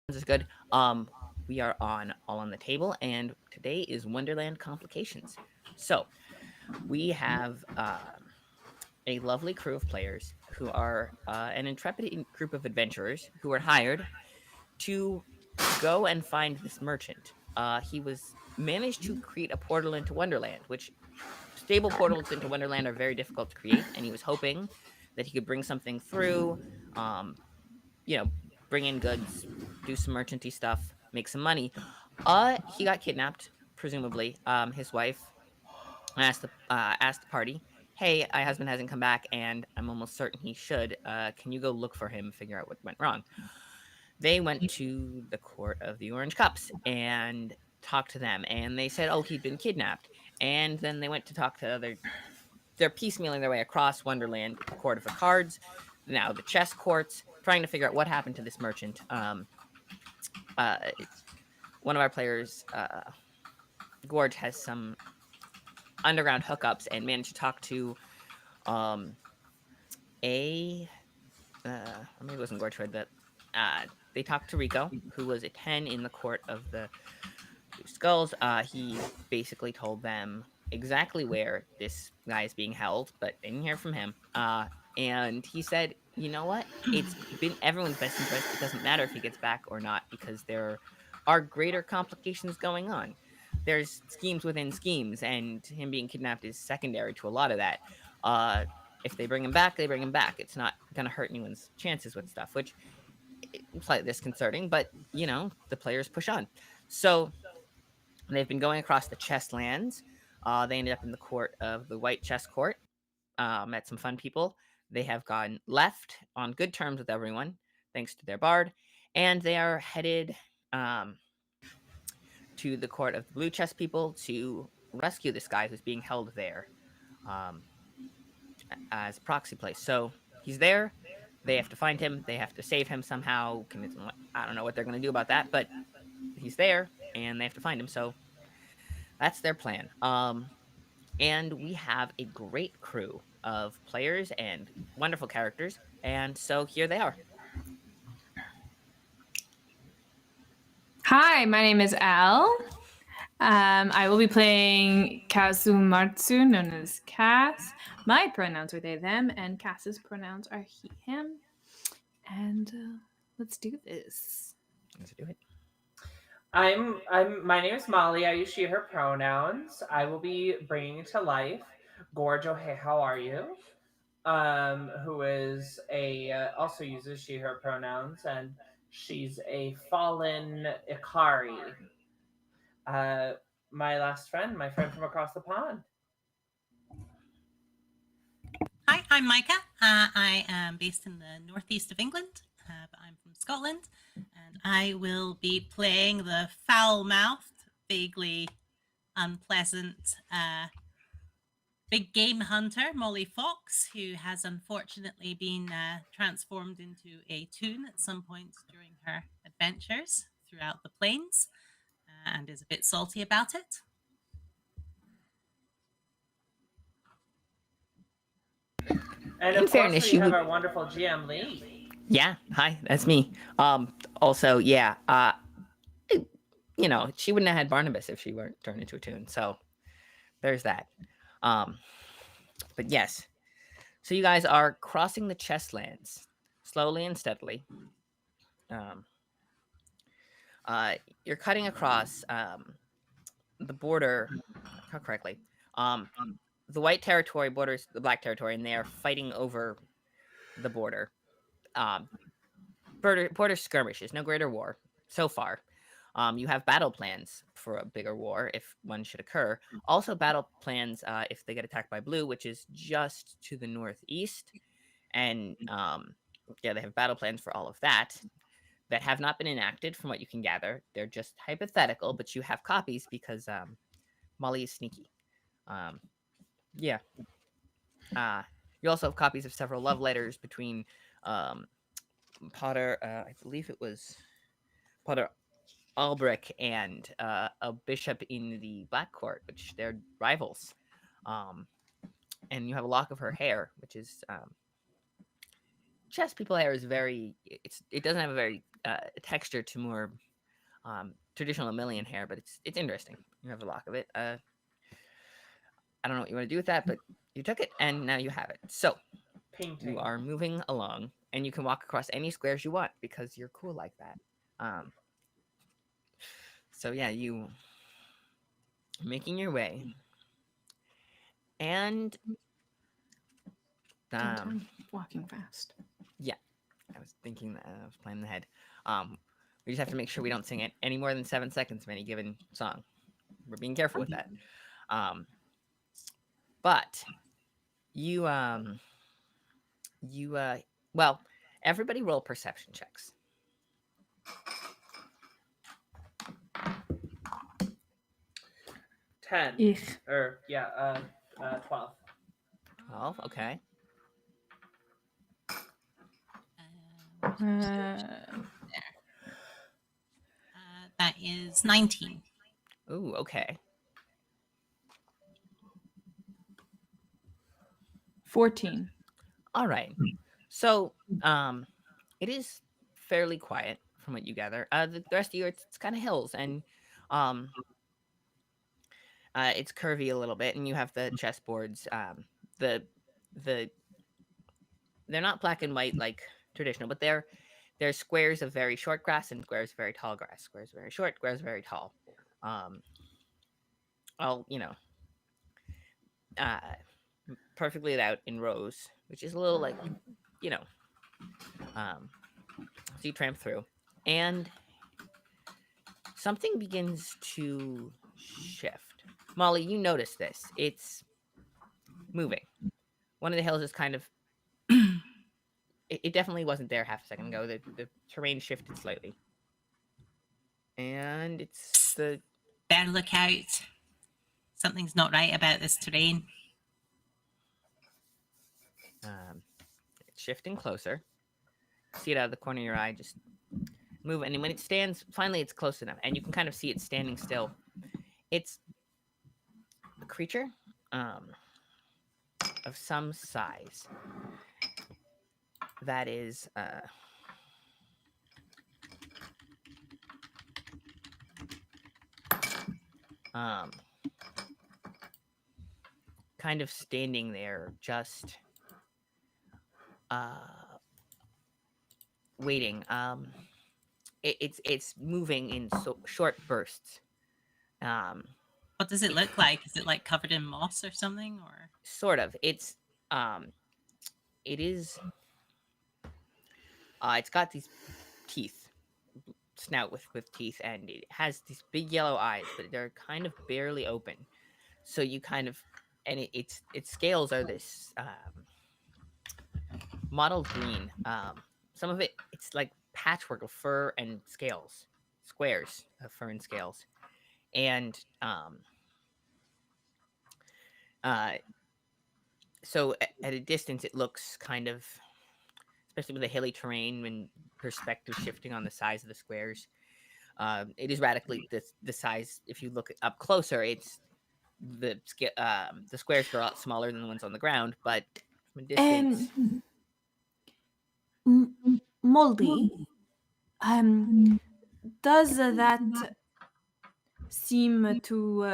Is good. We are on All on the Table, and today is Wonderland Complications. So we have a lovely crew of players who are an intrepid group of adventurers who were hired to go and find this merchant. He was managed to create a portal into Wonderland, which stable portals into Wonderland are very difficult to create, and he was hoping that he could bring something through. Um, you know, bring in goods, do some merchanty stuff, make some money. He got kidnapped, presumably. His wife asked the party, "Hey, my husband hasn't come back, and I'm almost certain he should. Can you go look for him, figure out what went wrong?" They went to the court of the Orange Cups and talked to them, and they said, "Oh, he'd been kidnapped." And then they went to talk to other. They're piecemealing their way across Wonderland, the court of the cards, now the chess courts, trying to figure out what happened to this merchant. Uh, One of our players, Gorge, has some underground hookups and managed to talk to um, a or maybe it wasn't Gorge, but they talked to Rico, who was a 10 in the court of the Two Skulls. He basically told them exactly where this guy is being held, but they didn't hear from him. And he said, "You know what? It's been everyone's best interest. It doesn't matter if he gets back or not because there are greater complications going on. There's schemes within schemes, and him being kidnapped is secondary to a lot of that. Uh, if they bring him back, they bring him back. It's not going to hurt anyone's chances with stuff, which is slightly disconcerting, but the players push on. So they've been going across the chess lands. They ended up in the court of the White Chess Court. Met some fun people. They have gone left on good terms with everyone, thanks to their bard, and they are headed um, to the court of the Blue Chess people to rescue this guy who's being held there um, as a proxy place. So he's there. They have to find him. They have to save him somehow. I don't know what they're going to do about that, but he's there, and they have to find him. So that's their plan. And we have a great crew of players and wonderful characters. And so here they are. Hi, my name is Al. I will be playing Kazumatsu, known as Cass. My pronouns are they, them, and Cass's pronouns are he, him. And let's do this. Let's do it. My name is Molly. I use she, her pronouns. I will be bringing to life Gorge. Oh, hey, how are you? Who is also uses she, her pronouns, and she's a fallen Ikari. Uh, my friend from across the pond. Hi, I'm Micah. I am based in the northeast of England, but I'm from Scotland, and I will be playing the foul-mouthed, vaguely unpleasant big game hunter, Molly Fox, who has unfortunately been transformed into a toon at some point during her adventures throughout the plains, and is a bit salty about it. And In of course, fairness, we have our wonderful GM Lee. Yeah, hi, that's me. Also, yeah, she wouldn't have had Barnabas if she weren't turned into a tune. So there's that. Um, but yes, so you guys are crossing the chess lands slowly and steadily. Um, you're cutting across the border correctly. Um, the white territory borders the black territory, and they are fighting over the border. Um, border skirmishes, no greater war so far. You have battle plans for a bigger war if one should occur. Also, battle plans if they get attacked by blue, which is just to the northeast. And yeah, they have battle plans for all of that have not been enacted from what you can gather. They're just hypothetical, but you have copies because Molly is sneaky. Um, yeah. You also have copies of several love letters between um, Potter, I believe it was Potter Albrecht and a bishop in the Black Court, which they're rivals. And you have a lock of her hair, which is chess people hair is very it doesn't have a very texture to more traditional mammalian hair, but it's interesting. You have a lock of it. I don't know what you want to do with that, but you took it and now you have it. So Painting. you are moving along, and you can walk across any squares you want because you're cool like that. So yeah, you making your way, and Don't um, I'm walking fast. yeah, I was thinking that I was playing in the head. We just have to make sure we don't sing it any more than 7 seconds of any given song. We're being careful with that. Um, but you you well, everybody roll perception checks. 10. Ich. Or, yeah, 12. 12, okay. That is 19. Ooh, okay. 14. All right. So, it is fairly quiet from what you gather. The rest of you, it's kind of hills, and um, it's curvy a little bit, and you have the chessboards. The the they're not black and white like traditional, but they're squares of very short grass and squares of very tall grass. Squares very short, squares very tall. Um, all uh, perfectly laid out in rows, which is a little like you know. So you tramp through, and something begins to shift. Molly, you notice this. It's moving. One of the hills is kind of. It definitely wasn't there half a second ago. The terrain shifted slightly, and it's the Better look out. Something's not right about this terrain. it's shifting closer. See it out of the corner of your eye, just move. And when it stands, finally, it's close enough, and you can kind of see it standing still. It's a creature of some size that is kind of standing there, just waiting. It's moving in short bursts. What does it look like? Is it like covered in moss or something? Or Sort of. It is. It's got these teeth, snout with teeth, and it has these big yellow eyes, but they're kind of barely open. So you kind of, and its scales are this mottled green. Some of it's like patchwork of fur and scales, squares of fur and scales, and uh, so at a distance it looks kind of, especially with the hilly terrain and perspective shifting on the size of the squares. It is radically the size. If you look up closer, it's the squares are a lot smaller than the ones on the ground, but from a distance, Moldy. Does that seem to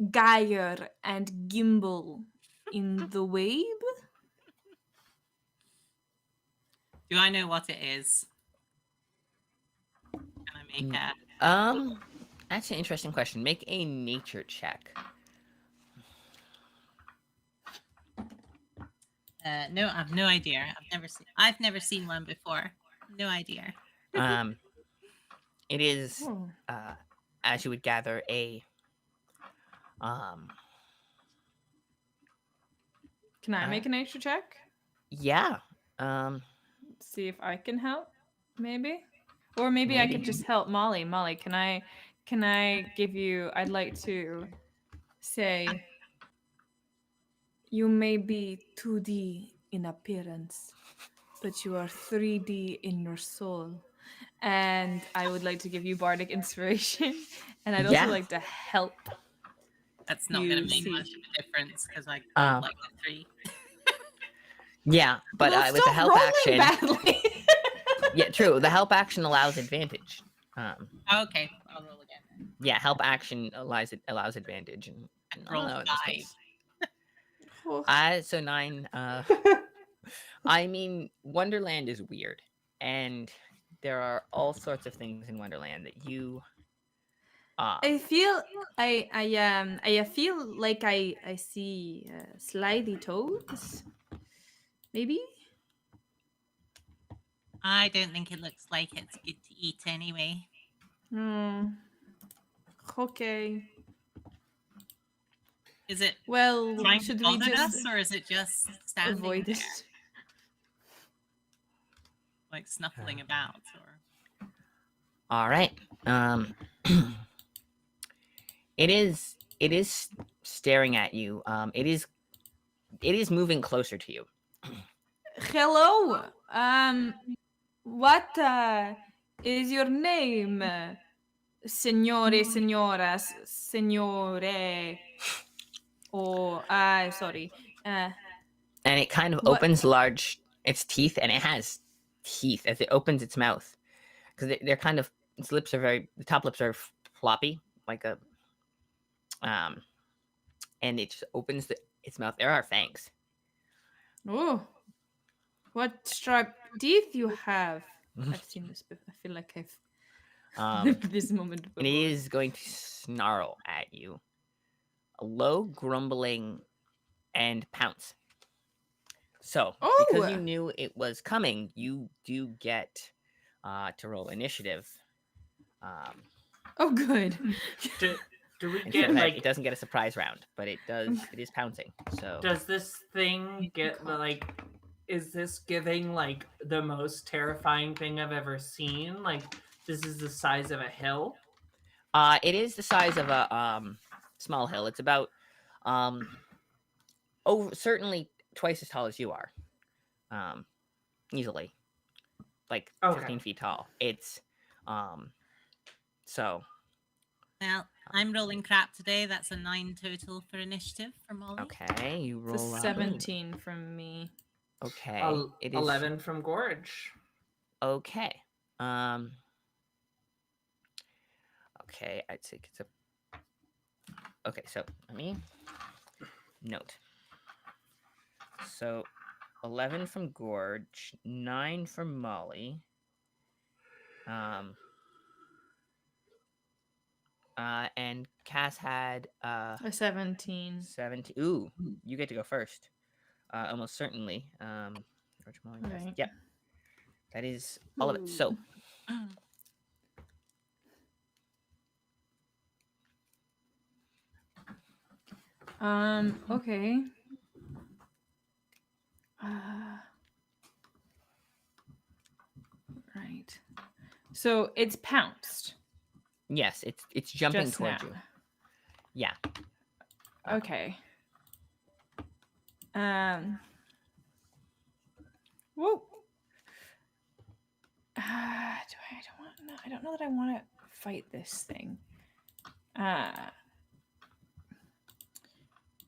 gyre and gimble in the wave? do I know what it is? Can I make a that's an interesting question. Make a nature check. No, I've no idea. I've never seen one before. No idea. It is as you would gather a Can I make a nature check? yeah. See if I can help, maybe? Or maybe I could just help Molly. Molly, can I give you, I'd like to say, you may be 2D in appearance, but you are 3D in your soul. And I would like to give you bardic inspiration, and I'd also like to help. That's not going to make much of a difference because I Um, like a 3. Yeah, but Well, with the stop help rolling action, badly. yeah, true. The help action allows advantage. Okay, I'll roll again. Yeah, help action allows advantage, and I don't Roll know in this 5. case. Oh, So 9. I mean, Wonderland is weird, and there are all sorts of things in Wonderland that you. I feel I feel like I see slithy toads. Maybe. I don't think it looks like it's good to eat anyway. Hmm. Okay. Is it Well, trying to should we bother just us, or is it just standing avoid there, it? like snuffling about? Or All right. It is staring at you. It is moving closer to you. Hello. What is your name, signore, signoras, signore? Or sorry. And it kind of What? opens its teeth, and it has teeth as it opens its mouth, because they're kind of its lips are the top lips are floppy, like a and it just opens its mouth. There are fangs. Oh, what striped teeth you have? I've seen this before. I feel like I've lived this moment before. And it is going to snarl at you. A low grumbling and pounce. So, because you knew it was coming, you do get to roll initiative. Oh, good. Do we Instead get of like? it doesn't get a surprise round, but it does. It is pouncing. So Does this thing get the like? Is this giving like the most terrifying thing I've ever seen? Like this is the size of a hill. it is the size of a small hill. It's about certainly twice as tall as you are, easily, like 15 feet tall. It's so. well, I'm rolling crap today. That's a 9 total for initiative for Molly. Okay, you roll It's a 17 from me. Okay, it is 11 from Gorge. Okay, okay, I'd say it's a. Okay, so let me note. So 11 from Gorge, 9 from Molly. And Cass had A 17. 17. Ooh, you get to go first. Almost certainly. Gorge, Molly, Cass. Right. Yep. That is all of it. So Okay. Right. So it's pounced. yes, it's jumping Just towards now. you. Yeah. Okay. Whoa. I don't know that I want to fight this thing.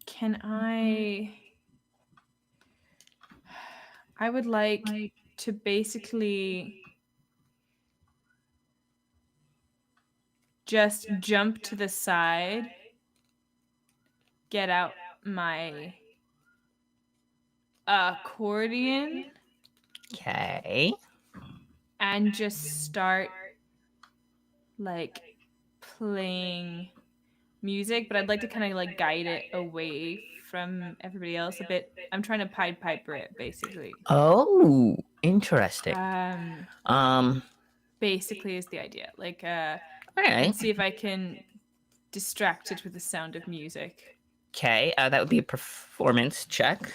Can I would like to basically just jump to the side, get out my accordion, Okay. and just start like playing music, but I'd like to kind of like guide it away from everybody else a bit. I'm trying to Pied Piper it, basically. Oh, interesting. Basically is the idea. Like, All and right. see if I can distract it with the sound of music. Okay, that would be a performance check.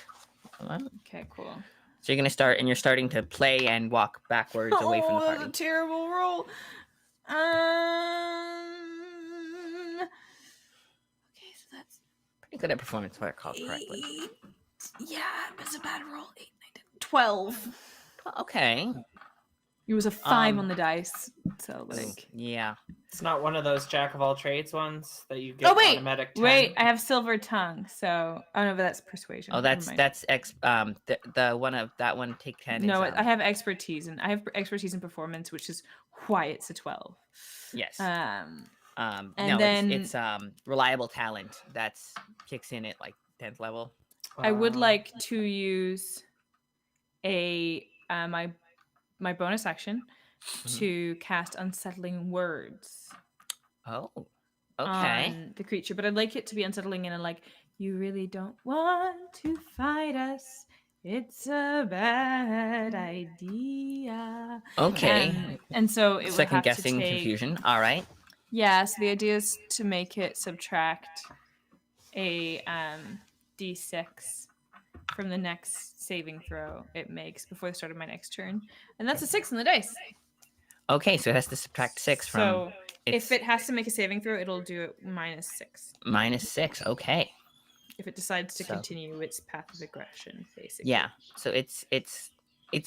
Okay, cool. So you're gonna start, and you're starting to play and walk backwards away from the party. That's a terrible roll. Okay, so that's Pretty good at performance, if I recall correctly. 8. Yeah, it was a bad roll. 8, 9, 10, 12. Okay. It was a 5 on the dice. So like, yeah. It's not one of those jack of all trades ones that you get Oh wait, automatic 10. wait! I have silver tongue, so no, but that's persuasion. Oh, Never mind. the one of that one. Take 10. No, is, I have expertise, and I have expertise in performance, which is why it's a 12. yes. And No, then it's reliable talent that's kicks in at like 10th level. I would like to use a my bonus action to cast Unsettling Words Oh, okay. on the creature, but I'd like it to be unsettling in a like, you really don't want to fight us. It's a bad idea. Okay. And so it would Second have to guessing take confusion. All right. Yeah, so the idea is to make it subtract a d6 from the next saving throw it makes before the start of my next turn. And that's a 6 on the dice. Okay, so it has to subtract 6 from. So if it has to make a saving throw, it'll do it -6. -6. Okay. If it decides to So- continue its path of aggression, basically. Yeah. So it's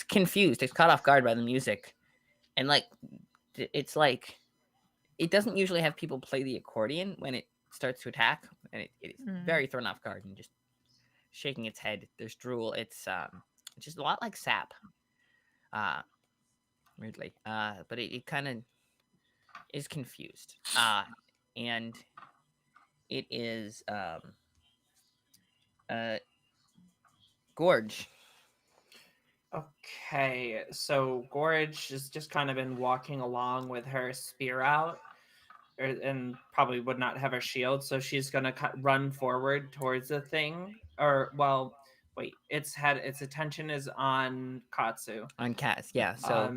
confused. It's caught off guard by the music, and like it's like it doesn't usually have people play the accordion when it starts to attack, and it is very thrown off guard and just shaking its head. There's drool. It's just a lot like sap. Weirdly. But it kind of is confused. And it is Gorge. Okay, so Gorge has just kind of been walking along with her spear out, and probably would not have her shield, so she's gonna run forward towards the thing. Or well, wait, its attention is on Katsu. On Cass, yeah. So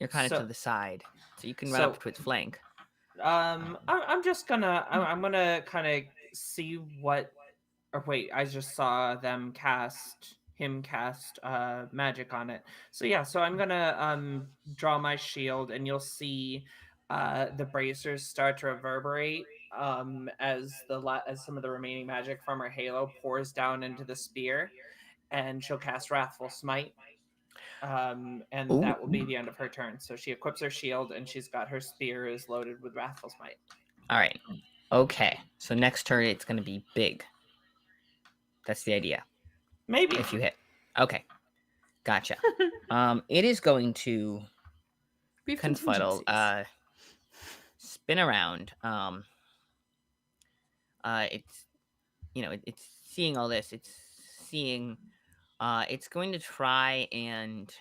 you're kind of to the side, so you can run up to its flank. I'm just gonna I'm gonna kind of see what. Or wait, I just saw them cast magic on it. So yeah, so I'm gonna draw my shield, and you'll see the bracers start to reverberate as some of the remaining magic from her halo pours down into the spear, and she'll cast Wrathful Smite. And Ooh. that will be the end of her turn. So she equips her shield, and she's got her spear is loaded with Wrathful Smite. All right. Okay. So next turn it's going to be big. That's the idea. Maybe if you hit. Okay. Gotcha. It is going to confuddle. Spin around. It's it's seeing all this. It's seeing. It's going to try and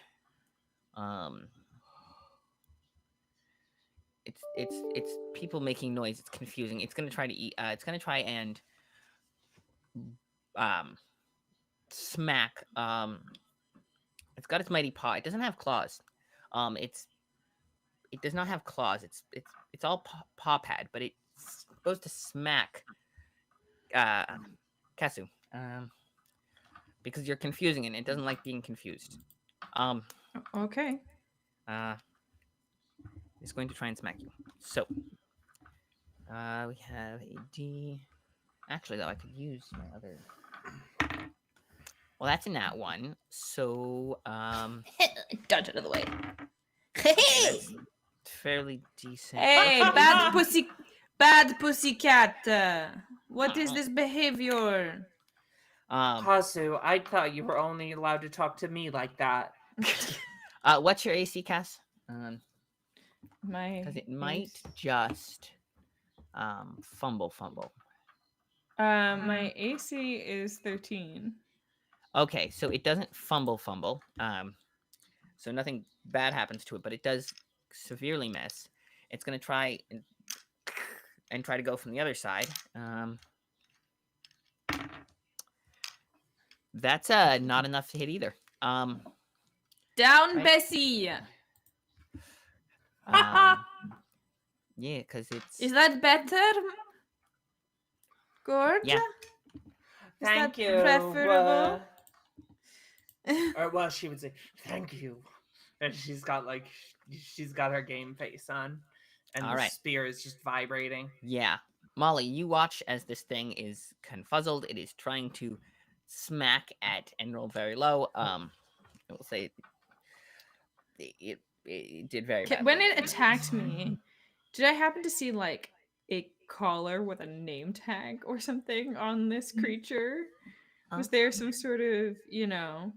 it's people making noise. It's confusing. It's going to try to eat. It's going to try and smack. It's got its mighty paw. It doesn't have claws. It does not have claws. It's all paw pad, but it's supposed to smack Kasu. Because you're confusing it. It doesn't like being confused. Okay. It's going to try and smack you. So we have a D. Actually, though, I could use my other. Well, that's a nat 1. So dodge out of the way. That's fairly decent. Hey, bad pussycat. What is this behavior? Kasu, I thought you were only allowed to talk to me like that. What's your AC, Cass? My Because it might just fumble. My AC is 13. Okay, so it doesn't fumble. So nothing bad happens to it, but it does severely miss. It's gonna try and try to go from the other side. That's not enough to hit either. Down, right. Bessie. Yeah, because it's. Is that better? Gorge? Yeah. Thank you. Preferable? Or well, she would say thank you, and she's got her game face on, and All the right. spear is just vibrating. Yeah, Molly, you watch as this thing is confuzzled. It is trying to smack at and roll very low. I will say it did very badly. When it attacked me, Did I happen to see like a collar with a name tag or something on this creature? Was Um, there some sort of, you know?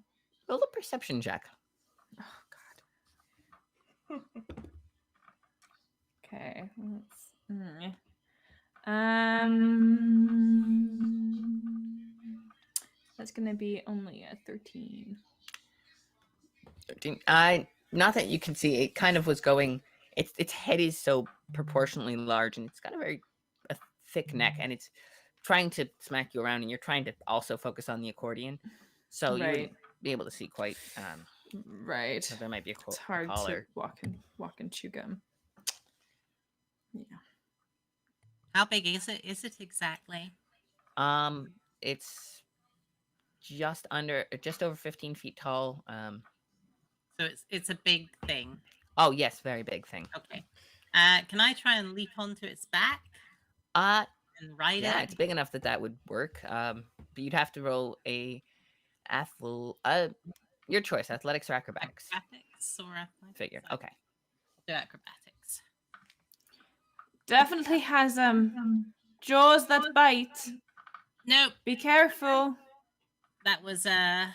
roll a perception check. Oh God. Okay. That's gonna be only a 13. 13. Not that you can see. It kind of was going. Its head is so proportionately large, and it's got a thick neck, and it's trying to smack you around, and you're trying to also focus on the accordion, so you Right. wouldn't be able to see quite. Right. So there might be It's a hard to collar. walk and chew gum. Yeah. How big is it? Is it exactly? It's just over 15 feet tall. So it's a big thing. Oh yes, very big thing. Okay. Can I try and leap onto its back Uh, and ride yeah, it? it's big enough that that would work. But you'd have to roll a your choice, athletics or acrobatics. Acrobatics or athletics? Figured. I'll Okay. do acrobatics. Definitely has jaws that bite. Nope. Be careful. That was a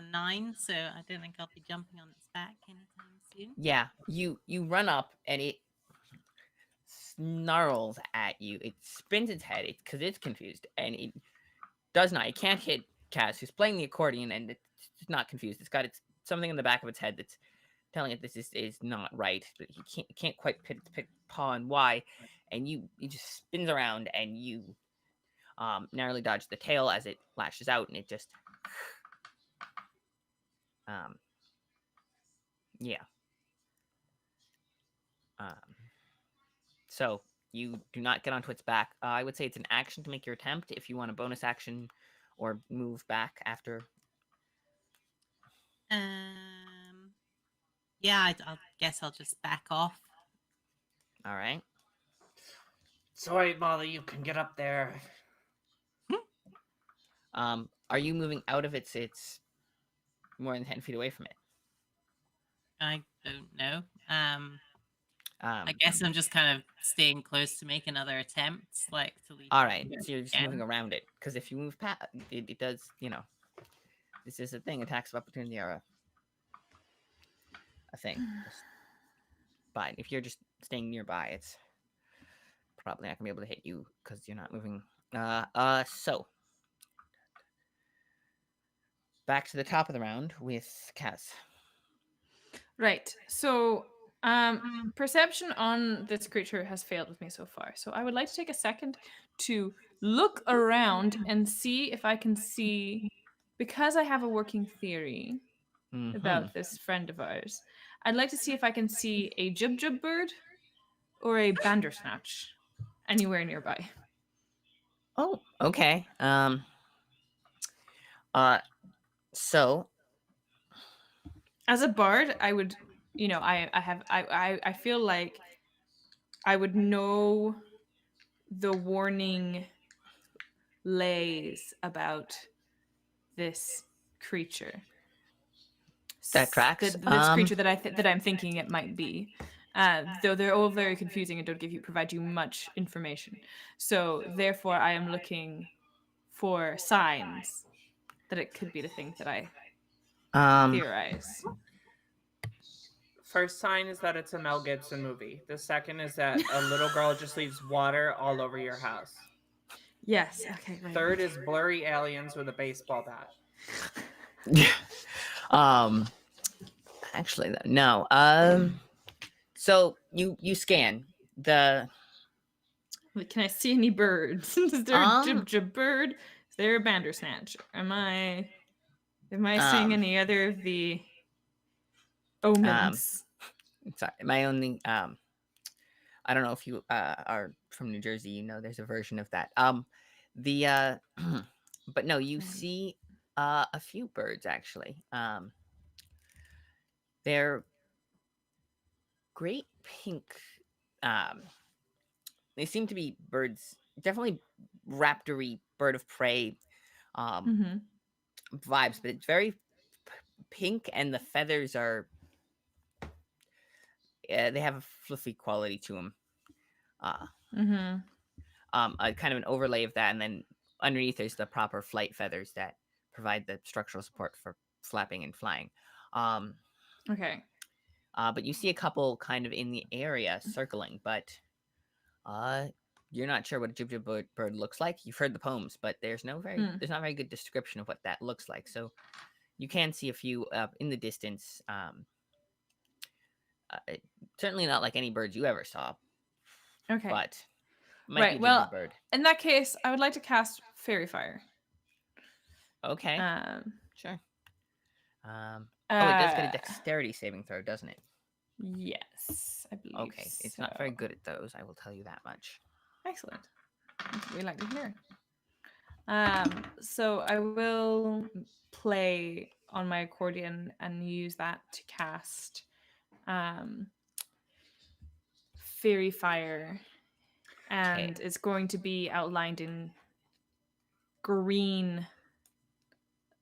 9, so I don't think I'll be jumping on its back anytime soon. Yeah, you run up and it snarls at you. It spins its head because it's confused and it does not. It can't hit Kaz, who's playing the accordion, and it's not confused. It's got something in the back of its head that's telling it this is not right, but he can't quite put its paw on why. And you just spins around and you narrowly dodge the tail as it lashes out, and it just yeah. So you do not get onto its back. I would say it's an action to make your attempt. If you want a bonus action or move back after. Yeah, I'll guess I'll just back off. All right. Sorry, Molly, you can get up there. Are you moving out of it's more than 10 feet away from it? I don't know. I guess I'm just kind of staying close to make another attempt, like to leap. All right, so you're just again. moving around it because if you move past, it does. This is a thing. Attacks of opportunity are a thing. But if you're just staying nearby, it's probably not gonna be able to hit you because you're not moving. So back to the top of the round with Kaz. Right. So, perception on this creature has failed with me so far. So, I would like to take a second to look around and see if I can see, because I have a working theory about this friend of ours. I'd like to see if I can see a jub bird or a bandersnatch anywhere nearby. Oh, okay. So As a bard, I would, I feel like I would know the warning lays about this creature. that tracks. This creature that I'm thinking it might be. Though they're all very confusing and don't provide you much information. So therefore, I am looking for signs that it could be the thing that I theorize. First sign is that it's a Mel Gibson movie. The second is that a little girl just leaves water all over your house. Yes. Okay. Right. Third is blurry aliens with a baseball bat. Actually, no. So you scan the. Can I see any birds? Is there a jib bird? Is there a bandersnatch? Am I seeing any other of the omens? Sorry, my only I don't know if you are from New Jersey. There's a version of that. The but no, you see a few birds actually. They're great pink. They seem to be birds, definitely raptory, bird of prey vibes, but it's very pink, and the feathers are. they have a fluffy quality to them. Mm-hmm. Kind of an overlay of that, and then underneath there's the proper flight feathers that provide the structural support for flapping and flying. Okay. But you see a couple kind of in the area circling, but you're not sure what a jib bird looks like. You've heard the poems, but there's not a very good description of what that looks like. So you can see a few in the distance. Certainly not like any birds you ever saw, Okay. but might Right. be a Well, jib bird. in that case, I would like to cast Fairy Fire. Okay, Um. sure. Oh, it does get a uh, dexterity saving throw, doesn't it? Yes, I believe. Okay, it's not very good at those. I will tell you that much. Excellent. That's what we like to hear. So I will play on my accordion and use that to cast Fairy Fire, and Okay. it's going to be outlined in green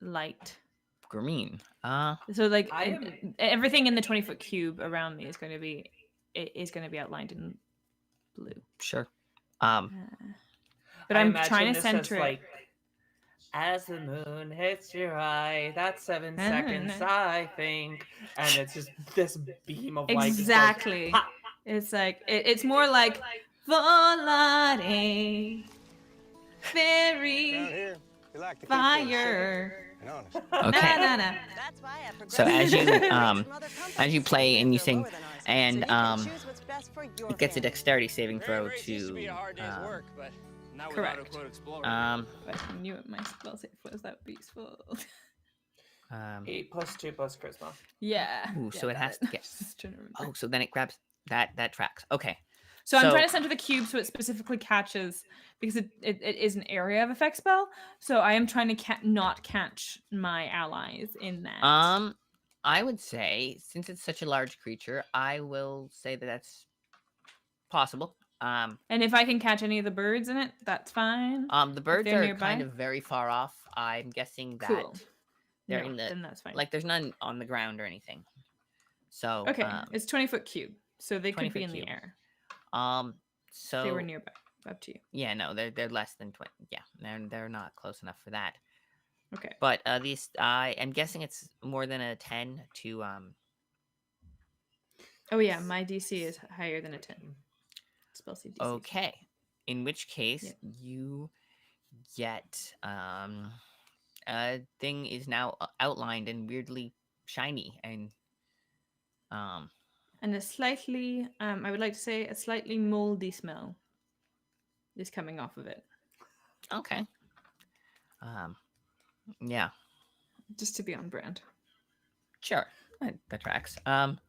light. Green. So like I am- everything in the 20-foot cube around me is going to be outlined in blue. Sure. But I I'm imagine trying to this center as, it. like, as the moon hits your eye, that's 7 No. seconds, I think. And it's just this beam of light. just goes, Exactly. "Ha!" It's like it's more like volare, fairy Around here, we like to keep things simple fire. and honest. Okay. Na, na, na. That's why I progressed So as you from um other companies. as you play and you They're sing, lower than ours, and so you can choose what's best for your it gets a family. dexterity saving Grand throw race used to be a hard day's to work, but not with Correct. auto-quote explorer. But I knew it. My spell save was that peaceful. 8 plus 2 plus charisma. Yeah. Ooh, yeah, so it got has to get. Just trying to remember. Oh, so then it grabs that tracks. Okay. So I'm trying to center the cube so it specifically catches, because it is an area of effect spell. So I am trying to not catch my allies in that. I would say, since it's such a large creature, I will say that that's possible. And if I can catch any of the birds in it, that's fine. The birds they're are nearby? kind of very far off. I'm guessing that Cool. they're No, in the then that's fine. like there's none on the ground or anything. So Okay, it's 20-foot cube, so they could 20-foot be in cube. the air. So If they were nearby. Up to you. yeah, no, they're less than 20. Yeah, they're not close enough for that. Okay. But these, I'm guessing it's more than a 10 to Oh yeah, my DC is higher than a 10. Spell save DC. Okay, in which case Yeah. you get a thing is now outlined and weirdly shiny and And a slightly, I would like to say, a slightly moldy smell is coming off of it. okay. Yeah, Just to be on brand. sure, that tracks. And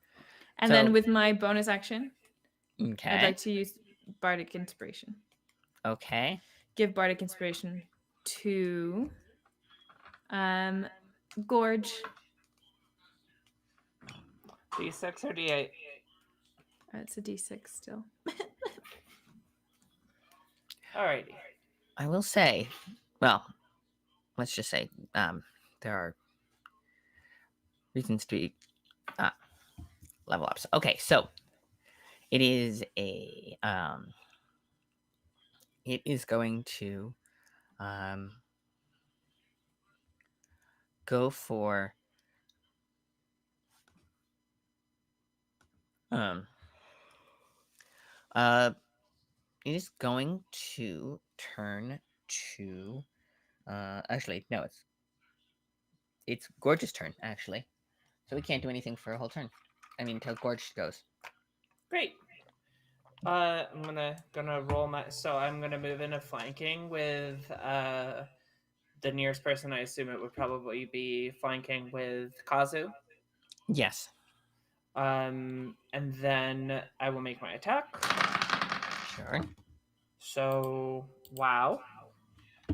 So- then with my bonus action, Okay, I'd like to use Bardic Inspiration. okay. Give Bardic Inspiration to Gorge. D6 or D8? It's a D6 still. Alrighty. I will say, well, let's just say there are reasons to be level ups. Okay, so it is a it is going to go for it is going to turn to actually no, it's Gorge's turn actually, so we can't do anything for a whole turn. I mean until Gorge goes. Great. I'm gonna roll my. So I'm gonna move into flanking with the nearest person. I assume it would probably be flanking with Kazu. Yes. And then I will make my attack. Sure. So wow.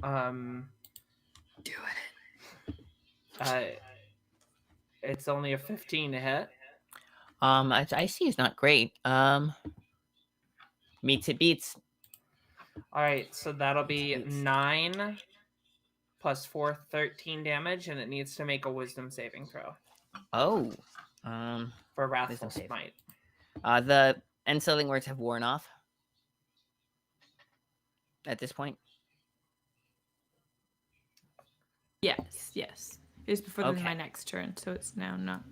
Do it. It's only a 15 to hit. I see is not great. Meets it beats. All right, so that'll be Jeez. 9 plus 4, 13 damage, and it needs to make a Wisdom saving throw Oh. for Wrathful Wisdom save. Smite. The unsettling words have worn off at this point. Yes. It was before Okay. my next turn, so it's now not.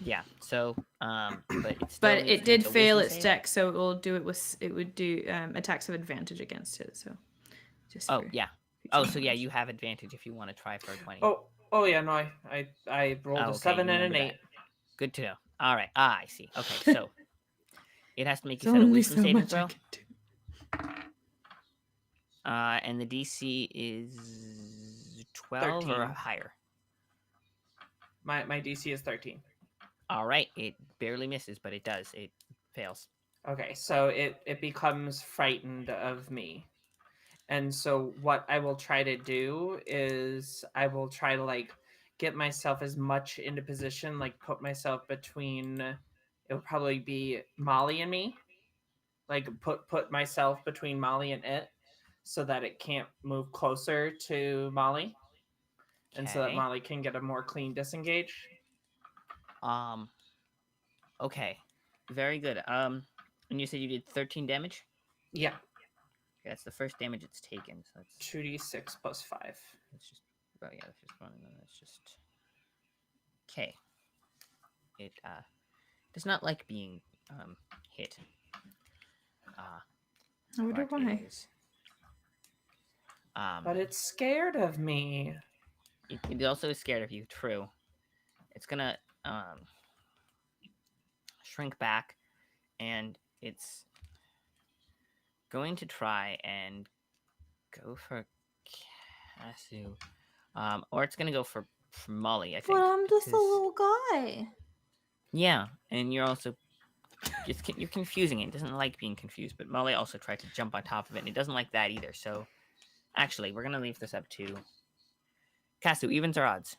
Yeah. So, but it still But needs it to make did a fail wisdom its save. deck, so it would do attacks of advantage against it. So, just Oh for yeah. future Oh, so yeah, knowledge. you have advantage if you want to try for a 20. Oh yeah, no, I rolled Oh, a okay, 7 you and an remember 8. that. Good to know. All right. I see. Okay, so it has to make you There's set a only wisdom so saving much I throw. can do. And the DC is 12 or 13. higher. My DC is 13. All right, it barely misses, but it does. It fails. Okay, so it becomes frightened of me. And so what I will try to do is I will try to like get myself as much into position, like put myself between it'll probably be Molly and me. Like put myself between Molly and it so that it can't move closer to Molly and so that Okay. Molly can get a more clean disengage. Okay. Very good. And you said you did 13 damage? Yeah, That's the first damage it's taken. So that's 2d6 plus 5. It's just, oh yeah, that's just one, and then it's just. Okay. It does not like being hit. I wonder But why. it is. But it's scared of me. It also is scared of you. True. It's gonna shrink back, and it's going to try and go for Casu, or it's gonna go for Molly. I think. But I'm just a because- little guy. Yeah, and you're also you're confusing it. It doesn't like being confused, but Molly also tried to jump on top of it, and it doesn't like that either. So, actually, we're gonna leave this up to Casu. Evens or odds?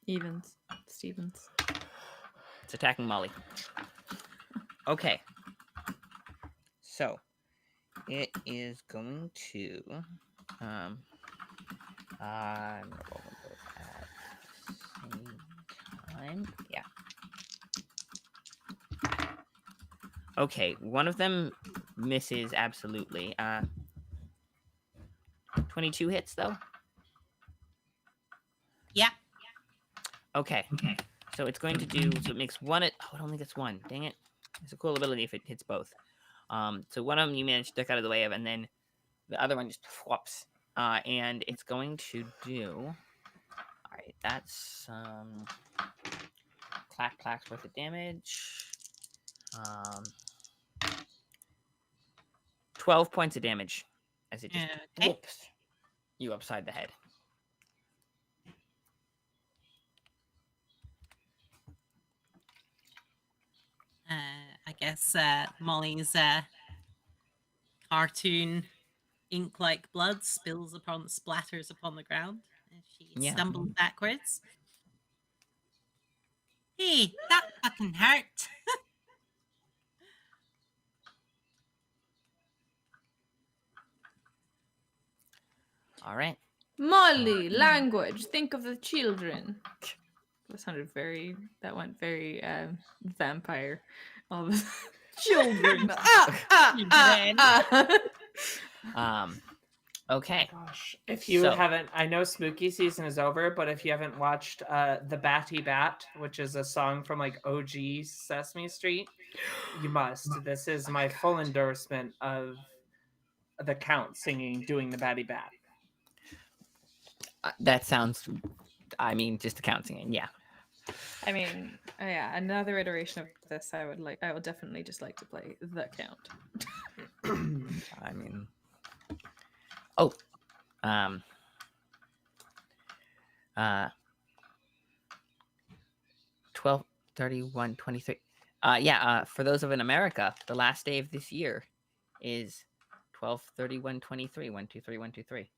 Evens. Stevens. It's attacking Molly. Okay. So, it is going to I'm gonna roll them both at the same time. Yeah. Okay, one of them misses absolutely. 22 hits though. Yeah. Okay. So it's going to do. So it makes one. It only gets one. Dang it! It's a cool ability if it hits both. So one of them you manage to duck out of the way of, and then the other one just whoops. And it's going to do. All right, that's clack's worth of damage. 12 points of damage as it just Okay. whoops you upside the head. I guess Molly's cartoon ink-like blood splatters upon the ground as she Yeah. stumbles backwards. Hey, that fucking hurt. All right. Molly, language. Think of the children. That went very vampire. All the children. Okay. Gosh, if you So- haven't, I know spooky season is over, but if you haven't watched The Batty Bat, which is a song from like OG Sesame Street, you must. This is my full endorsement of the Count singing, doing the Batty Bat. That sounds. I mean, just the count singing. Yeah. I mean, yeah, another iteration of this. I would definitely just like to play the Count. I mean. Oh. 12, 31, 23. For those of in America, the last day of this year is 12/31/23. 123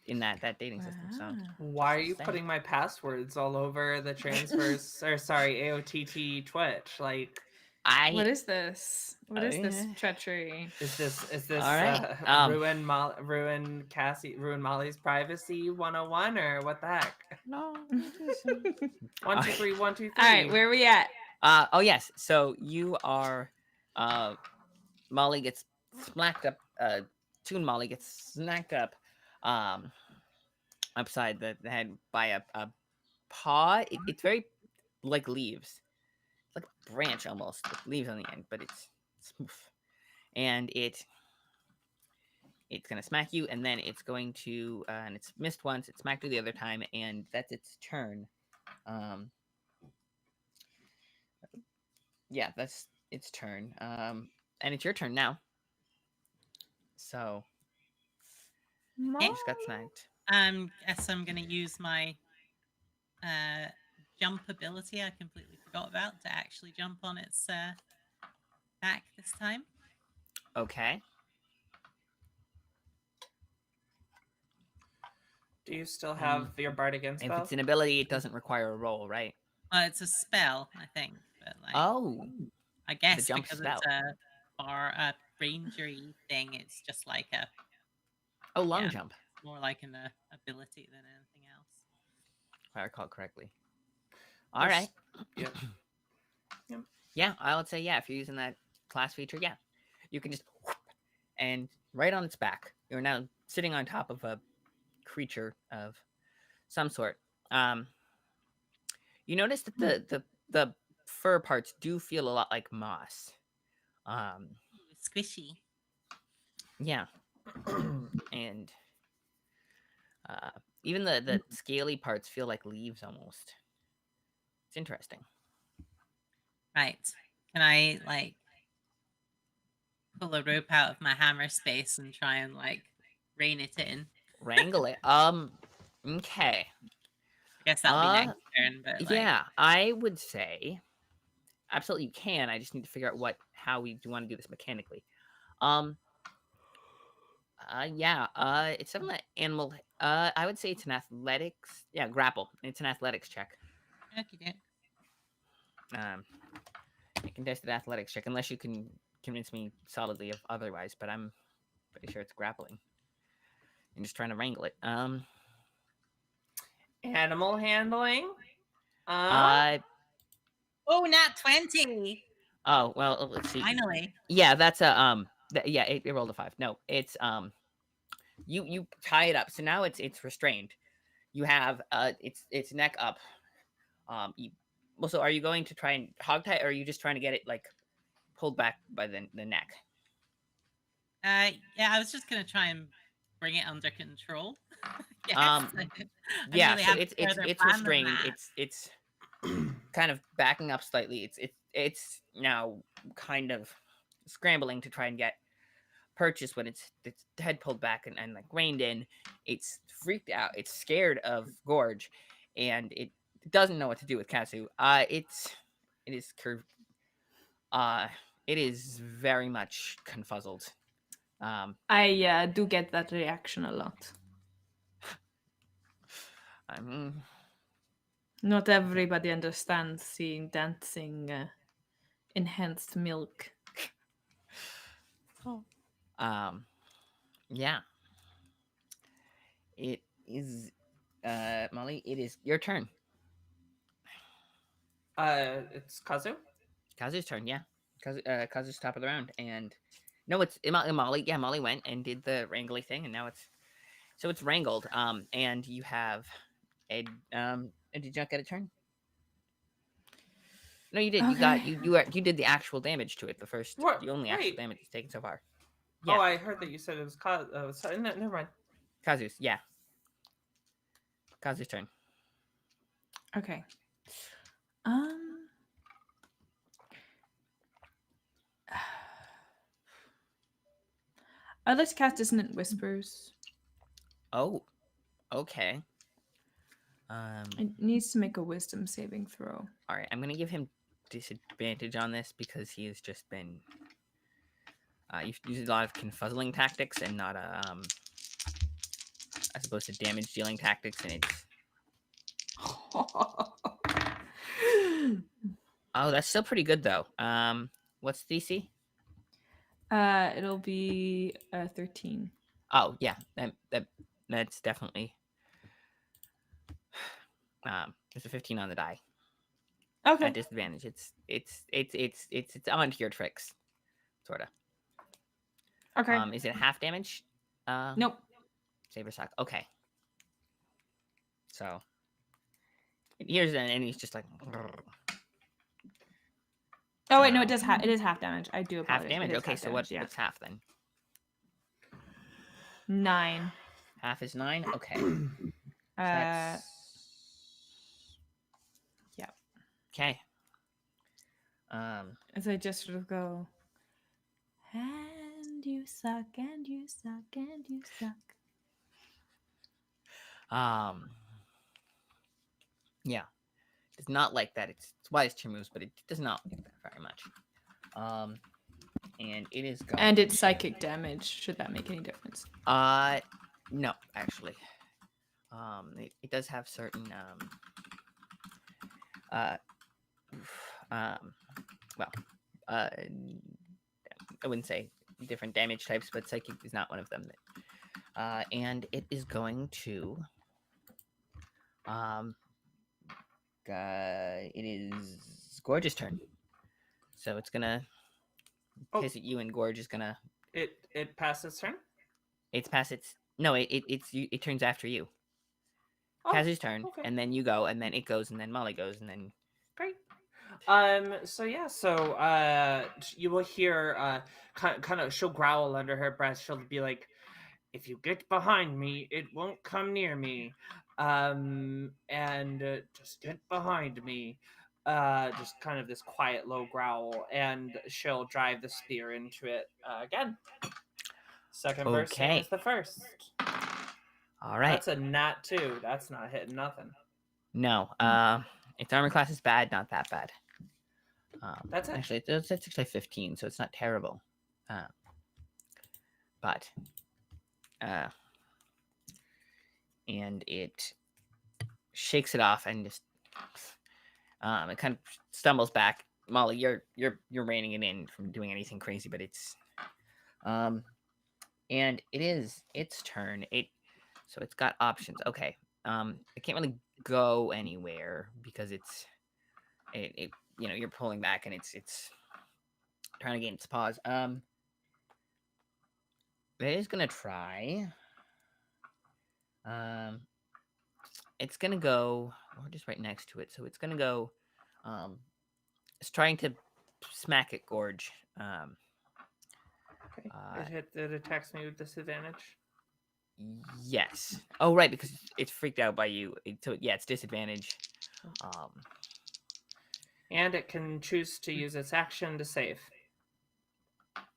in that dating system. So Why are you Just saying. putting my passwords all over the transfers or sorry, AOTT Twitch? Like What is this? What is this yeah. treachery? is this All right, ruin Molly's privacy 101 or what the heck? No. 1 2 3 1 2 3. All right, where are we at? Oh yes. So you are. Molly gets smacked up. Toon Molly gets smacked up. Um, upside the head by a paw. It's very like leaves. It's like a branch almost with leaves on the end, but it's smooth. And it's gonna smack you, and then it's going to and it's missed once. It smacked you the other time, and that's its turn. Um, yeah, that's its turn. And it's your turn now. So Okay. just got smacked. Guess I'm gonna use my uh jump ability I completely forgot about to actually jump on its back this time. Okay. Do you still have your bardic If spell? it's an ability, it doesn't require a roll, right? It's a spell, I think, but like Oh, I guess jump because spell. it's a rangery thing, it's just like a long jump. it's more like an ability than anything else. If I recall correctly. All right. Yep. Yep. Yeah, I would say yeah. If you're using that class feature, yeah, you can just and right on its back. You're now sitting on top of a creature of some sort. You notice that the fur parts do feel a lot like moss. Ooh, squishy. Yeah, and even the scaly parts feel like leaves almost. It's interesting. Right. Can I like pull a rope out of my hammer space and try and like rein it in? Wrangle it. Okay. I guess that'll be next turn, but like Yeah, I would say absolutely you can. I just need to figure out how we do want to do this mechanically. Um. Yeah. It's something that animal. I would say it's an athletics. Yeah, grapple. It's an athletics check. okay. A contested athletics check, unless you can convince me solidly of otherwise. But I'm pretty sure it's grappling. I'm just trying to wrangle it. Animal handling. Uh. Oh, nat 20. Oh well. Let's see. Finally. Yeah, that's a yeah. It rolled a 5. No, it's You tie it up, so now it's restrained. You have its neck up. Well, so are you going to try and hog tie, or are you just trying to get it like pulled back by the neck? Yeah, I was just gonna try and bring it under control. Yes. Yeah, really so have it's no further it's plan than restrained. that. It's kind of backing up slightly. It's now kind of scrambling to try and get purchase when its head pulled back and like reined in. It's freaked out. It's scared of Gorge, and it doesn't know what to do with Kazu. It is curved. It is very much confuzzled. I do get that reaction a lot. I mean, Not everybody understands seeing dancing enhanced milk. yeah. It is, Molly. It is your turn. It's Kazu. Kazu's turn. Yeah, Kazu's top of the round, and no, it's Molly. Yeah, Molly went and did the wrangly thing, and now it's wrangled. And you have Ed. Did you not get a turn? No, you did. Okay. You got you did the actual damage to it. The only actual Wait. damage it's taken so far. Oh, Yeah. I heard that you said it was Kazu. Never mind. Kazu's. Yeah. Kazu's turn. Okay. Let's cast Dissonant Whispers. Oh. Okay. It needs to make a Wisdom saving throw. All right. I'm gonna give him disadvantage on this because he has just been. You've used a lot of confuzzling tactics and not as opposed to damage dealing tactics, and it's. Oh, that's still pretty good though. What's DC? It'll be 13. Oh yeah, that's definitely. There's a 15 on the die. Okay. at disadvantage. It's onto your tricks, sorta. Okay. Is it half damage? Nope. Saber shock. Okay. So it hears that and he's just like Oh wait, no, it is half damage. I do half apologize. damage. It is Okay, half so damage, yeah. what's half then? 9. Half is 9. Okay. So Yeah. okay. As I just sort of go, and you suck, and you suck, and you suck. Yeah. It's not like that. It's wise to moves, but it does not like that very much. And it is going. And it's psychic damage. Should that make any difference? No, actually. It does have certain well, I wouldn't say different damage types, but psychic is not one of them. And it is going to it is Gorge's turn. So it's gonna piss at you, and Gorge is gonna. It passes turn. It's past its. No, it turns after you. Kaz's turn, okay. and then you go, and then it goes, and then Molly goes, and then. Great. So yeah. So you will hear kind of she'll growl under her breath. She'll be like, "If you get behind me, it won't come near me. And just get behind me." Just kind of this quiet, low growl, and she'll drive the spear into it again. Second verse, same Okay. as the first. All right. That's a nat 2. That's not hitting nothing. No. Its armor class is bad, not that bad. That's it. Actually, it's actually 15, so it's not terrible. But and it shakes it off and just it kind of stumbles back. Molly, you're reining it in from doing anything crazy, but it's and it is its turn. So it's got options. Okay. It can't really go anywhere because it you're pulling back and it's trying to gain its paws. It is gonna try. It's gonna go. We're just right next to it, so it's gonna go. It's trying to smack at Gorge. Okay. It attacks me with disadvantage. Yes. Oh, right, because it's freaked out by you. So yeah, it's disadvantage. And it can choose to use its action to save.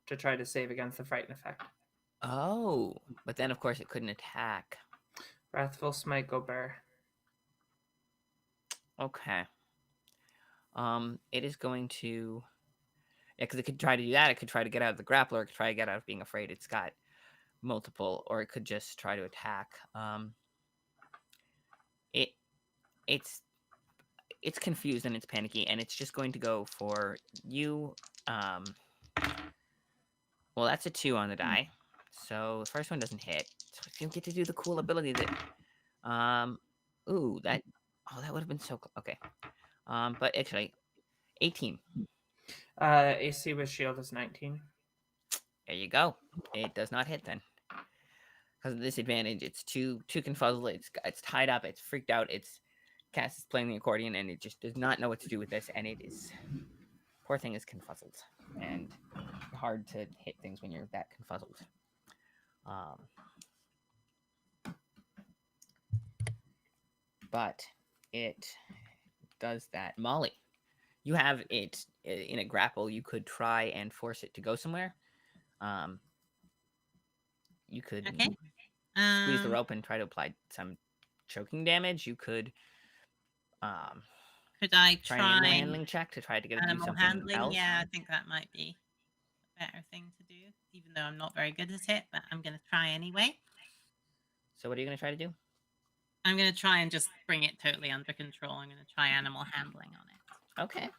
To try to save against the frighten effect. Oh, but then of course it couldn't attack. Wrathful Smite, go bear. Okay. It is going to. Yeah, because it could try to do that. It could try to get out of the grappler. It could try to get out of being afraid. It's got multiple, or it could just try to attack. It's confused and it's panicky, and it's just going to go for you. Well, that's a 2 on the die, so the first one doesn't hit. So you don't get to do the cool ability that. Ooh, that would have been so cool. Okay. But actually, 18. AC with shield is 19. There you go. It does not hit then. Because of disadvantage, it's too confuzzled. It's tied up. It's freaked out. Cass is playing the accordion, and it just does not know what to do with this. And it is poor thing is confuzzled, and hard to hit things when you're that confuzzled. But it does that. Molly, you have it in a grapple. You could try and force it to go somewhere. You could squeeze the rope and try to apply some choking damage. You could could I try try an animal handling check to try to get it to do animal something handling? else. Yeah, I think that might be a better thing to do, even though I'm not very good at it, but I'm going to try anyway. So what are you going to try to do? I'm going to try and just bring it totally under control. I'm going to try animal handling on it. Okay.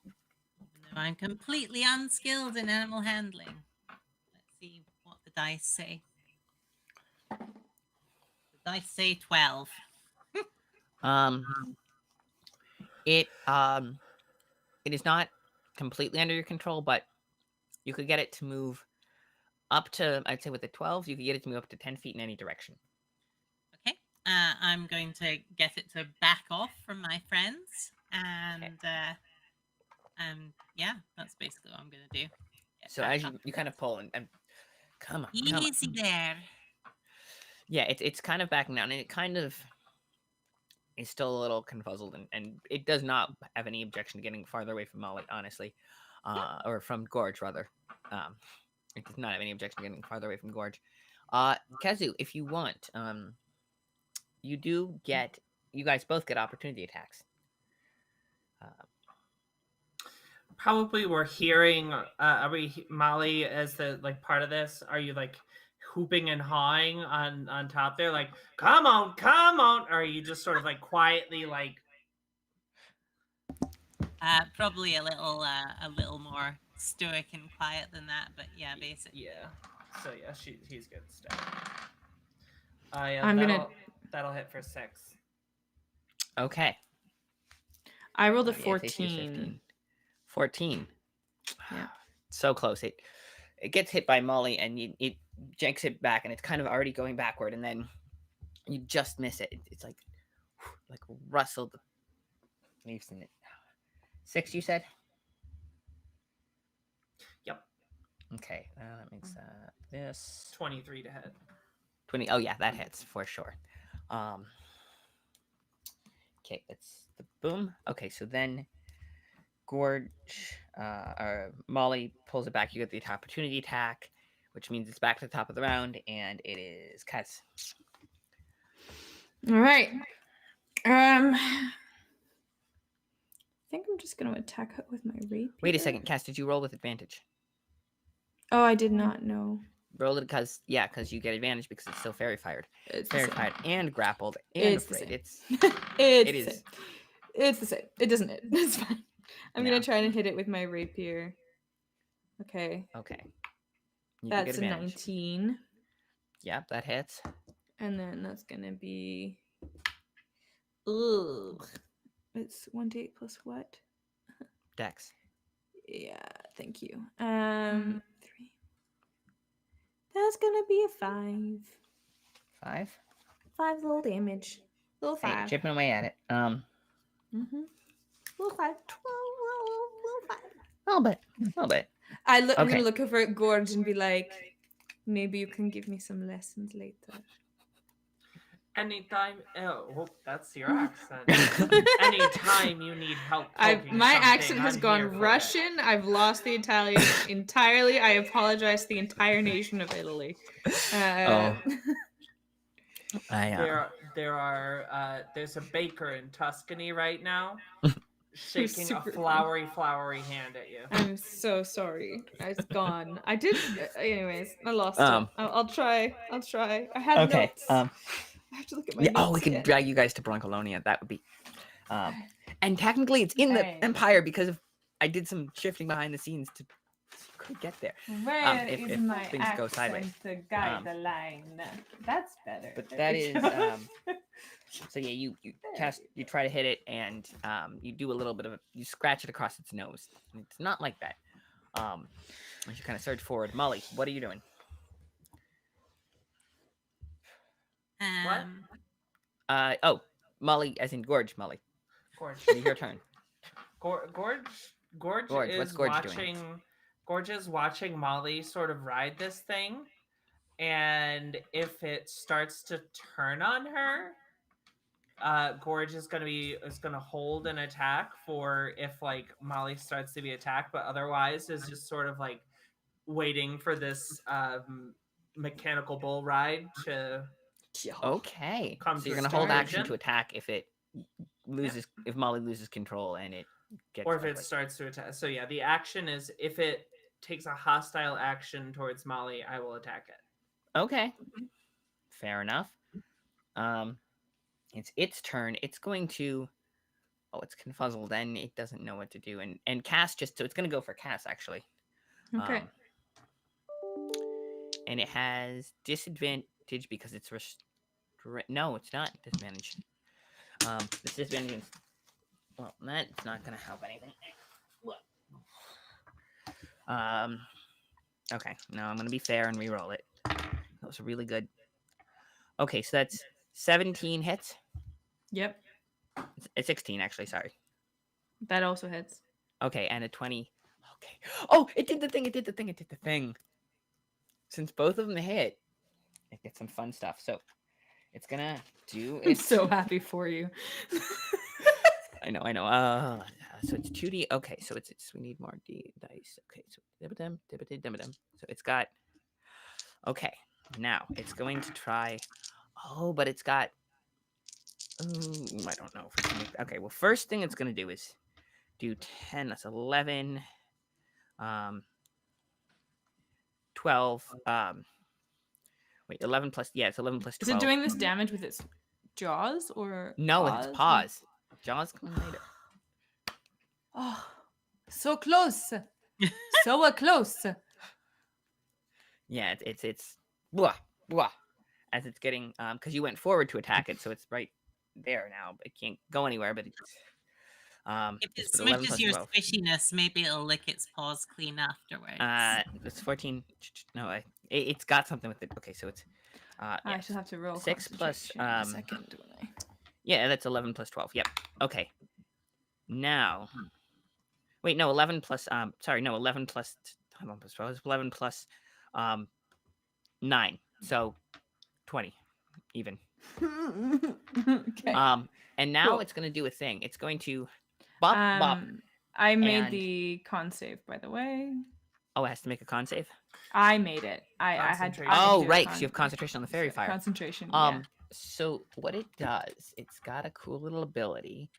Even though I'm completely unskilled in animal handling. Let's see what the dice say. The dice say 12. It is not completely under your control, but you could get it to move up to, I'd say with the 12, you could get it to move up to 10 feet in any direction. Okay. I'm going to get it to back off from my friends, and yeah, that's basically what I'm gonna do. Get So back as up. you kind of pull and come on, Easy there. yeah, it's kind of backing down, and it kind of is still a little confuzzled, and it does not have any objection to getting farther away from Molly, honestly, or from Gorge rather. It does not have any objection to getting farther away from Gorge. Kazu, if you want, you do get, you guys both get opportunity attacks. Probably we're hearing. Are we Molly as the like part of this? Are you like hooping and hawing on top there? Like, come on, come on. Or are you just sort of like quietly like? Probably a little more stoic and quiet than that, but yeah, basically. Yeah. So yeah, he's good stuff. Yeah, I'm gonna- that'll hit for 6. Okay. I rolled a Yeah, its AC is 14. 14. Yeah. So close. It gets hit by Molly, and it janks it back, and it's kind of already going backward, and then you just miss it. It's like rustled the leaves in it. 6, you said? Yep. Okay, that makes this 23 to hit. 20. Oh yeah, that hits for sure. Okay, that's the boom. Okay, so then Gorge or Molly pulls it back. You get the opportunity attack, which means it's back to the top of the round, and it is Kaz. All right. I think I'm just going to attack it with my rapier. Wait a second, Kaz, did you roll with advantage? Oh, I did not know. Roll it because you get advantage because it's still fairy fired. It's Fairy the same. fired and grappled and It's the afraid. same. It's It's it the is. same. It's the same. It doesn't hit. It's fine. I'm No. going to try and hit it with my rapier. Okay. Okay. You do get That's a advantage. 19. Yep, that hits. And then that's going to be... Ugh. It's 1d8 plus what? Dex. Yeah, thank you. 3. That's gonna be a 5. 5. 5 little damage. Little Hey, 5. chipping away at it. Mm-hmm. Little 5. Little 5. A little bit. A little bit. I'm Okay. gonna look over at Gorge and be like, maybe you can give me some lessons later. Anytime. Oh, that's your accent. Anytime you need help. poking My something, accent has I'm here gone for it. Russian. I've lost the Italian entirely. I apologize to the entire nation of Italy. I There's a baker in Tuscany right now shaking a super flowery hand at you. I'm so sorry. It's gone. I did. Anyways, I lost Um, it. I'll try. I have Okay. notes. I have to look at my Yeah, notes. we could again. drag you guys to Broncolonia. That would be. And technically, it's in the Right. Empire because of I did some shifting behind the scenes to could get there. Where if is my things go sideways. to guide Um, the line? That's better. But There that we is. go. So yeah, you cast, you try to hit it, and you do a little bit of you scratch it across its nose. It's not like that. As you kind of surge forward, Molly, what are you doing? Oh, Molly, as in Gorge, Molly. Gorge. It's your turn. Gorge Gorge, is what's Gorge watching. doing? Gorge is watching Molly sort of ride this thing, and if it starts to turn on her, Gorge is gonna hold an attack for if like Molly starts to be attacked, but otherwise is just sort of like waiting for this mechanical bull ride to. Okay. Come So to you're gonna hold action conclusion. to attack if it loses, if Molly loses control and it gets. Or if it ugly. starts to attack. So yeah, the action is if it takes a hostile action towards Molly, I will attack it. Okay. Fair enough. It's its turn. It's going to. Oh, it's confuzzled. Then it doesn't know what to do, and Cass just so it's gonna go for Cass actually. Okay. And it has disadvantage because it's no, it's not disadvantage. This disadvantage is Well, that's not gonna help anything. Um. Okay. No, I'm gonna be fair and re-roll it. That was really good. Okay, so that's 17 hits. Yep, It's 16 actually. Sorry. that also hits. Okay, and a 20. Okay. Oh, it did the thing. It did the thing. It did the thing. Since both of them hit, it gets some fun stuff. So it's gonna do I'm its. so happy for you. I know. So it's 2D. Okay, so it's we need more dice. Okay, so dibba-dum. So it's got. Okay, now it's going to try. Oh, but it's got. I don't know if we can make. Okay, well, first thing it's gonna do is do 10. That's 11. 12. Wait, 11 plus. Yeah, it's 11 plus Is it 12. doing this damage with its jaws or No, with its paws. Or- Jaws come later. Oh, so close. So close. Yeah, it's blah blah as it's getting because you went forward to attack it, so it's right there now. But it can't go anywhere. But it's If it it's 11 smudges plus your 12. squishiness, maybe it'll lick its paws clean afterwards. It's 14. No, it's got something with it. Okay, so it's I yeah, shall have to roll 6 plus concentration in a second, don't I? yeah, that's 11 plus 12. Yep. Okay. Now, wait, no, 11 plus sorry, no, 11 plus 11 plus 12 is 11 plus 9. So 20 even. Okay. And now Cool. it's going to do a thing. It's going to bop bop. I made and- the con save, by the way. Oh, it has to make a con save. I made it. I had to. Concentration. I had to Oh, do a right, because you have concentration on the fairy fire. Concentration. So what it does, it's got a cool little ability.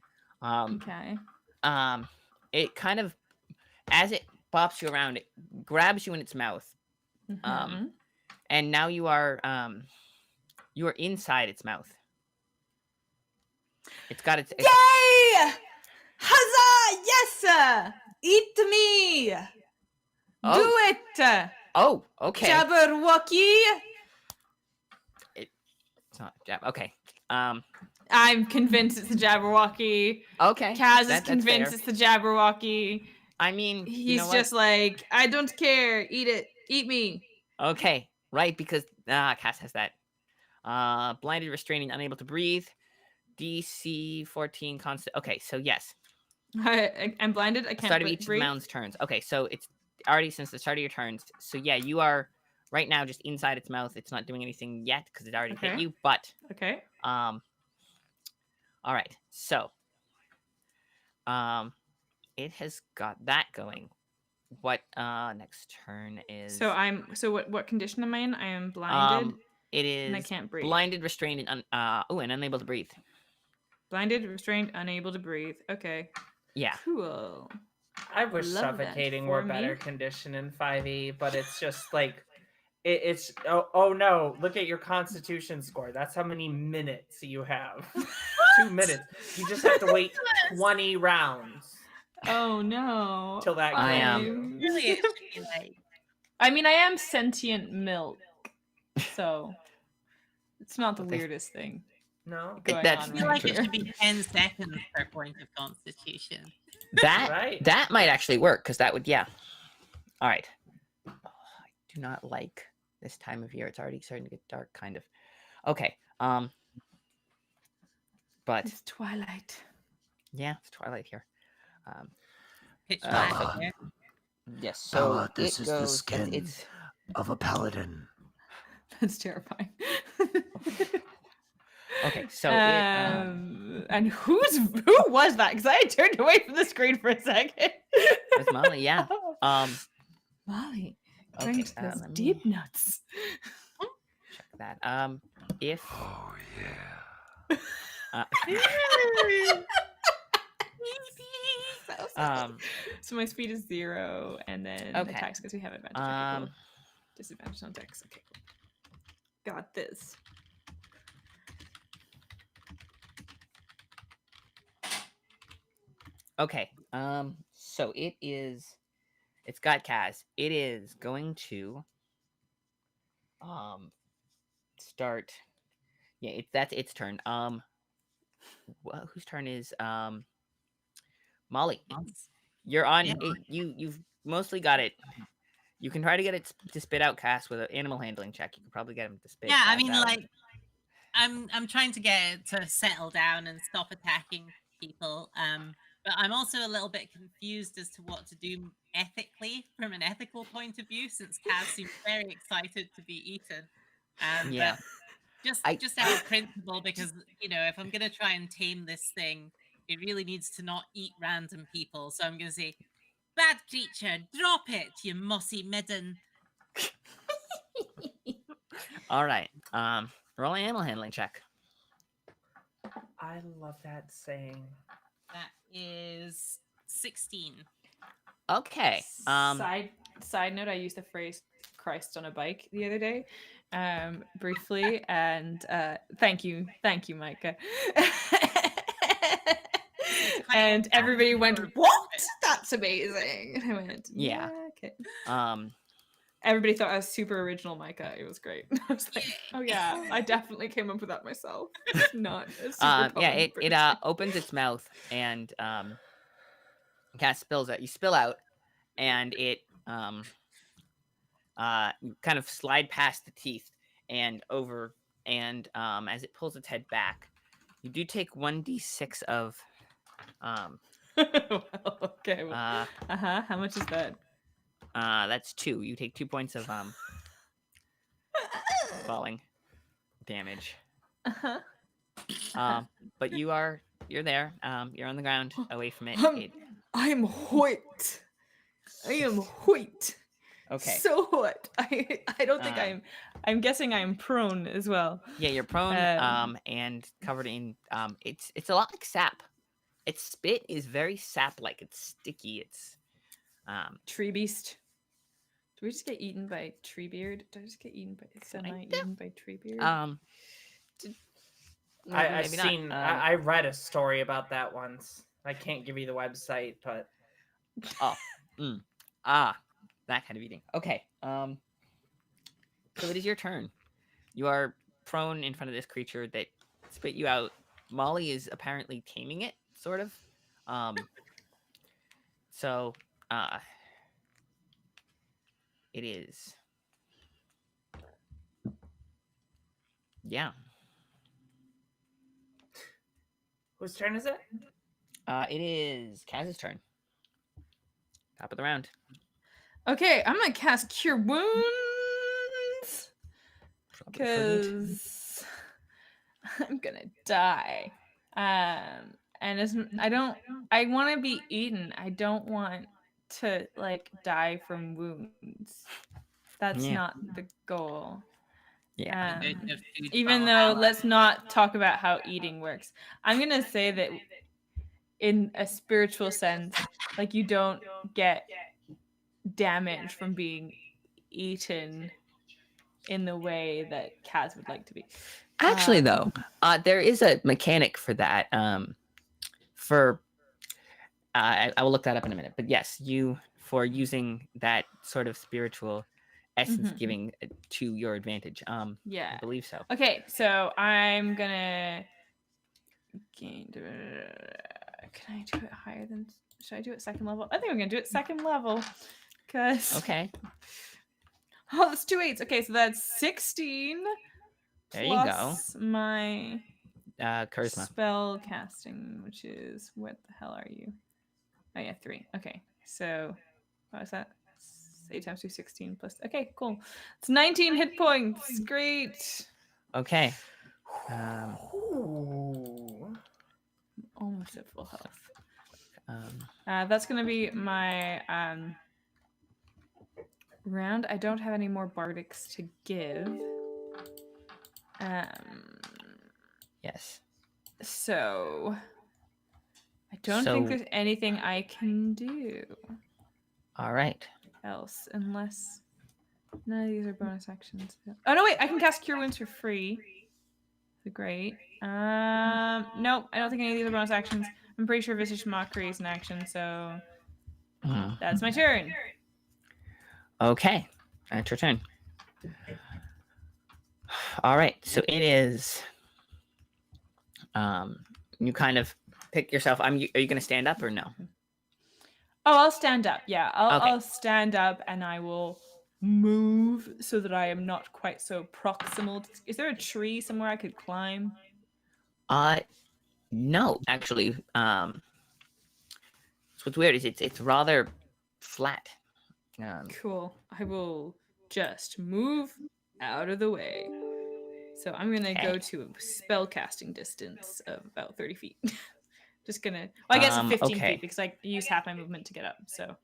Yeah. Okay. It kind of, as it bops you around, it grabs you in its mouth. Mhm. And now you are inside its mouth. It's got its. Yay! Huzzah! Yes! Eat me! Oh. Do it! Oh, okay. Jabberwocky! It's not jab. Okay. I'm convinced it's the Jabberwocky. Okay. Kaz is that's convinced fair. it's the Jabberwocky. I mean, He's you know just like, I don't care. Eat it. Eat me. what? Okay, right, because Cass has that. Blinded, restraining, unable to breathe. DC 14 constant. Okay, so yes. I'm blinded. I can't Start of each breathe. round's turns. Okay, so it's already since the start of your turns. So yeah, you are right now just inside its mouth. It's not doing anything yet because it already hit Okay. you. But Okay. all right. So it has got that going. What next turn is? So what condition am I in? I am blinded. It is and I can't breathe. blinded, restrained, and and unable to breathe. Blinded, restrained, unable to breathe. Okay. Yeah. Cool. I wish Love that suffocating for were me. better condition in 5e, but it's just like it's oh no, look at your constitution score. That's how many minutes you have. 2 minutes. You just have to wait 20 rounds Oh no. till that I am. I'm- Really, it should be like I mean, I am sentient milk, so it's not the Okay. weirdest thing No. going That's on I feel right like it here. should be 10 seconds per point of constitution. That Right. that might actually work because that would All right. Oh, I do not like this time of year. It's already starting to get dark, kind of. Okay. But It's twilight. yeah, it's twilight here. Pitch Uh, black so- there. Yes. So Bella, this it is the goes. skin. It's Of a paladin. That's terrifying. okay. So and who was that? Because I turned away from the screen for a second. it's Molly. Yeah. Molly, Okay, drinks those let me- deep nuts. Check that. If Oh, yeah. So my speed is 0, and then Okay. attacks because we have advantage. Okay, cool. um, Disadvantage on dex. Okay, cool. Got this. okay. So it's got Kaz. It is going to start. Yeah, that's its turn. Whose turn is Molly, you're on. Yeah. You've mostly got it. You can try to get it to spit out Cass with an animal handling check. You can probably get him to spit. Yeah, I Cass mean, out. like, I'm trying to get it to settle down and stop attacking people. But I'm also a little bit confused as to what to do ethically from an ethical point of view, since Kaz seems very excited to be eaten. Yeah. But just out of principle, because if I'm gonna try and tame this thing, it really needs to not eat random people. So I'm gonna say, "Bad creature, drop it, you mossy midden." All right. Roll an animal handling check. I love that saying. That is 16. Okay. Side note: I used the phrase "Christ on a bike" the other day, briefly, and thank you, Micah. And everybody went, "What? That's amazing!" And I went, Yeah. okay." Um. Everybody thought I was super original, Micah. It was great. I was like, "Oh yeah, I definitely came up with that myself." It's not a super Yeah. common It phrase. opens its mouth and Cass spills out. You spill out, and it you kind of slide past the teeth and over, and as it pulls its head back, you do take 1d6 of Well, okay. Well, uh How much is that? that's 2. You take 2 points of falling damage. Uh-huh. But you're there. You're on the ground away from it. I am Hoyt. I am Hoyt. Okay. So what? I don't think I'm guessing I'm prone as well. Yeah, you're prone and covered in it's a lot like sap. Its spit is very sap-like. It's sticky. It's Tree beast. Do we just get eaten by Treebeard? Did I just get eaten by eaten by Treebeard? I've seen. I read a story about that once. I can't give you the website, but that kind of eating. Okay. So it is your turn. You are prone in front of this creature that spit you out. Molly is apparently taming it, sort of. So it is. Yeah. whose turn is it? It is Kaz's turn. Top of the round. Okay, I'm gonna cast Cure Wounds Probably couldn't. because I'm gonna die. And I want to be eaten. I don't want to die from wounds. That's Yeah. not the goal. Yeah. Even though, let's not talk about how eating works. I'm gonna say that in a spiritual sense, you don't get damage from being eaten in the way that Kaz would like to be. Actually, though, there is a mechanic for that. I will look that up in a minute. But yes, for using that sort of spiritual essence giving to your advantage. Yeah, I believe so. Okay, so I'm gonna. Can I do it higher than? Should I do it second level? I think I'm gonna do it second level. Cause Okay. Oh, that's 2 8s. Okay, so that's 16. There you go. Plus my charisma. spell casting, which is what the hell are you? Oh yeah, 3. Okay, so what was that? 8 times 2, 16 plus. Okay, cool. It's 19 hit points. Great. Okay. Ooh. Almost at full health. That's gonna be my round. I don't have any more bardics to give. Yes. So I don't think there's anything I can do. All right. Else, unless none of these are bonus actions. Oh no, wait! I can cast Cure Wounds for free. Great. Nope. I don't think any of these are bonus actions. I'm pretty sure Visage Mockery is an action, so that's my turn. Okay, that's your turn. All right, so it is. You kind of pick yourself. Are you going to stand up or no? Oh, I'll stand up. Yeah, Okay. I'll stand up and I will move so that I am not quite so proximal. Is there a tree somewhere I could climb? No, actually. So what's weird is it's rather flat. Cool. I will just move out of the way. So I'm gonna Okay. go to a spell casting distance of about 30 feet. Just gonna. Well, I guess 15 Okay. feet because I use half my movement to get up. So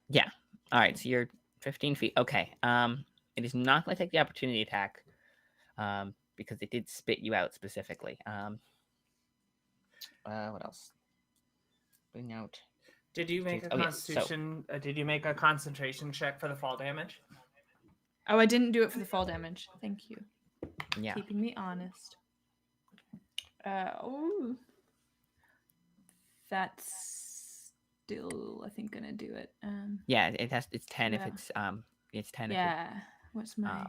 Yeah. All right. So you're 15 feet. Okay. It is not going to take the opportunity attack, because it did spit you out specifically. What else? Bring out. Did you make a Oh, yes, so- constitution? Did you make a concentration check for the fall damage? oh, I didn't do it for the fall damage. Thank you. Yeah. Keeping me honest. Oh, that's still I think gonna do it. Yeah. It has. It's 10 if Yeah. it's It's 10 Yeah. What's my?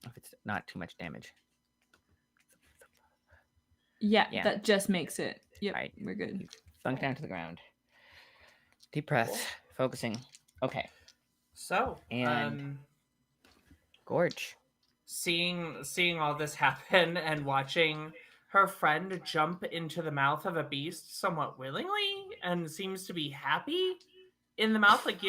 if it's not too much damage. Yeah, Yeah. that just makes it. Yep, Alright. we're good. Thunk down to the ground. Deep breath. Focusing. Okay. So, And- Gorge. seeing all this happen and watching her friend jump into the mouth of a beast somewhat willingly and seems to be happy in the mouth, like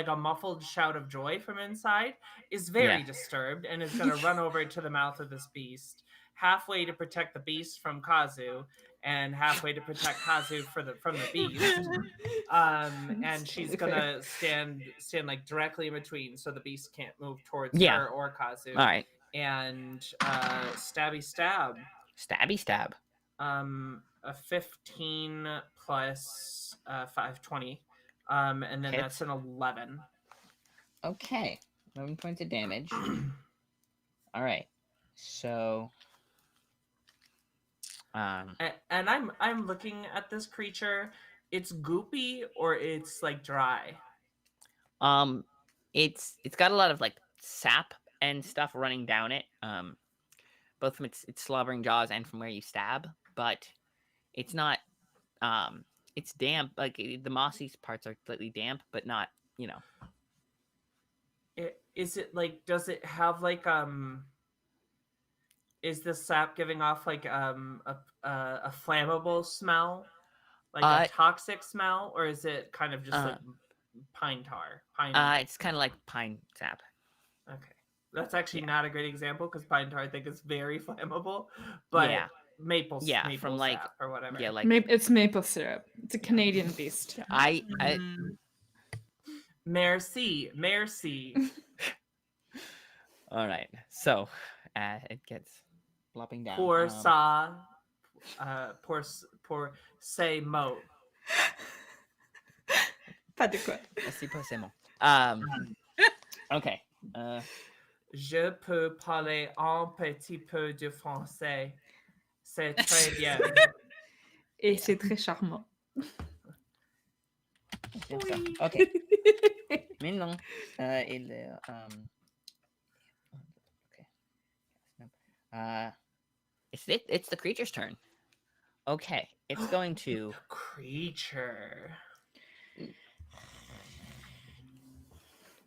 a muffled shout of joy from inside, is very Yeah. disturbed and is going to run over to the mouth of this beast, halfway to protect the beast from Kazu and halfway to protect Kazu from the beast. And she's gonna stand like directly in between, so the beast can't move towards Yeah. her or Kazu. All right. And stabby stab. Stabby stab. A 15 plus 5, 20. And then Hits. that's an 11. Okay. 11 points of damage. All right. So. And I'm looking at this creature. It's goopy or it's like dry. It's got a lot of like sap and stuff running down it. Both from its slobbering jaws and from where you stab, but it's not. It's damp. Like the mossy parts are slightly damp, but not. Is it like? Does it have like Is the sap giving off like a flammable smell, like a toxic smell, or is it kind of just like pine tar? It's kind of like pine sap. Okay, that's actually not a great example because pine tar I think is very flammable, but Yeah. maple from like sap or whatever. Yeah, like It's maple syrup. It's a Canadian beast. I Merci. All right. So, it gets plopping down. Pour ça, pour say mot. Pas de quoi. Merci pas c'est bon. Okay. Je peux parler un petit peu de français. C'est très bien. Et c'est très charmant. J'aime ça. Okay. Maintenant, il okay. It's the creature's turn. Okay, it's going to creature.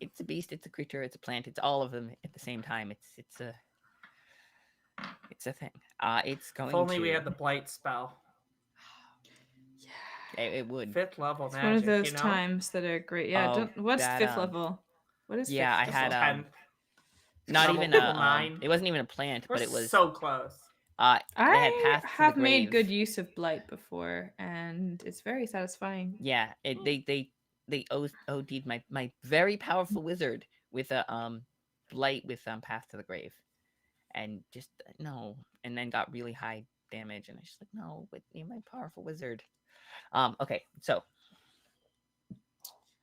It's a beast. It's a creature. It's a plant. It's all of them at the same time. It's a thing. It's going. If only to... we had the blight spell. Yeah, it would. 5th level It's magic. one of those you know? times that are great. Yeah. What's 5th level? What is? Yeah, 5th I had level? not level even 9. It wasn't even a plant, We're but it was so close. I have have made good use of blight before, and it's very satisfying. Yeah, they OD'd my very powerful wizard with a blight with path to the grave, and just no, and then got really high damage, and I was just like, no, but you're my powerful wizard. Okay, so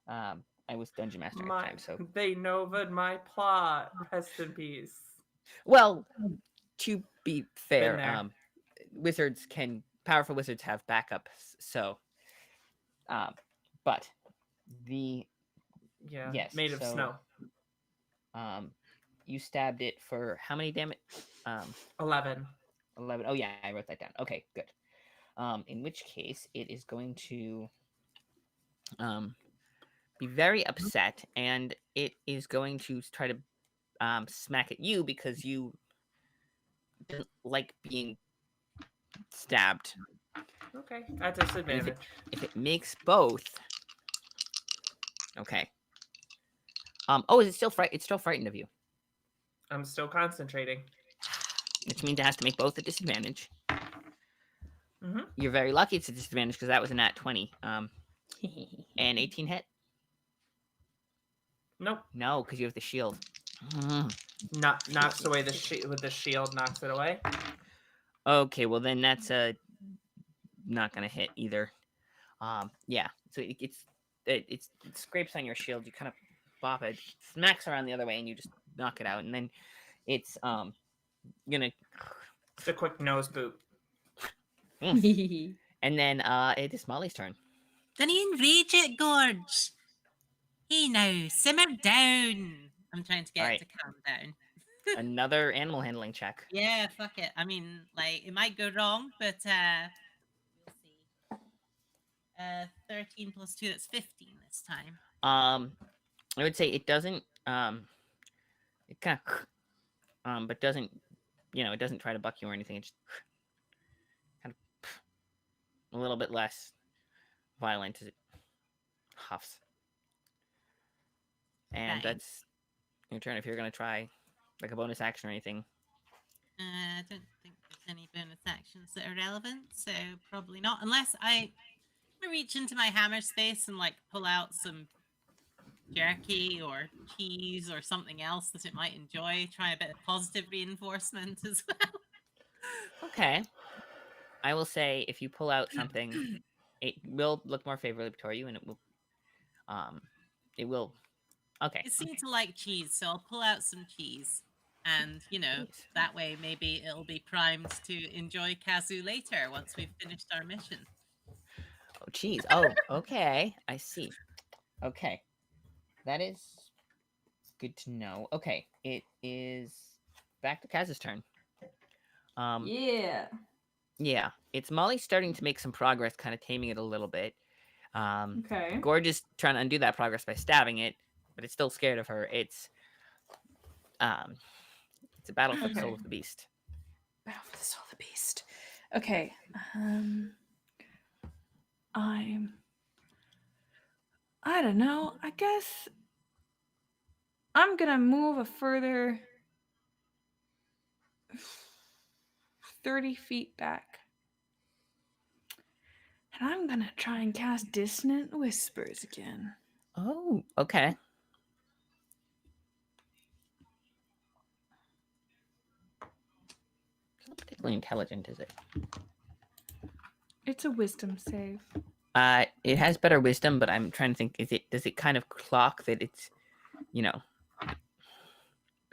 I was dungeon master at the time, so they novaed my plot. Rest in peace. Well, to be fair, powerful wizards have backups, so but the made of snow. You stabbed it for how many damage? 11. 11. Oh yeah, I wrote that down. Okay, good. In which case it is going to be very upset, and it is going to try to smack at you because you don't like being stabbed. Okay, at And disadvantage. if it makes both, okay. Oh, is it still fright? It's still frightened of you, I'm still concentrating. which means it has to make both a disadvantage. Mm-hmm. You're very lucky it's a disadvantage because that was a nat 20. And 18 hit? Nope. No, because you have the shield. Knocks away with the shield. Knocks it away. Okay, well then that's not gonna hit either. Yeah. So it scrapes on your shield. You kind of bop it, smacks around the other way, and you just knock it out. And then it's gonna. It's a quick nose boot. And then it is Molly's turn. Then he enrage it, Gorge. Hey now, simmer down. I'm trying to get Alright. it to calm down. Another animal handling check. Yeah, fuck it. I mean, like, it might go wrong, but we'll see. 13 plus 2, that's 15 this time. I would say it doesn't. It kind of, but doesn't. It doesn't try to buck you or anything. It just kind of a little bit less violent as it huffs. And Right. that's your turn. If you're gonna try like a bonus action or anything. I don't think there's any bonus actions that are relevant, so probably not. Unless I reach into my hammer space and like pull out some jerky or cheese or something else that it might enjoy. Try a bit of positive reinforcement as well. Okay. I will say if you pull out something, it will look more favorably toward you, and it will. Okay. It seemed to like cheese, so I'll pull out some cheese. And, Cheese. that way maybe it'll be primed to enjoy Kazu later once we've finished our mission. Oh, cheese. Oh, okay. I see. Okay. That is good to know. Okay. It is back to Kaz's turn. Yeah. Yeah. It's Molly starting to make some progress, kind of taming it a little bit. Okay. Gorge is trying to undo that progress by stabbing it, but it's still scared of her. It's a battle for the soul of the beast. Battle for the soul of the beast. Okay. I don't know. I guess I'm gonna move a further 30 feet back. And I'm gonna try and cast Dissonant Whispers again. Oh, okay. It's not particularly intelligent, is it? It's a wisdom save. It has better wisdom, but I'm trying to think. Does it kind of clock that it's, the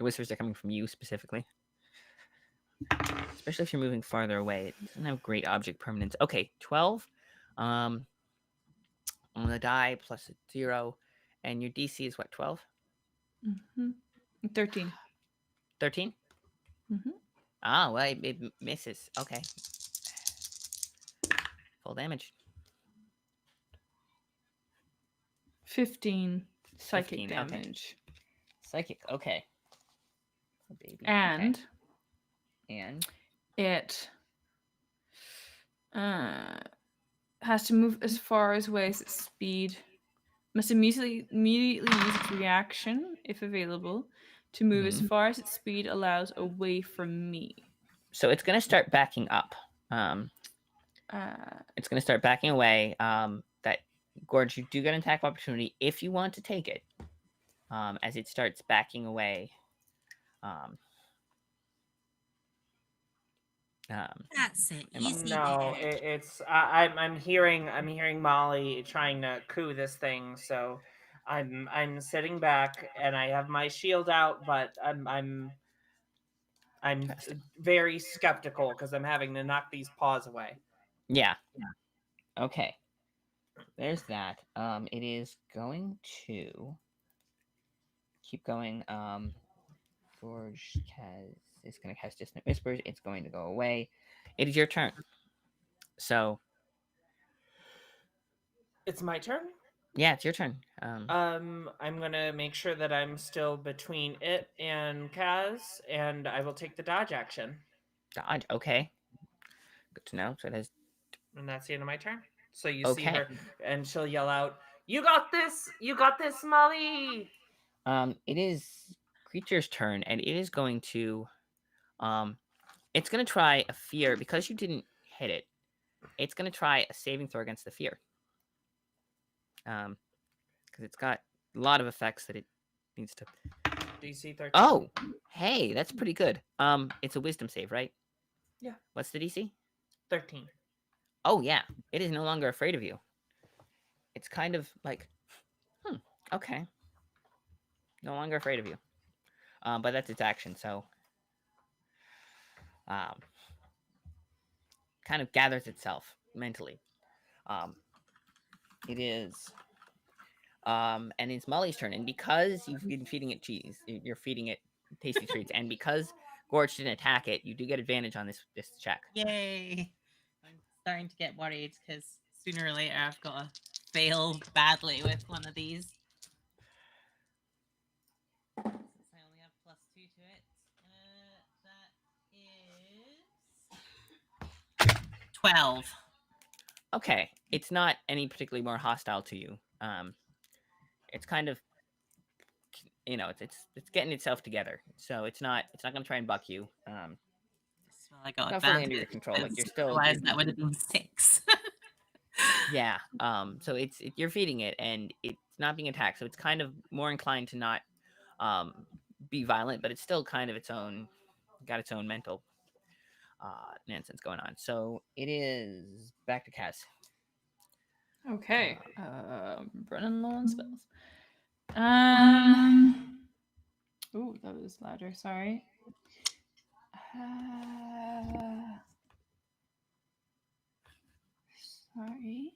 whispers are coming from you specifically? Especially if you're moving farther away, it doesn't have great object permanence. Okay, 12. On the die plus a 0, and your DC is what? 12? 13. 13? Mm-hmm. Ah, well, it misses. Okay. Full damage. 15 psychic 15, okay. damage. Psychic. Okay. Oh, baby. And Okay. And it has to move as far away as its speed. Must immediately use its reaction, if available, to move as far as its speed allows away from me. So it's going to start backing up. It's going to start backing away. That Gorge, you do get an attack of opportunity if you want to take it. As it starts backing away. That's it. Easy No, there. it's I'm hearing Molly trying to coup this thing, so I'm sitting back and I have my shield out, but I'm very skeptical because I'm having to knock these paws away. Yeah. Okay. There's that. It is going to keep going. Gorge is going to cast Dissonant Whispers. It's going to go away. It is your turn. So It's my turn? Yeah, it's your turn. I'm gonna make sure that I'm still between it and Kaz, and I will take the dodge action. Dodge. Okay. Good to know. So it has. And that's the end of my turn. So you see Okay. her, and she'll yell out, "You got this! You got this, Molly!" It is creature's turn, and it is going to. It's going to try a fear because you didn't hit it. It's going to try a saving throw against the fear. Because it's got a lot of effects that it needs to. DC 13. Oh, hey, that's pretty good. It's a wisdom save, right? Yeah. What's the DC? 13. Oh yeah, it is no longer afraid of you. It's kind of like, okay, no longer afraid of you. But that's its action, so kind of gathers itself mentally. It is and it's Molly's turn, and because you've been feeding it cheese, you're feeding it tasty treats, and because Gorge didn't attack it, you do get advantage on this check. Yay! I'm starting to get worried because sooner or later I've got to fail badly with one of these. Since I only have +2 to it, that is 12. Okay, it's not any particularly more hostile to you. It's kind of, it's getting itself together, so it's not going to try and buck you. Well, I got Not fully advantage. under your control. Like you're still. Otherwise, that would have been 6. Yeah. So you're feeding it, and it's not being attacked, so it's kind of more inclined to not be violent, but it's still kind of got its own mental nonsense going on. So it is back to Cass. Okay. Running low on spells. Ooh, that was louder. Sorry. Sorry.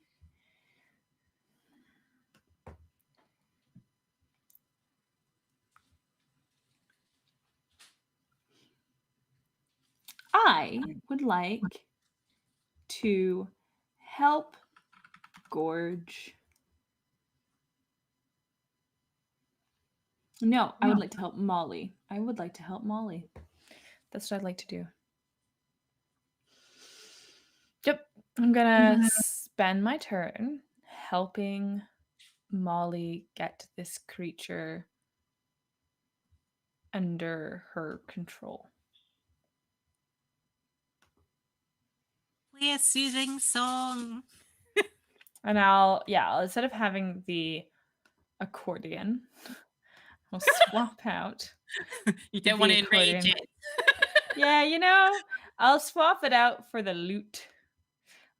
I would like to help Gorge. No, I would like to help Molly. That's what I'd like to do. Yep. I'm gonna spend my turn helping Molly get this creature under her control. Play a soothing song. And I'll instead of having the accordion, I'll swap out. You don't want to enrage accordion. it. Yeah, I'll swap it out for the lute.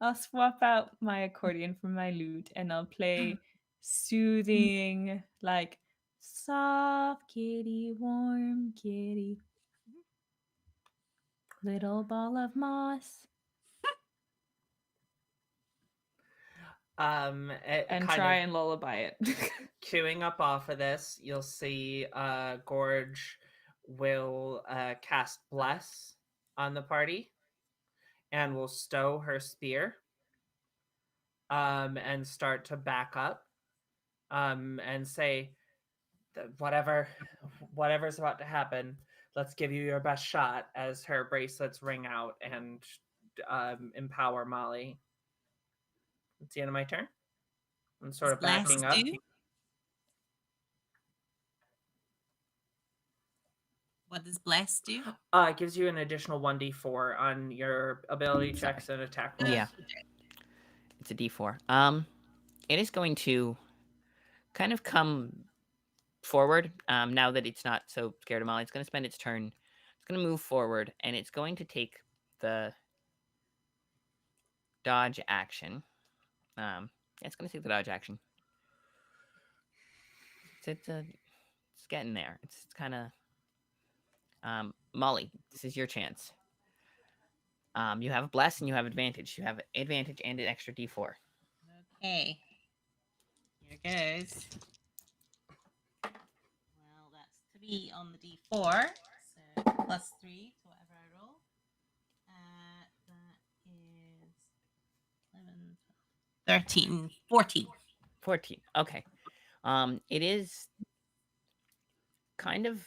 I'll swap out my accordion for my lute, and I'll play soothing, like soft kitty, warm kitty, little ball of moss. And try and lullaby it. Queuing up off of this, you'll see Gorge will cast Bless on the party and will stow her spear and start to back up and say, whatever's about to happen, let's give you your best shot, as her bracelets ring out and empower Molly. It's the end of my turn. I'm sort of backing up. What does Bless do? It gives you an additional 1d4 on your ability checks and attack rolls. Yeah. It's a D4. It is going to kind of come forward now that it's not so scared of Molly. It's going to spend its turn. It's going to move forward, and it's going to take the dodge action. It's going to take the dodge action. It's getting there. It's kind of Molly. This is your chance. You have a bless and you have advantage. You have advantage and an extra D4. Okay. Here goes. Well, that's 3 on the D4. So +3 to whatever I roll. That is 11, 13, 14. 14. Okay. It is kind of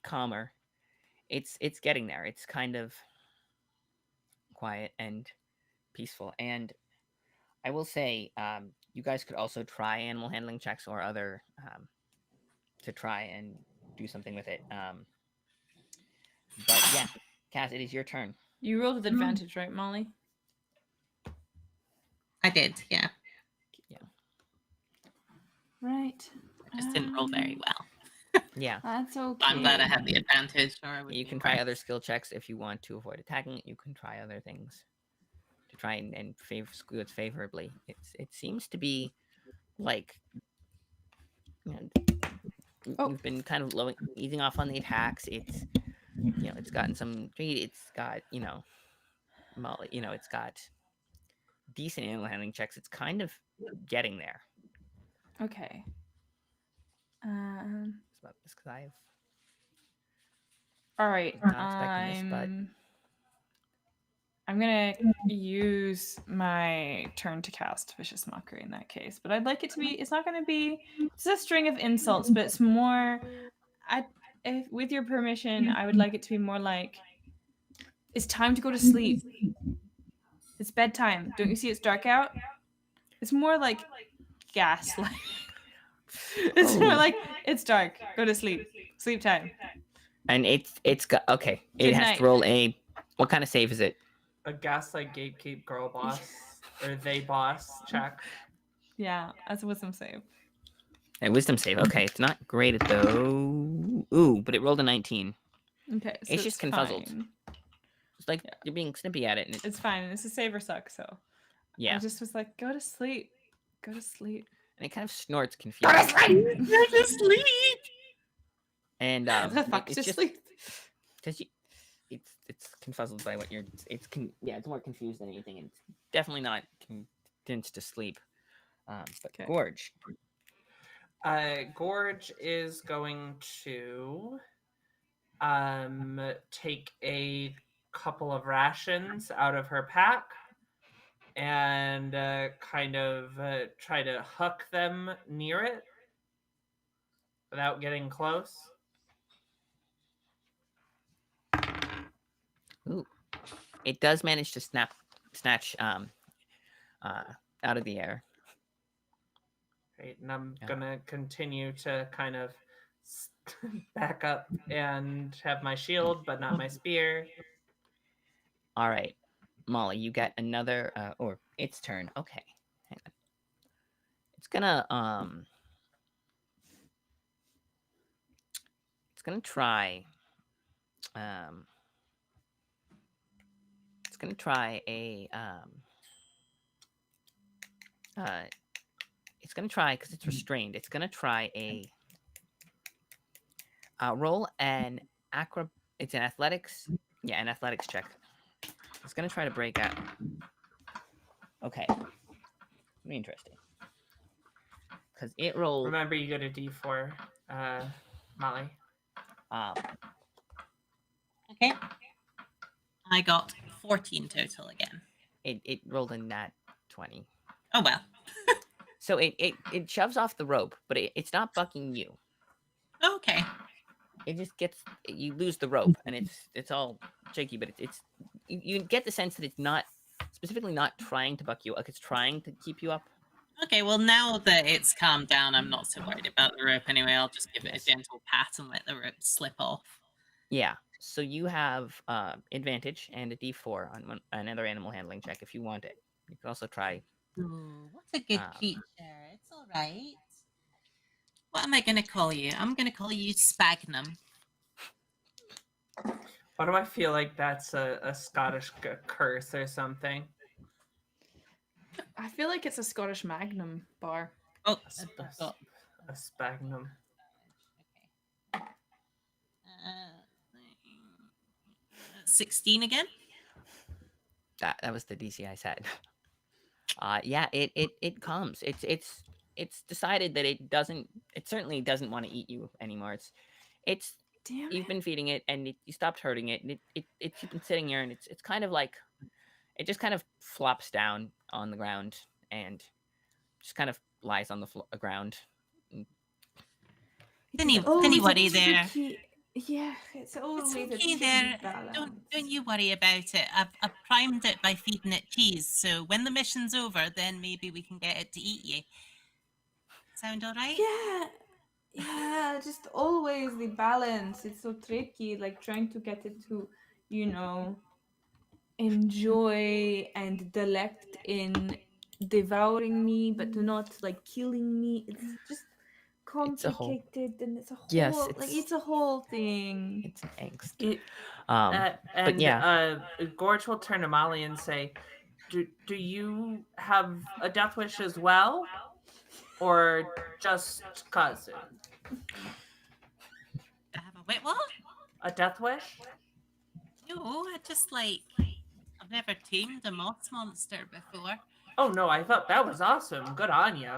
calmer. It's getting there. It's kind of quiet and peaceful. And I will say, you guys could also try animal handling checks or other to try and do something with it. But yeah, Cass, it is your turn. You rolled with advantage, right, Molly? I did, yeah. Yeah. Right. I just didn't roll very well. Yeah. That's okay. I'm glad I had the advantage, or I would You be can try other impressed. skill checks if you want to avoid attacking it. You can try other things to try and score it favorably. It seems to be like, you know, Oh. you've been kind of easing off on the attacks. It's it's gotten some speed. It's got Molly. It's got decent animal handling checks. It's kind of getting there. Okay. It's about this because I've All right. not expecting this, but I'm gonna use my turn to cast Vicious Mockery in that case, but I'd like it to be. It's not gonna be. It's a string of insults, but it's more. With your permission, I would like it to be more like, it's time to go to sleep. It's bedtime. Don't you see it's dark out? It's more like gaslight. It's more like, it's dark. Go to sleep. Sleep time. and it's got okay. It Good has night. to roll a. What kind of save is it? A gaslight gatekeep girl boss or they boss check. Yeah, that's a wisdom save. A wisdom save. Okay, it's not great at though. Ooh, but it rolled a 19. Okay, so It's just confuzzled. fine. It's like you're being snippy at it, and It's fine. It's a save or suck, so yeah, I just was like, go to sleep. Go to sleep. and it kind of snorts confused. Go to sleep! And The fuck, it's just just sleep. because it's confuzzled by what you're. It's more confused than anything, and it's definitely not condensed to sleep. But Okay. Gorge. Gorge is going to take a couple of rations out of her pack and kind of try to huck them near it without getting close. Ooh, it does manage to snatch out of the air. Right, and I'm Yeah. gonna continue to kind of back up and have my shield, but not my spear. All right, Molly, you get another or its turn. Okay, hang on. It's gonna try it's gonna try a it's gonna try because it's restrained. It's gonna try a roll an It's an athletics. Yeah, an athletics check. It's gonna try to break out. Okay, interesting. Because it rolled. Remember, you get a D4, Molly. Okay. I got 14 total again. It rolled a nat 20. Oh well. So it shoves off the rope, but it's not bucking you. Okay. It just you lose the rope, and it's all shaky. But it's you get the sense that it's not specifically not trying to buck you, like it's trying to keep you up. Okay, well now that it's calmed down, I'm not so worried about the rope anyway. I'll just give it a gentle pat and let the rope slip off. Yeah. So you have advantage and a D4 on another animal handling check if you want it. You can also try. Ooh, what's a good creature? It's all right. What am I going to call you? I'm going to call you Spagnum. Why do I feel like that's a Scottish curse or something? I feel like it's a Scottish Magnum bar. Oh, A spagnum. Okay. 16 again? That was the DC I said. Yeah, it comes. It's decided that it certainly doesn't want to eat you anymore. It's Damn you've it. been feeding it and you stopped hurting it, and it's been sitting here, and it's kind of like it just kind of flops down on the ground and just kind of lies on the ground. Didn't you worry there? Yeah, it's It's always a okay tricky there. balance. Don't you worry about it. I've primed it by feeding it cheese, so when the mission's over, then maybe we can get it to eat you. Sound all right? Yeah, just always the balance. It's so tricky, like trying to get it to, you know, enjoy and delight in devouring me, but not like killing me. It's just It's a whole complicated, and it's a yes, whole it's a whole thing. it's an angst. It, But and yeah, Gorge will turn to Molly and say, "Do you have a death wish as well, or just cousin? I have a wit what? A death wish? No, I just like I've never tamed a moss monster before. Oh no, I thought that was awesome. Good on you.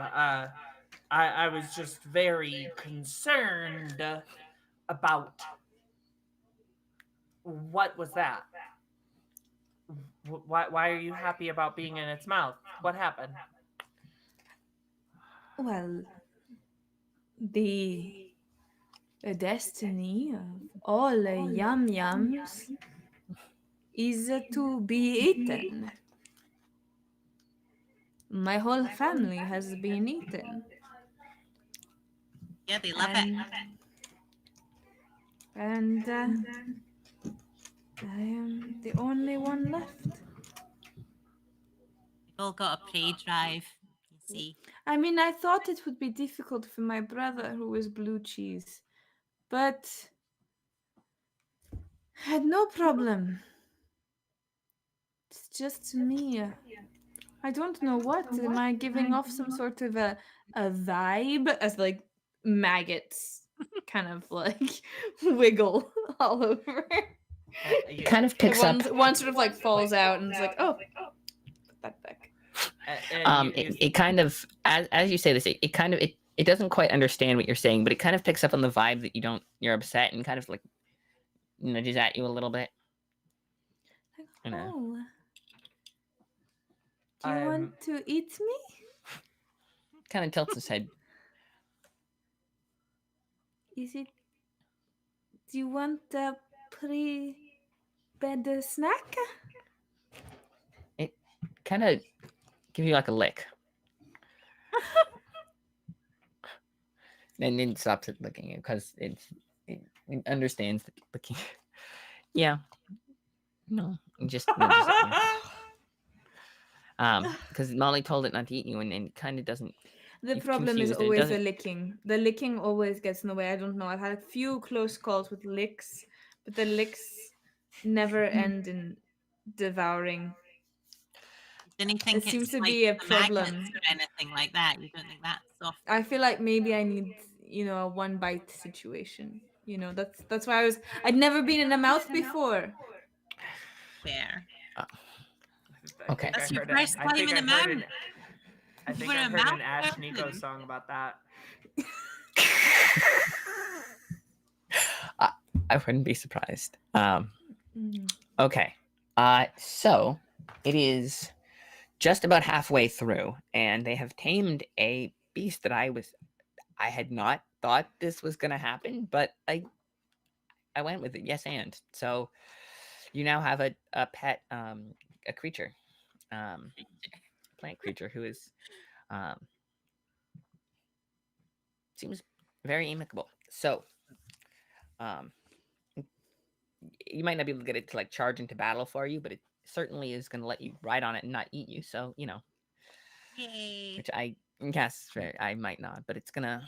I was just very concerned about what was that. Why are you happy about being in its mouth? What happened? Well, the destiny of all yum yums is to be eaten. My whole family has been eaten. Yeah, they love it. And I am the only one left. They've all got a prey drive, you see. I mean, I thought it would be difficult for my brother who is blue cheese, but had no problem. It's just me. I don't know what. Am I giving off some sort of a vibe as like maggots kind of like wiggle all over? it kind of picks up. One sort of like falls out and is like, oh, put that back. It kind of as you say this, it kind of it doesn't quite understand what you're saying, but it kind of picks up on the vibe that you're upset and kind of like nudges at you a little bit. Like, oh, do you want to eat me? Kind of tilts his head. Is it? Do you want a pre-bed snack? It kind of gives you like a lick. And then stops it licking it because it understands that licking. Yeah. No, it just nudges at you. Because Molly told it not to eat you, and it kind of doesn't. The It's problem is confused and it always the doesn't- licking. The licking always gets in the way. I don't know. I've had a few close calls with licks, but the licks never end in devouring. Didn't think It seems it's to like be a the magnets problem. or anything like that. You don't think that's soft? I feel like maybe I need, a one bite situation. That's why I'd never been in a mouth before. Where? Okay. That's your first time in a mouth. I think We're I a heard an mouth Ash person. Nico song about that. I wouldn't be surprised. Mm. Okay. So it is just about halfway through, and they have tamed a beast that I had not thought this was gonna happen, but I went with it. Yes, and so you now have a pet, a creature, plant creature who is seems very amicable. So, you might not be able to get it to like charge into battle for you, but it certainly is going to let you ride on it and not eat you. So, Yay. which I guess I might not, but it's gonna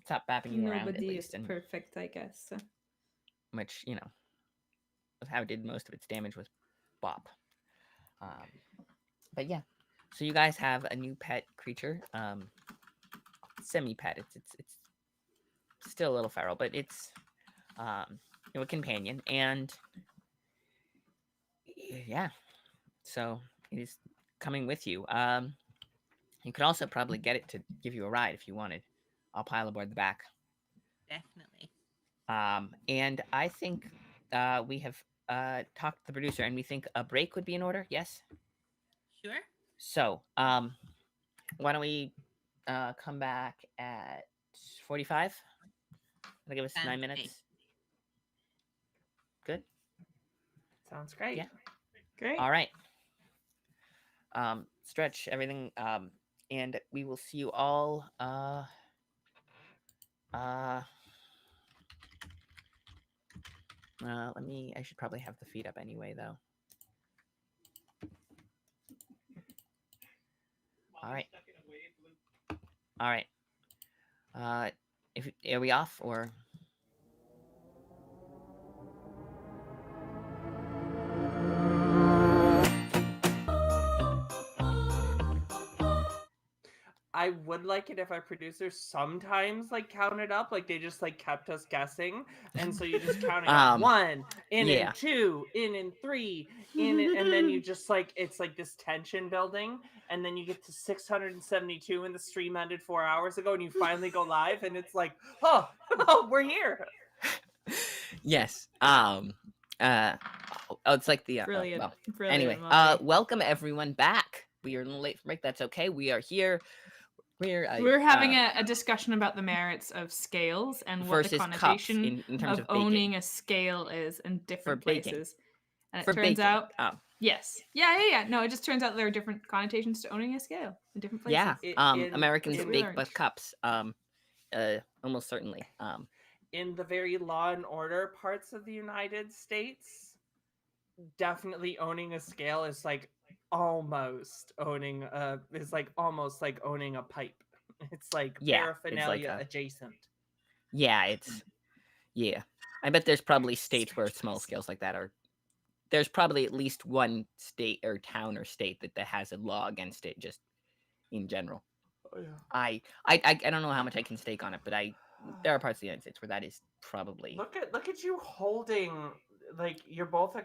stop bapping you around at Nobody least, is and perfect, I guess. which was how it did most of its damage was bop. But yeah, so you guys have a new pet creature, semi-pet. It's still a little feral, but it's a companion, and yeah, so it is coming with you. You could also probably get it to give you a ride if you wanted. I'll pile aboard the back. Definitely. And I think we have talked to the producer, and we think a break would be in order. Yes. Sure. So, why don't we come back at 45. That'll give us 9 Sounds minutes. Good. Sounds great. Yeah. Great. All right. Stretch everything. And we will see you all. Let me. I should probably have the feed up anyway, though. All right. All right. If are we off or? I would like it if our producers sometimes like counted up, like they just like kept us guessing, and so you just counting up 1 in yeah. and 2 in and 3 in and, and then you just like it's like this tension building, and then you get to 672 and the stream ended 4 hours ago, and you finally go live, and it's like, oh, we're here. Yes. It's like the Brilliant. well, Brilliant. anyway, Molly. welcome everyone back. We are a little late for break. That's okay. We are here. We're having a discussion about the merits of scales and what the versus cups connotation in terms of owning baking. a scale is in different For baking. places. And it For turns baking. out, Oh. yes, yeah. No, it just turns out there are different connotations to owning a scale in different places. Yeah. Americans That's what we bake learned. with cups. Almost certainly. In the very Law and Order parts of the United States, definitely owning a scale is like almost owning almost like owning a pipe. It's like paraphernalia adjacent. Yeah, I bet there's probably states where small scales like that are. There's probably at least one state or town or state that has a law against it, just in general. Oh, yeah. I don't know how much I can stake on it, but there are parts of the United States where that is probably. Look at you holding, like you're both a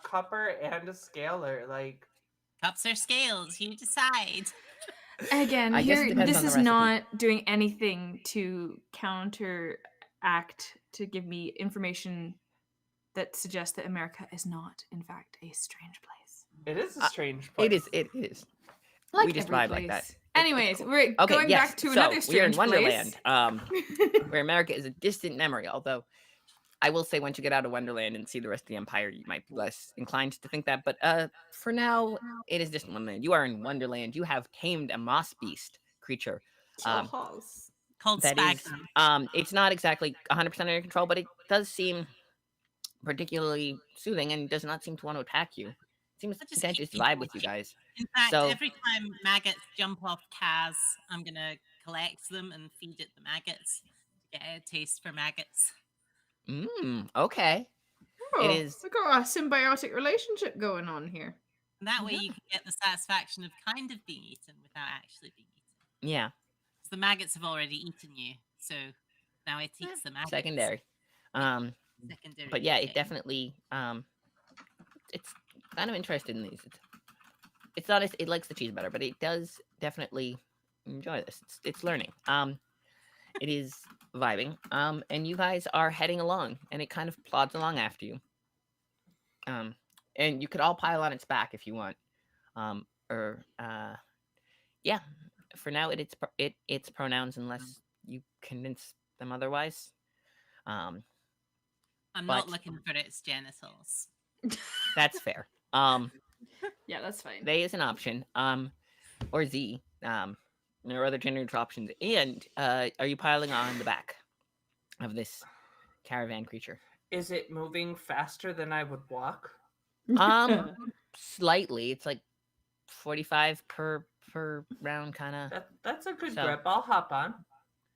cupper and a scaler, like Cups or scales, you decide. Again, I guess it here depends this on the is recipe. not doing anything to counteract to give me information that suggests that America is not, in fact, a strange place. it is a strange place. It is. Like we just every vibe place. like that. Anyways, cool. we're going back to another we are in strange Wonderland, place. where America is a distant memory. Although, I will say, once you get out of Wonderland and see the rest of the Empire, you might be less inclined to think that. But for now, it is distant Wonderland. You are in Wonderland. You have tamed a moss beast creature. Called That is, Spagna. it's not exactly 100% under your control, but it does seem particularly soothing and does not seem to want to attack you. It seems I'll just content keep to vibe feeding with you it. guys. In fact, So- every time maggots jump off Kaz, I'm gonna collect them and feed it the maggots to get a taste for maggots. Okay. It is. We got a symbiotic relationship going on here. And that way you can get the satisfaction of kind of being eaten without actually being eaten. Yeah. Because the maggots have already eaten you, so now it eats the maggots. Secondary. Secondary. But yeah, it okay. definitely it's kind of interested in these. It's not as it likes the cheese better, but it does definitely enjoy this. It's learning. It is vibing. And you guys are heading along, and it kind of plods along after you. And you could all pile on its back if you want. Yeah. For now, it's pronouns unless you convince them otherwise. I'm but- not looking for its genitals. That's fair. Yeah, that's fine. They is an option. Or Z. There are other gender neutral options. And are you piling on the back of this caravan creature? Is it moving faster than I would walk? Slightly. It's like 45 per round, kind of. That's a good So- grip. I'll hop on.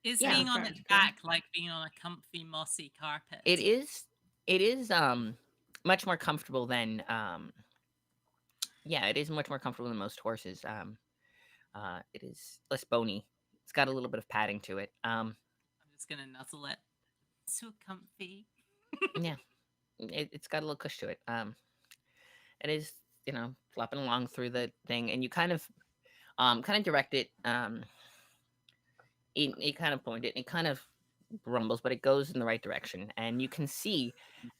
Is Yeah. being on its back like being on a comfy mossy carpet? It is much more comfortable than it is much more comfortable than most horses. It is less bony. It's got a little bit of padding to it. I'm just gonna nuzzle it. So comfy. It's got a little cush to it. It is, flopping along through the thing, and you kind of direct it. It kind of point it. It kind of rumbles, but it goes in the right direction, and you can see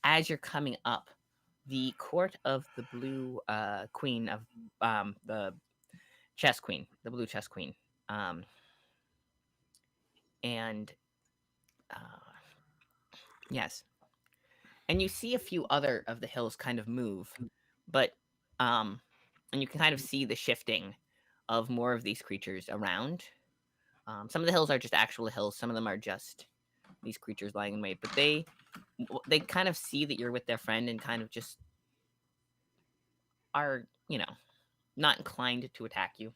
as you're coming up the court of the blue queen of the chess queen, the blue chess queen. and yes, and you see a few other of the hills kind of move, but and you can kind of see the shifting of more of these creatures around. Some of the hills are just actual hills. Some of them are just these creatures lying in wait. But they kind of see that you're with their friend and kind of just are, not inclined to attack you.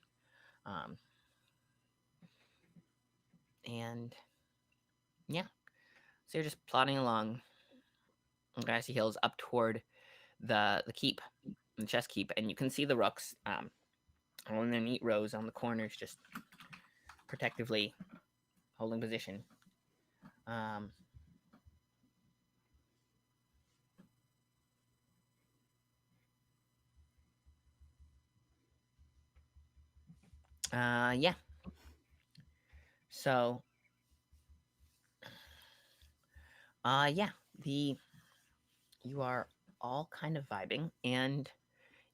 And yeah, so you're just plodding along the grassy hills up toward the keep, the chess keep, and you can see the rooks all in their neat rows on the corners, just protectively holding position. Yeah. So, yeah, you are all kind of vibing, and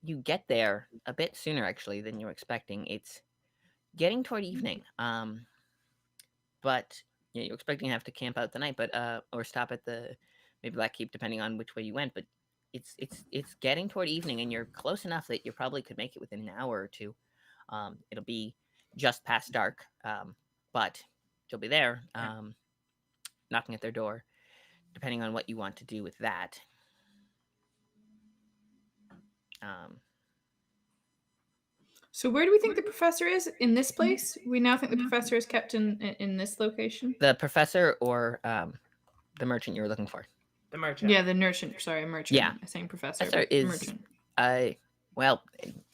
you get there a bit sooner actually than you were expecting. It's getting toward evening. But yeah, you're expecting to have to camp out the night, but or stop at the maybe Black Keep, depending on which way you went. But it's getting toward evening, and you're close enough that you probably could make it within an hour or two. It'll be just past dark, but you'll be there, knocking at their door, depending on what you want to do with that. So where do we think the professor is? In this place? We now think the professor is kept in this location? The professor or the merchant you were looking for? The merchant. Yeah, the merchant. Sorry, merchant. Yeah. I'm saying professor. Professor is merchant. well,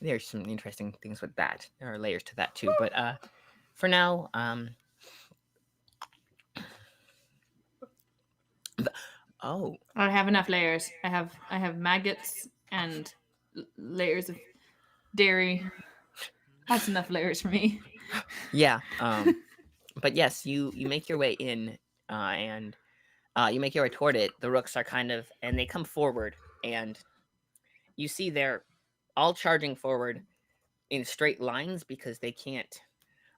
there's some interesting things with that. There are layers to that too, but for now, oh, I have enough layers. I have maggots and layers of dairy. That's enough layers for me. yeah. But yes, you make your way in, and you make your way toward it. The rooks are kind of, and they come forward, and you see they're all charging forward in straight lines because they can't.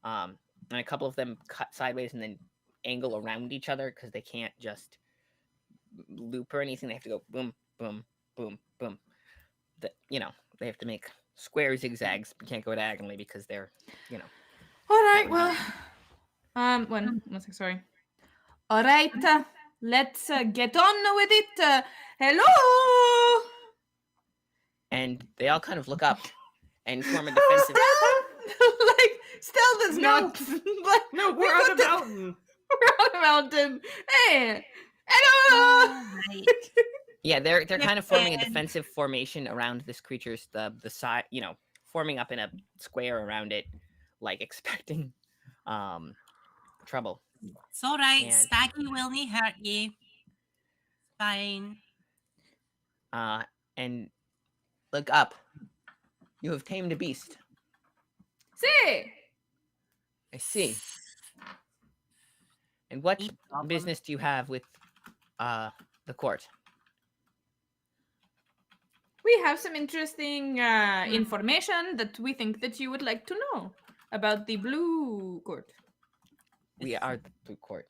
And a couple of them cut sideways and then angle around each other because they can't just loop or anything. They have to go boom, boom, boom, boom. They have to make square zigzags. You can't go diagonally because they're, All right. Well, one second. Sorry. All right. Let's get on with it. Hello. And they all kind of look up and form a defensive. Like Stell does not. But No, we're on a mountain. We're on a mountain. Hey. Hello. All right. Yeah, they're kind of forming a defensive formation around this creature's the side, forming up in a square around it, like expecting trouble. It's all right. And- Staggy will not hurt you. It's fine. And look up. You have tamed a beast. See. I see. And what No problem. business do you have with the court? We have some interesting information that we think that you would like to know about the blue court. We are the blue court.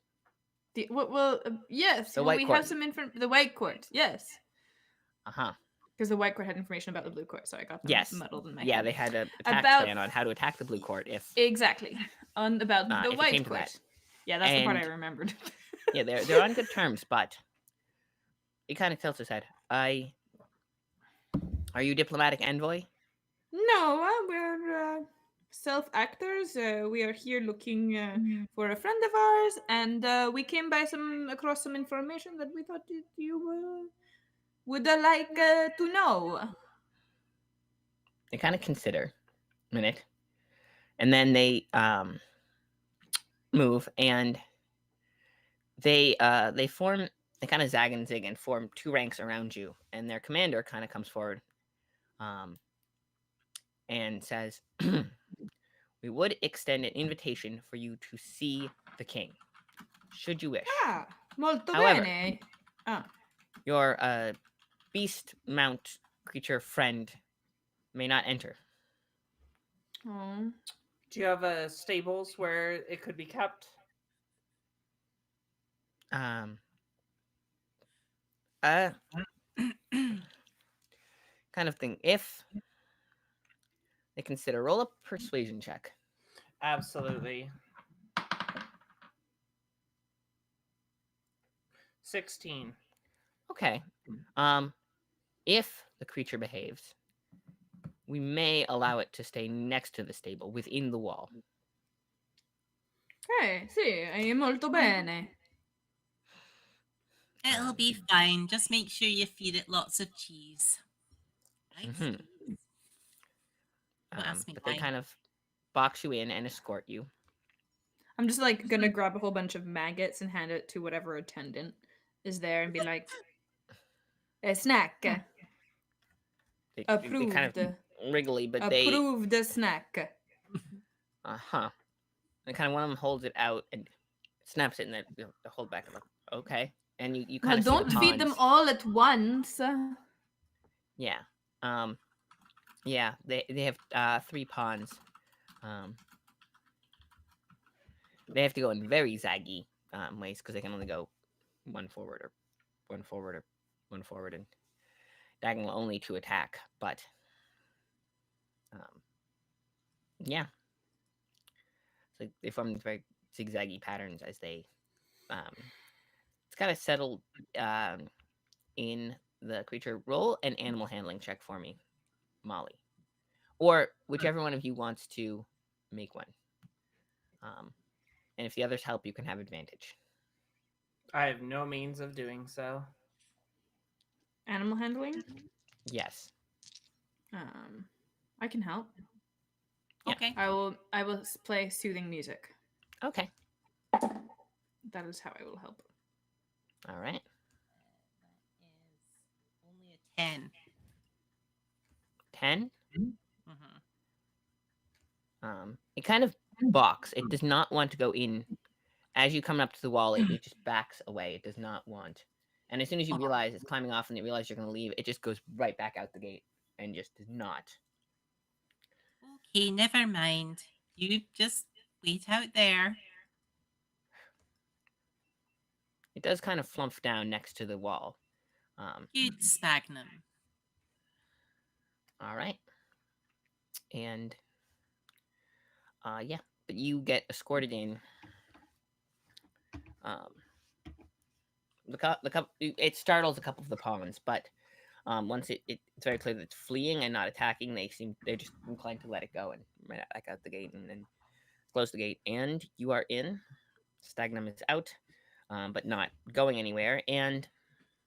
Yes. The well, white we court. have some the white court. Yes. Uh-huh. Because the white court had information about the blue court, so I got them Yes. muddled in my Yeah, head. they had a attack About- plan on how to attack the blue court if Exactly. About if the it white came to court. that. Yeah, that's the part I And- remembered. Yeah, they're on good terms, but he kind of tilts his head. Are you diplomatic envoy? No, we're self-actors. We are here looking for a friend of ours, and we came by across some information that we thought you would like to know. They kind of consider a minute, and then they move, and they form. They kind of zag and zig and form two ranks around you, and their commander kind of comes forward, and says, "We would extend an invitation for you to see the king, should you wish. Ah, molto However- bene. Your beast mount creature friend may not enter." Oh. Do you have stables where it could be kept? Um. Uh. Kind of thing. If they consider roll a persuasion check. Absolutely. 16. Okay. If the creature behaves, we may allow it to stay next to the stable within the wall. Sì, è molto bene. It'll Um, be fine. Just make sure you feed it lots of cheese. Right? Mhm. Don't ask me But they why. kind of box you in and escort you. I'm just like gonna grab a whole bunch of maggots and hand it to whatever attendant is there and be like, a snack. They kind Approved. of wriggly, but Approved snack. And kind of one of them holds it out and snaps it, and they hold back. And like, okay, and you Well, kind of see the don't feed them pawns. all at once. Yeah. Yeah. They have 3 pawns. They have to go in very zaggy ways because they can only go one forward or one forward or one forward and diagonal only to attack. But yeah, so they form very zigzaggy patterns as they. It's kind of settled in the creature. Roll an animal handling check for me, Molly, or whichever one of you wants to make one. And if the others help, you can have advantage. I have no means of doing so. Animal handling? Yes. I can help. Yeah. Okay. I will play soothing music. Okay. That is how I will help. All right. That is only a 10. 10. Mm-hmm. It kind of balks. It does not want to go in. As you come up to the wall, it just backs away. It does not want. And as soon as you realize it's climbing off and you realize you're going to leave, it just goes right back out the gate and just does not. Okay, never mind. You just wait out there. It does kind of flump down next to the wall. Good sphagnum. All right. And yeah, but you get escorted in. It startles a couple of the pawns, but once it's very clear that it's fleeing and not attacking, they're just inclined to let it go and right back out the gate and then close the gate. And you are in. Stagnum is out, but not going anywhere. And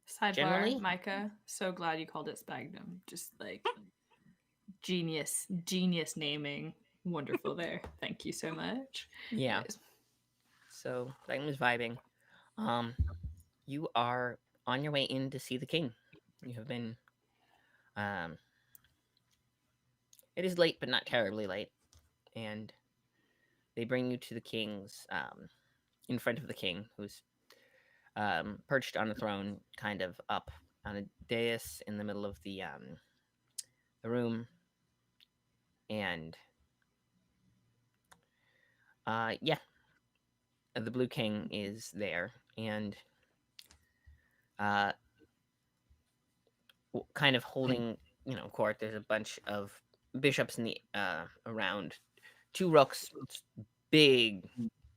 Sidebar, generally, Micah, so glad you called it Spagnum. Just like genius naming. Wonderful there. Thank you so much. yeah. So Stagnum is vibing. You are on your way in to see the king. You have been. It is late, but not terribly late, and they bring you to the king's. In front of the king, who's perched on a throne, kind of up on a dais in the middle of the room, and yeah, the Blue King is there, and kind of holding, court. There's a bunch of bishops in the around, 2 rooks, big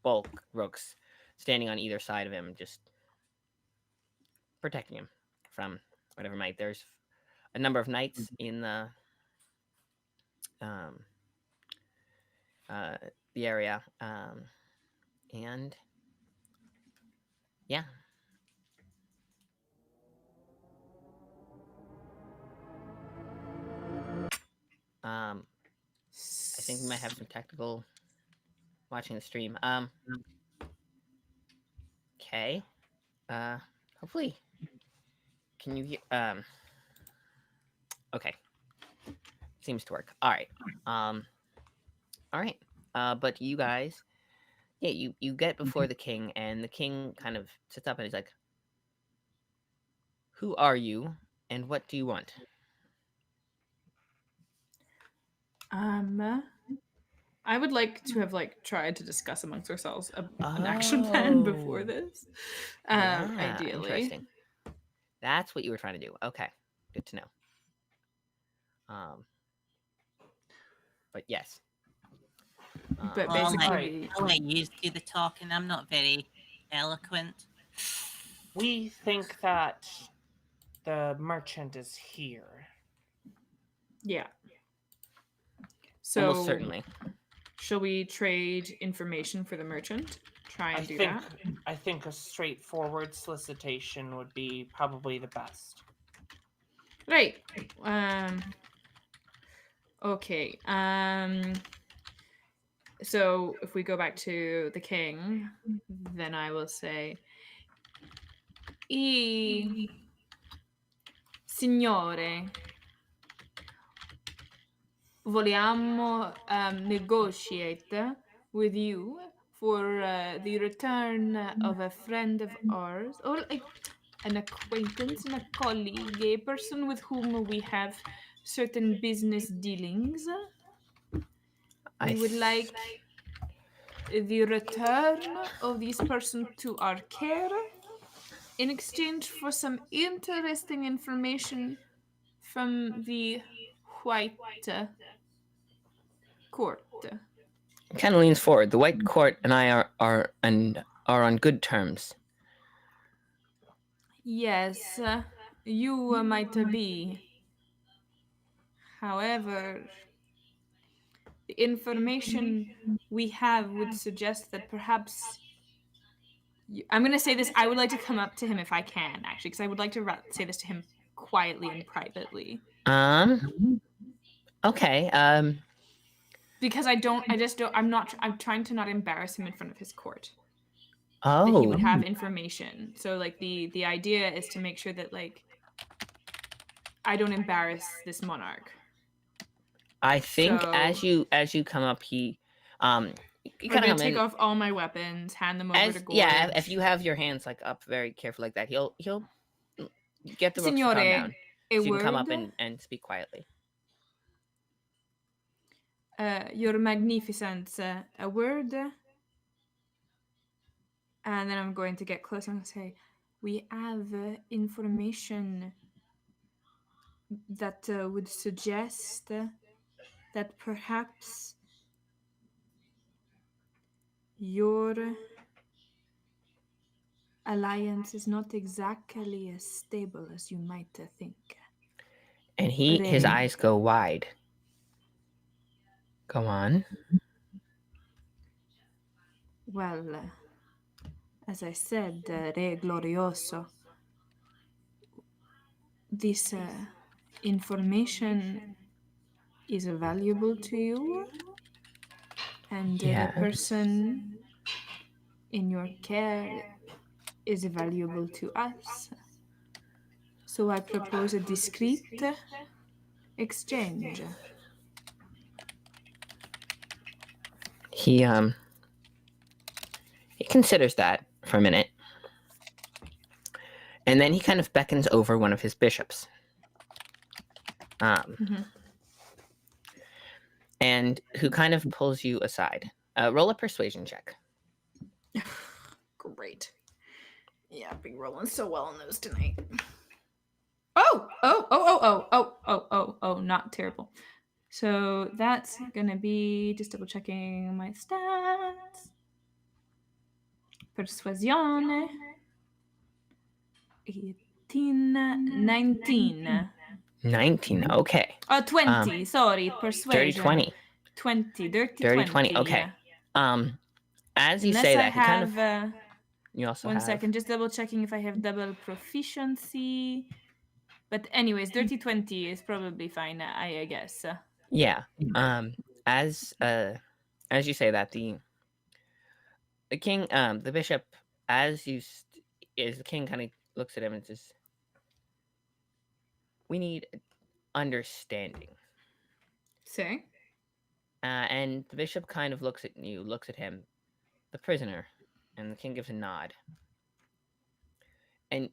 bulk rooks, standing on either side of him, just protecting him from whatever might. There's a number of knights in um, the area, and yeah. I think we might have some technical watching the stream. Okay. Hopefully, can you hear? Okay. Seems to work. All right. All right. But you guys, yeah, you get before the king, and the king kind of sits up and he's like, "Who are you, and what do you want?" I would like to have tried to discuss amongst ourselves an action plan before Oh. this. Yeah, Ideally. interesting. That's what you were trying to do. Okay, good to know. But yes. But Well, basically, Alright. I'll let you do the talking. I'm not very eloquent. We think that the merchant is here. yeah. Almost So, certainly. shall we trade information for the merchant? Try and do that. I think a straightforward solicitation would be probably the best. Right. Okay. So if we go back to the king, then I will say, Signore, vogliamo negotiate with you for the return of a friend of ours, or like an acquaintance and a colleague, a person with whom we have certain business dealings. We would like the return of this person to our care in exchange for some interesting information from the White Court. Kind of leans forward. The White Court and I are on good terms. Yes, you might be. However, the information we have would suggest that perhaps. I'm going to say this. I would like to come up to him if I can, actually, because I would like to say this to him quietly and privately. Okay. Because I'm trying to not embarrass him in front of his court. Oh. That he would have information. So, like, the idea is to make sure that, like, I don't embarrass this monarch. I think as you come up, he I'm gonna take off all my weapons, hand them over to Gorge. Yeah, if you have your hands like up very carefully like that, he'll get the ropes to calm Signore, down. a So you word? can come up and speak quietly. Your magnificence, a word. And then I'm going to get closer and say, we have information that would suggest that perhaps your alliance is not exactly as stable as you might think. And his eyes go wide. Go on. Well, as I said, Re Glorioso, this information is valuable to you, and the person in your care is valuable to us. So I propose a discreet exchange. He considers that for a minute. And then he kind of beckons over one of his bishops. And who kind of pulls you aside. Roll a persuasion check. Great. Yeah, I've been rolling so well on those tonight. Oh, not terrible. So that's gonna be, just double checking my stats. Persuasione. 18, 19. 19, okay. Oh, 20, sorry, persuasion. Dirty 20. 20, Dirty 20, okay. As you say that, he kind of... You also One have... second, just double checking if I have double proficiency. But anyways, dirty 20 is probably fine, I guess. Yeah. As you say that, the king, the bishop, the king kind of looks at him and says, we need understanding. Say? And the bishop kind of looks at him, the prisoner, and the king gives a nod. And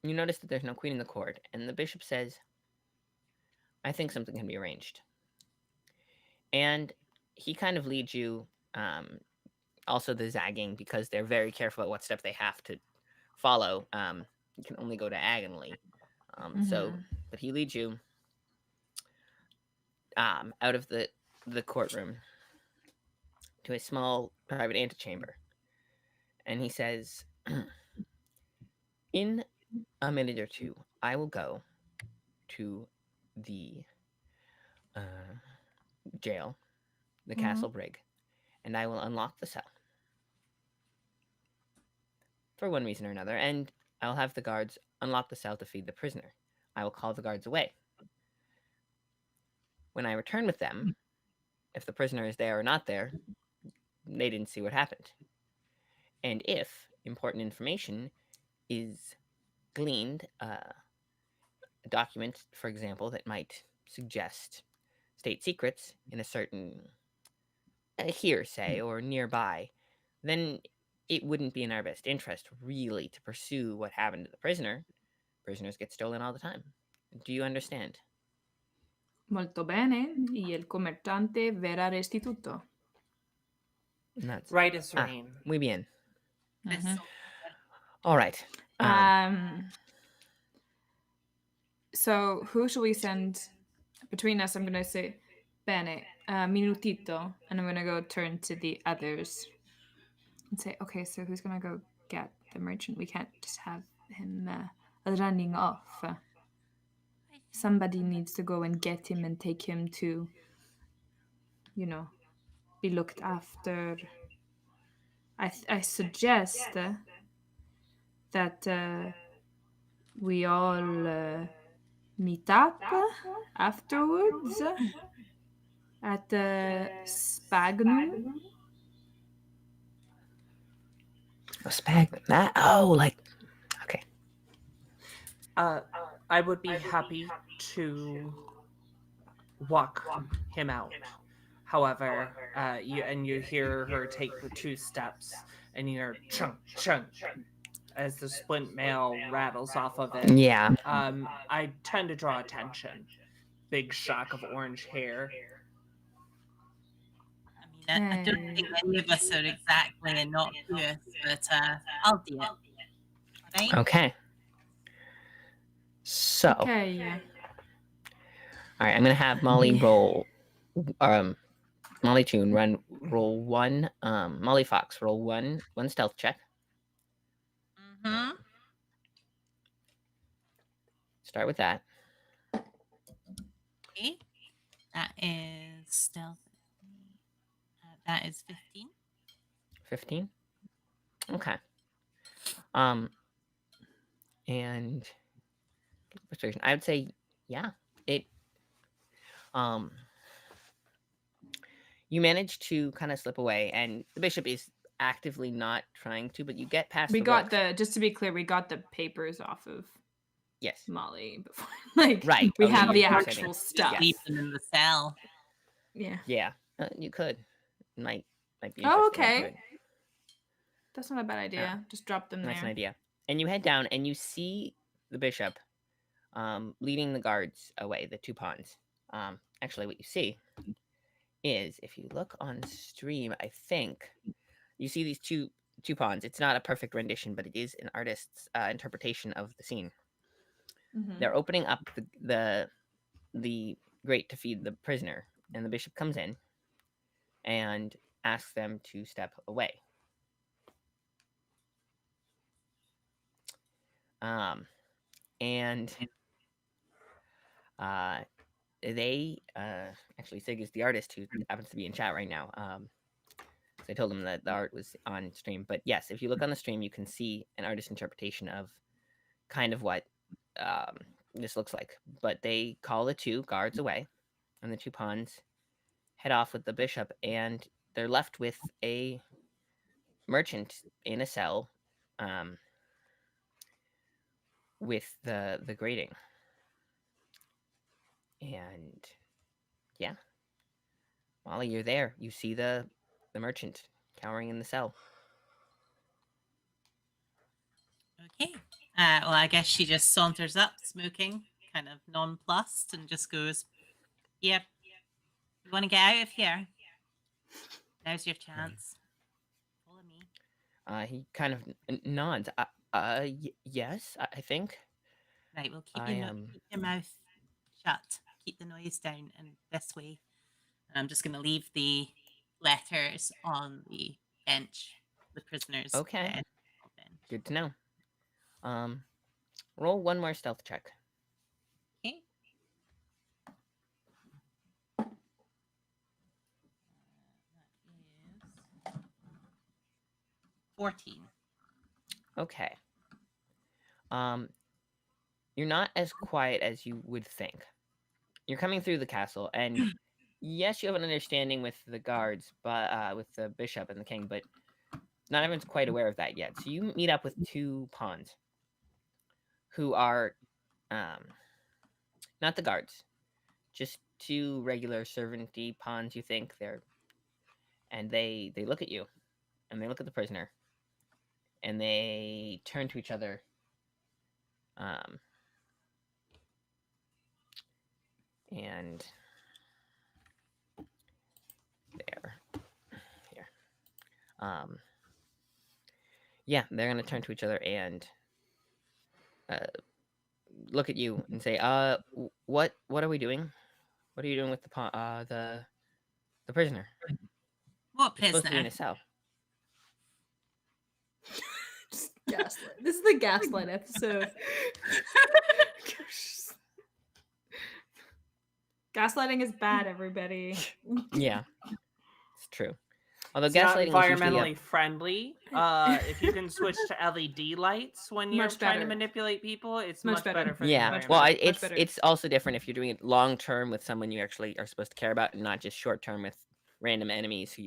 you notice that there's no queen in the court, and the bishop says, I think something can be arranged. And he kind of leads you. Also, the zagging, because they're very careful about what step they have to follow. You can only go diagonally. So, but he leads you out of the courtroom to a small private antechamber, and he says, "In a minute or two, I will go to the jail, the castle brig, and I will unlock the cell for one reason or another, and I'll have the guards unlock the cell to feed the prisoner. I will call the guards away. When I return with them, if the prisoner is there or not there, they didn't see what happened. And if important information is gleaned, a document, for example, that might suggest state secrets in a certain hearsay or nearby, then it wouldn't be in our best interest, really, to pursue what happened to the prisoner. Prisoners get stolen all the time. Do you understand?" Molto bene. Y el commerciante verrà restituto. And that's Right as rain. muy bien. This- All right. So who should we send between us? I'm gonna say bene, minutito, and I'm gonna go turn to the others and say, okay, so who's gonna go get the merchant? We can't just have him running off. Somebody needs to go and get him and take him to, be looked after. I suggest that we all meet up afterwards at Spagnum. A spag. Like, okay. I would be happy to walk him out. However, you hear her take the 2 steps, and you hear chunk chunk as the splint mail rattles off of it. Yeah. I tend to draw attention. Big shock of orange hair. I mean, I don't think any of us are exactly innocuous, but I'll do it. Right? Okay. So, Okay. all right, I'm gonna have Molly roll. Molly Toon roll one. Molly Fox roll one stealth check. Mm-hmm. Start with that. Okay. That is stealth. That is 15. 15. Okay. And persuasion. I would say, yeah, it. You manage to kind of slip away, and the bishop is actively not trying to, but you get past. We the got ropes. just to be clear, we got the papers off of Yes. Molly before. Like, Right. we Oh, yeah, have you the were actual stuff. Leave them in the cell. Yeah. Yeah, you could. Might be. Oh, interesting, you okay. could. That's not a bad idea. Just drop them That's an there. idea. And you head down, and you see the bishop leading the guards away, the 2 pawns. Actually, what you see is, if you look on stream, I think you see these two pawns. It's not a perfect rendition, but it is an artist's interpretation of the scene. Mhm. They're opening up the grate to feed the prisoner, and the bishop comes in and asks them to step away. And they actually, Sig is the artist who happens to be in chat right now. So I told him that the art was on stream. But yes, if you look on the stream, you can see an artist interpretation of kind of what this looks like. But they call the 2 guards away, and the 2 pawns head off with the bishop, and they're left with a merchant in a cell with the grating. And yeah, Molly, you're there. You see the merchant cowering in the cell. Okay. Well, I guess she just saunters up, smoking, kind of nonplussed, and just goes, "Yep. You want to get out of here?" Now's your chance. Follow me. He kind of nods. Yes, I think. Right, well, keep, I keep your mouth shut. Keep the noise down, and this way. And I'm just going to leave the letters on the bench, the prisoner's Okay. bench. Good to know. Roll one more stealth check. Okay. That is 14. Okay. You're not as quiet as you would think. You're coming through the castle, and yes, you have an understanding with the guards, but with the bishop and the king, but not everyone's quite aware of that yet. So you meet up with two pawns who are not the guards, just two regular servanty pawns. You think and they look at you, and they look at the prisoner, and they turn to each other. And there, here. Yeah, they're gonna turn to each other and look at you and say, what are we doing? What are you doing with the prisoner? What It's supposed to be in prisoner? a cell." Just gaslight. This is the gaslight episode. Gaslighting is bad, everybody. Yeah, it's true. Although It's not gaslighting is usually environmentally friendly. If you can switch to LED lights when you're Much trying to better. manipulate people, it's Much much better. better for the yeah. environment. Well, Much it's better. it's also different if you're doing it long term with someone you actually are supposed to care about, and not just short term with random enemies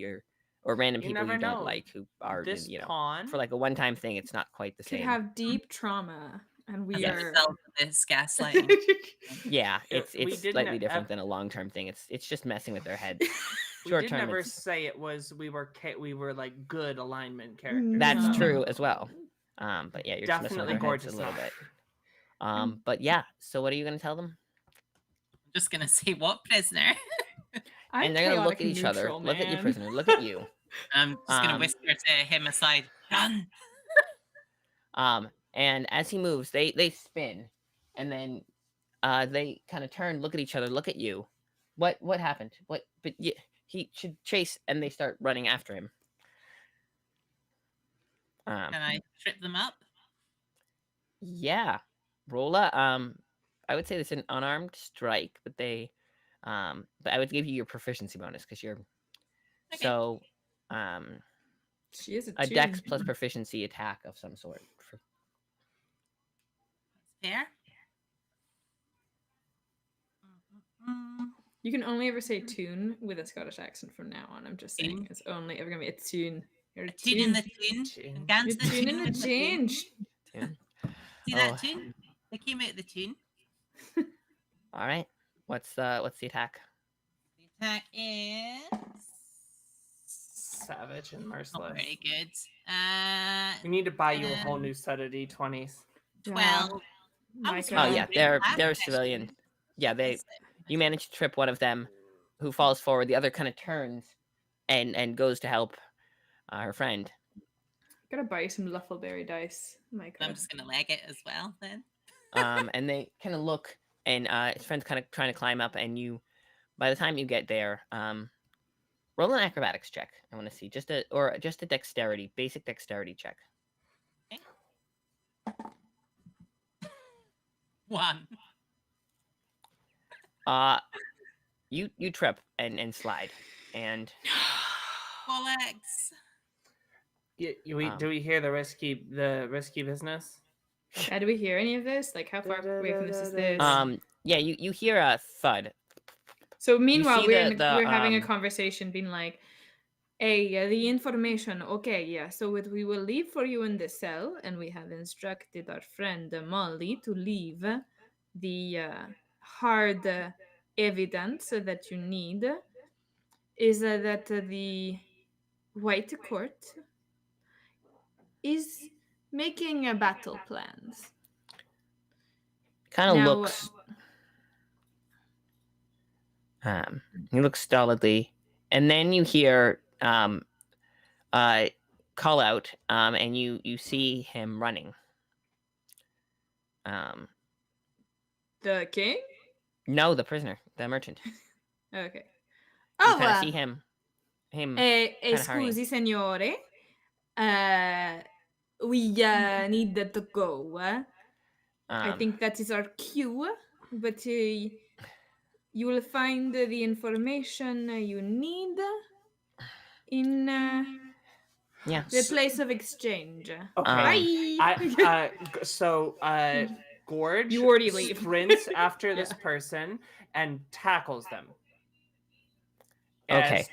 or random You people never you don't know. like who are This you know pawn for like a one time thing. It's not quite the Could same. have deep trauma, and we As a are. result of this gaslighting. Yeah, we it's didn't slightly different ev- than a long term thing. It's just messing with their heads. we Short did term, never it's say it was we were like good alignment characters. that's No. true as well. But yeah, you're just messing with Definitely their heads gorgeous a little enough. bit. But yeah. So what are you gonna tell them? I'm just going to say, what prisoner? I'm And they're gonna look chaotic at each other, neutral, look at your man. prisoner, look at you. I'm just going to Um, whisper to him aside, run! And as he moves, they spin, and then they kind of turn, look at each other, look at you. What happened? What? But he should chase, and they start running after him. Can I trip them up? Yeah, Rolla. I would say it's an unarmed strike, but but I would give you your proficiency bonus because you're Okay. so She is a dex plus proficiency attack of some sort. That's fair. You can only ever say tune with a Scottish accent from now on. I'm just saying, it's only ever gonna be a tune. You're a Tune in the Tune. tune. And Gans You're the tuning tune. the change. Tune. See that tune? They came out of the tune. All right. What's the attack? The attack is Savage and not merciless. very good. We need to buy you a whole new set of D20s. 12. I was Micah. Oh really yeah, good they're last session. civilian. Yeah, you manage to trip one of them, who falls forward. The other kind of turns, and goes to help her friend. Gotta buy some Luffleberry dice, Micah. I'm just gonna leg it as well then. And they kind of look, and his friend's kind of trying to climb up, and you, by the time you get there, roll an acrobatics check. I want to see just a dexterity, basic dexterity check. Okay. 1. You trip and slide, and Bollocks. Do we hear the risky business? Yeah, do we hear any of this? Like, how far away from this is this? yeah, you hear a thud. So meanwhile, see we're the, having a conversation, being like, "Hey, the information. Okay, yeah. So we will leave for you in the cell, and we have instructed our friend Molly to leave the hard evidence that you need. Is that the White Court is making battle plans. Kind of Now, looks. He looks stolidly and then you hear call out, and you see him running. The king? No, the prisoner, the merchant. Okay. You Oh, kind of see him kinda hurrying. scusi, signore. We need to go. I think that is our cue, but you will find the information you need in Yeah. the place of exchange. Okay. Bye. Gorge You already leave. sprints after this Yeah. person and tackles them. Okay.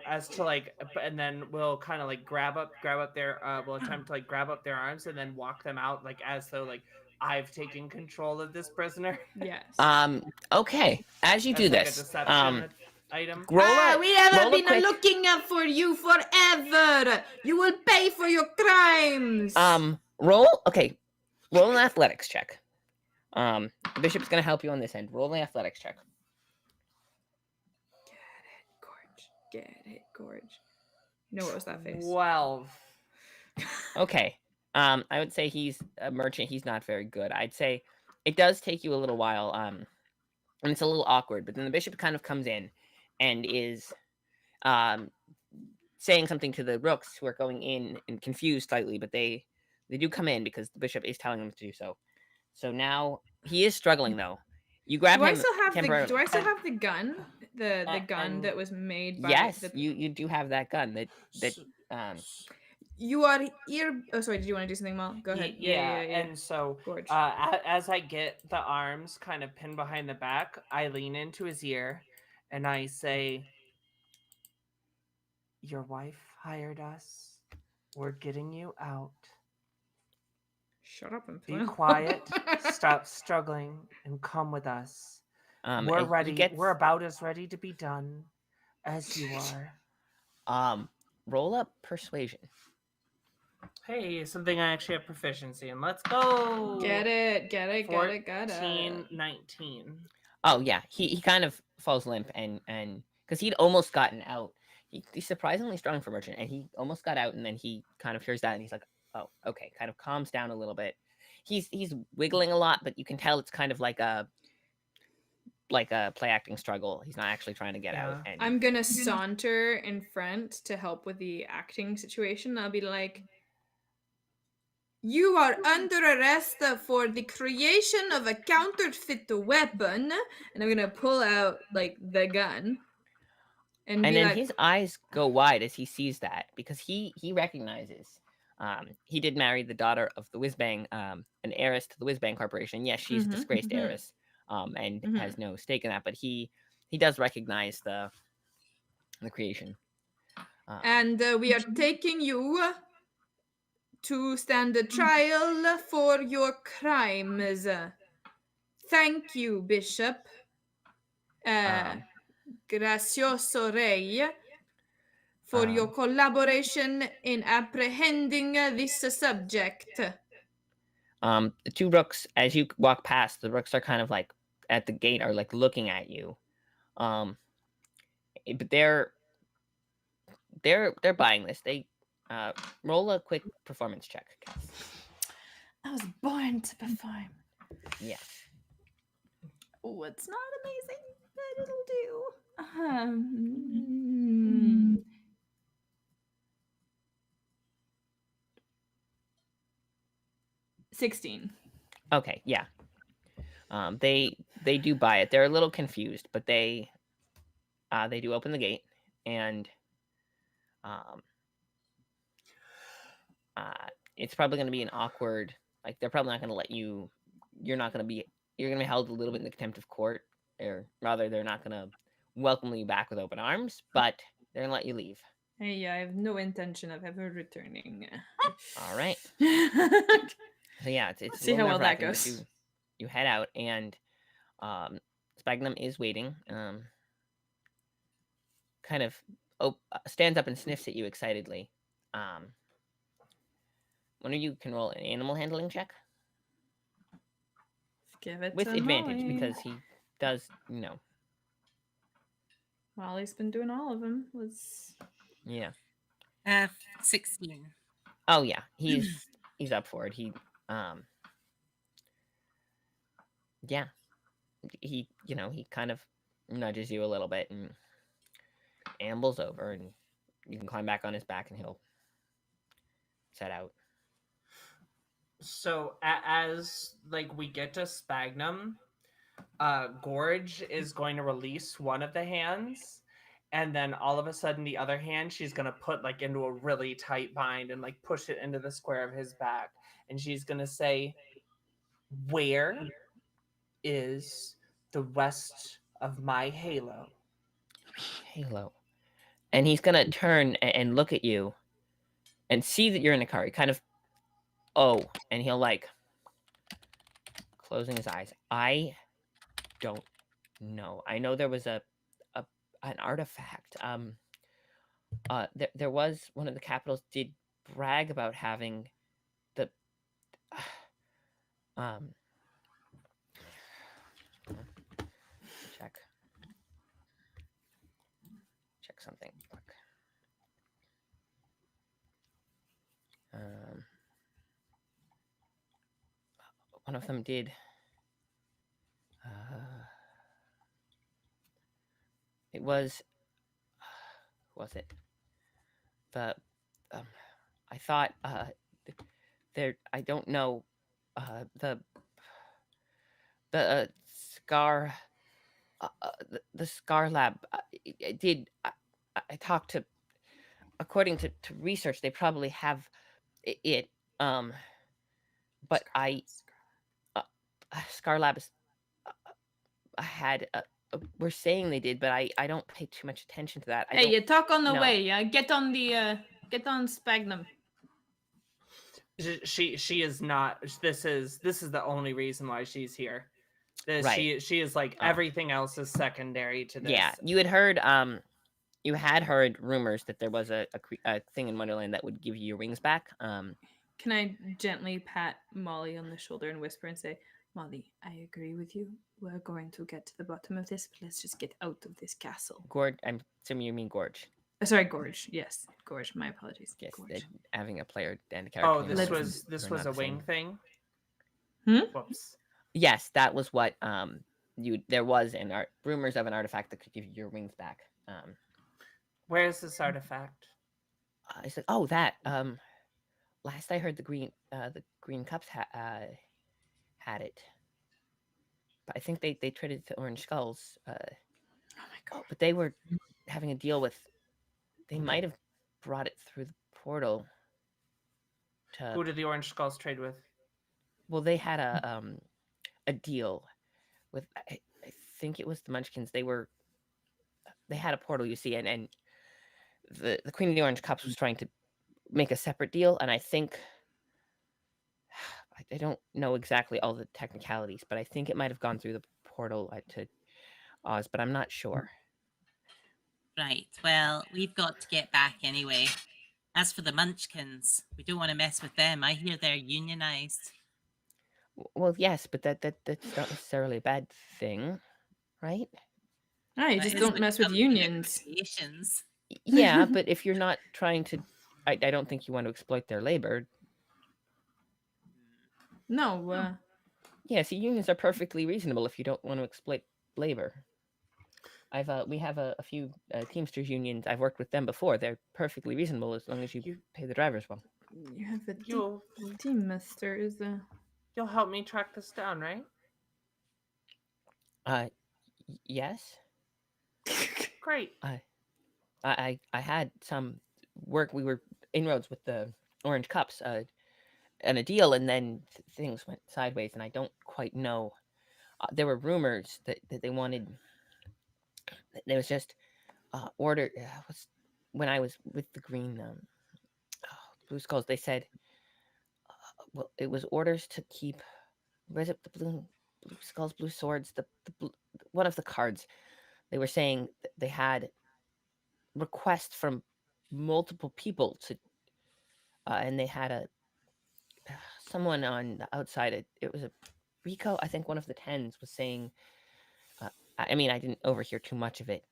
As to like, and then we'll kind of like grab up their we'll attempt to like grab up their arms and then walk them out like as though like I've taken control of this prisoner. Yes. Okay. As you do As, like, this, a deception item. roll a we have roll a been quick, looking for you forever. You will pay for your crimes. roll an athletics check. The bishop's gonna help you on this end. Roll an athletics check. Get it, Gorge. No, what was that face? 12. Okay. I would say he's a merchant. He's not very good. I'd say it does take you a little while. And it's a little awkward. But then the bishop kind of comes in, and is saying something to the rooks who are going in and confused slightly. But they do come in because the bishop is telling them to do so. So now he is struggling though. You grab him. Do I still have the gun? The gun and- that was made by Yes, the you do have that gun. That You are here. Oh, sorry. Did you want to do something, Mal? Go ahead. Yeah. And so Gorge. as I get the arms kind of pinned behind the back, I lean into his ear and I say, "Your wife hired us. We're getting you out. Shut up and Be quiet. Stop struggling and come with us. We're and he ready. gets- We're about as ready to be done as you are." roll up persuasion. Hey, something I actually have proficiency in. Let's go. Get it. 14, 19. Oh yeah, he kind of falls limp and because he'd almost gotten out. He's surprisingly strong for merchant, and he almost got out, and then he kind of hears that, and he's like, "Oh, okay," kind of calms down a little bit. He's wiggling a lot, but you can tell it's kind of like a play acting struggle. He's not actually trying to get out. And I'm gonna saunter in front to help with the acting situation. I'll be like, "You are under arrest for the creation of a counterfeit weapon," and I'm gonna pull out like the gun, and be then like, his eyes go wide as he sees that, because he recognizes. He did marry the daughter of the Whizbang, an heiress to the Whizbang Corporation. Yes, she's a disgraced heiress, and has no stake in that. But he does recognize the creation. and we are taking you to stand a trial for your crimes. Thank you, Bishop. Gracioso Rey, for your collaboration in apprehending this subject. The two rooks, as you walk past, the rooks are kind of like at the gate, are like looking at you. But they're buying this. They roll a quick performance check, Cass. I was born to perform. Yeah. Oh, it's not amazing, but it'll do. 16. Okay, yeah. They do buy it. They're a little confused, but they do open the gate, and it's probably going to be an awkward. Like, they're probably not going to let you. You're going to be held a little bit in the contempt of court, or rather, they're not going to welcome you back with open arms, but they're going to let you leave. Hey, I have no intention of ever returning. All right. So yeah, it's See a little how well that nerve-wracking, but goes. You head out, and Spagnum is waiting. Kind of stands up and sniffs at you excitedly. One of you can roll an animal handling check Give it with to advantage, Molly. because he does, Wally's been doing all of them. Let's. Yeah. 16. Oh yeah, he's up for it. Um yeah, he kind of nudges you a little bit and ambles over, and you can climb back on his back, and he'll set out. So as like we get to Spagnum, Gorge is going to release one of the hands, and then all of a sudden the other hand she's gonna put like into a really tight bind and like push it into the square of his back, and she's gonna say, "Where is the rest of my halo?" Halo. And he's gonna turn and look at you and see that you're in a car. He kind of and he'll like closing his eyes. I don't know. I know there was a an artifact. There was one of the capitals did brag about having the um check something. Look. Um, one of them did. It was. Was it the? Um, I thought. There. I don't know. The. Scar. The Scar Lab. It did. I talked to. According to research, they probably have it. But uh, Scar Lab is, had. We're saying they did, but I don't pay too much attention to that. Hey, you talk on the know. way. Yeah, get on Spagnum. She is not. This is the only reason why she's here. Right. She is like everything else is secondary to this. Yeah, you had heard rumors that there was a thing in Wonderland that would give you your wings back. Can I gently pat Molly on the shoulder and whisper and say, Molly, I agree with you. We're going to get to the bottom of this, but let's just get out of this castle. Gorge, I'm assuming you mean Gorge. Sorry, Gorge. Yes, Gorge. My apologies. Yes, Gorge. having a player and a character. Oh, this was a wing thing. Whoops. Yes, that was what there was rumors of an artifact that could give you your wings back. Where is this artifact? I said, oh, that. Last I heard, the green cups had it, but I think they traded to Orange Skulls. Oh my god! But they were having a deal with. They might have brought it through the portal. Who did the Orange Skulls trade with? Well, they had a deal with. I think it was the Munchkins. They had a portal, you see, and the Queen of the Orange Cups was trying to make a separate deal, and I think I don't know exactly all the technicalities, but I think it might have gone through the portal to Oz, but I'm not sure. Right, well, we've got to get back anyway. As for the Munchkins, we don't want to mess with them. I hear they're unionized. Well, yes, but that's not necessarily a bad thing, right? Ah, you just don't mess with unions. Yeah, but if you're not trying to, I don't think you want to exploit their labor. No. Yeah, see, unions are perfectly reasonable if you don't want to exploit labor. We have a few Teamsters unions. I've worked with them before. They're perfectly reasonable as long as you pay the drivers well. You have a Teamsters. You'll help me track this down, right? Yes. Great. I had some work. We were inroads with the Orange Cups and a deal, and then things went sideways, and I don't quite know. There were rumors that they wanted. There was just order. When I was with the green Blue Skulls, they said, well, it was orders to keep. Was it the blue skulls, blue swords? One of the cards. They were saying they had requests from multiple people to, and they had someone on the outside. It was a Rico. I think one of the tens was saying. I mean, I didn't overhear too much of it.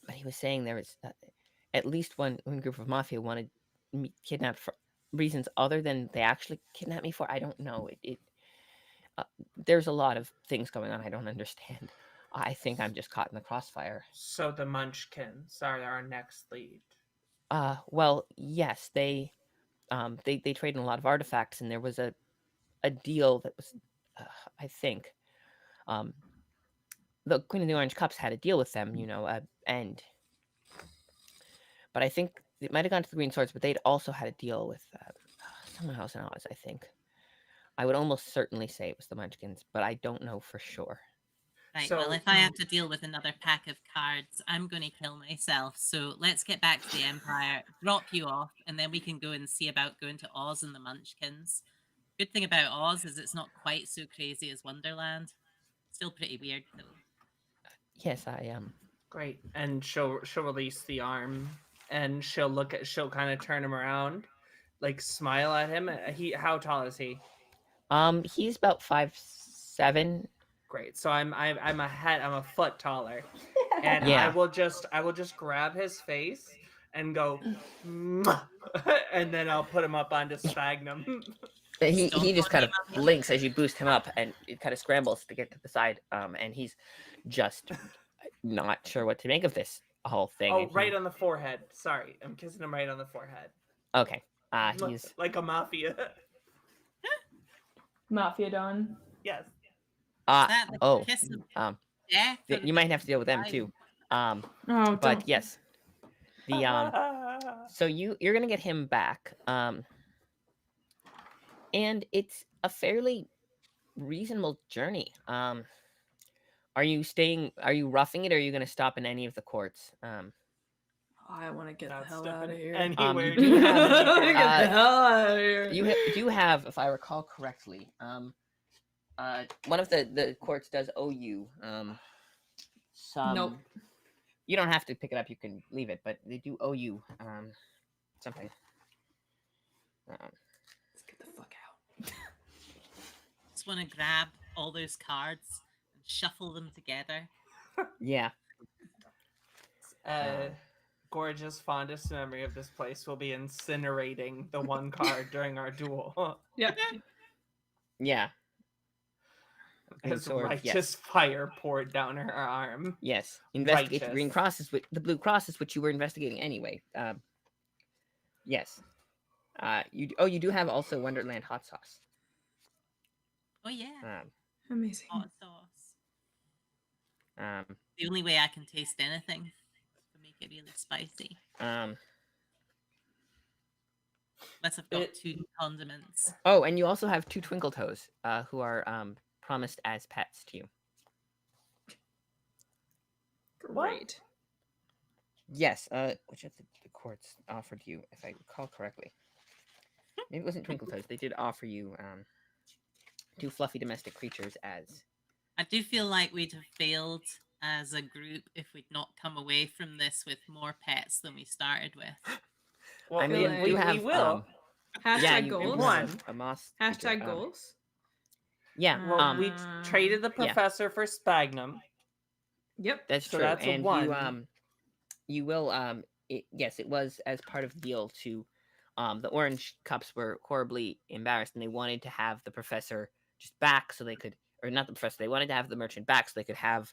but he was saying there was at least one group of mafia wanted me kidnapped for reasons other than they actually kidnapped me for. I don't know. Uh, there's a lot of things going on I don't understand. I think I'm just caught in the crossfire. So the Munchkins are our next lead. Well, yes, they trade in a lot of artifacts, and there was a deal that was, uh, I think, um, the Queen of the Orange Cups had a deal with them, and but I think it might have gone to the Green Swords, but they'd also had a deal with someone else in Oz. I think I would almost certainly say it was the Munchkins, but I don't know for sure. Right, So- well, if I have to deal with another pack of cards, I'm going to kill myself. So let's get back to the Empire, drop you off, and then we can go and see about going to Oz and the Munchkins. Good thing about Oz is it's not quite so crazy as Wonderland. Still pretty weird, though. Yes, I am. Great. And she'll release the arm, and she'll kind of turn him around, like smile at him. How tall is he? He's about 5'7". Great. So I'm a foot taller, and Yeah. I will just grab his face and go, "Mwah," and then I'll put him up onto Sphagnum. He Stomp just on kind of him, I guess. blinks as you boost him up, and it kind of scrambles to get to the side. And he's just not sure what to make of this whole thing. Oh, and right on the forehead. Sorry, I'm kissing him right on the forehead. Okay. Mwah, He's like a mafia. Mafia Don. Yes. Is that the oh kiss of um death? you might have to deal with them too. Oh, But don't. yes, the so you're gonna get him back. And it's a fairly reasonable journey. Are you roughing it, or are you gonna stop in any of the courts? I want to get Not the hell stepping out of here. anywhere you near have- the I wanna beacon. get the hell out of here. You do have, if I recall correctly, one of the courts does owe you some. Nope. You don't have to pick it up. You can leave it, but they do owe you something. Let's get the fuck out. Just want to grab all those cards and shuffle them together. Yeah. Gorgeous fondest memory of this place will be incinerating the one card during our duel. Yep. Yeah. Green As sword, righteous yes. fire poured down her arm. Yes. Investigate the Righteous. green crosses, the blue crosses, which you were investigating anyway. Yes. You do have also Wonderland hot sauce. Oh yeah, Amazing. hot sauce. Um, The only way I can taste anything to make it really spicy. um. Unless I've got It- 2 condiments. Oh, and you also have 2 Twinkle Toes, who are promised as pets to you. Great. Yes. Which of the courts offered you, if I recall correctly? Maybe it wasn't Twinkle Toes. They did offer you 2 fluffy domestic creatures as. I do feel like we'd have failed as a group if we'd not come away from this with more pets than we started with. Well, I mean, like- we have. we will. Hashtag Yeah, you goals. won. have a moss. Hashtag creature, goals. Yeah. Well, we Um, traded the yeah. professor for Sphagnum. Yep. That's So true. that's a And one. you will yes, it was as part of the deal to the Orange Cups were horribly embarrassed, and they wanted to have the professor just back so they could, or not the professor, they wanted to have the merchant back so they could have,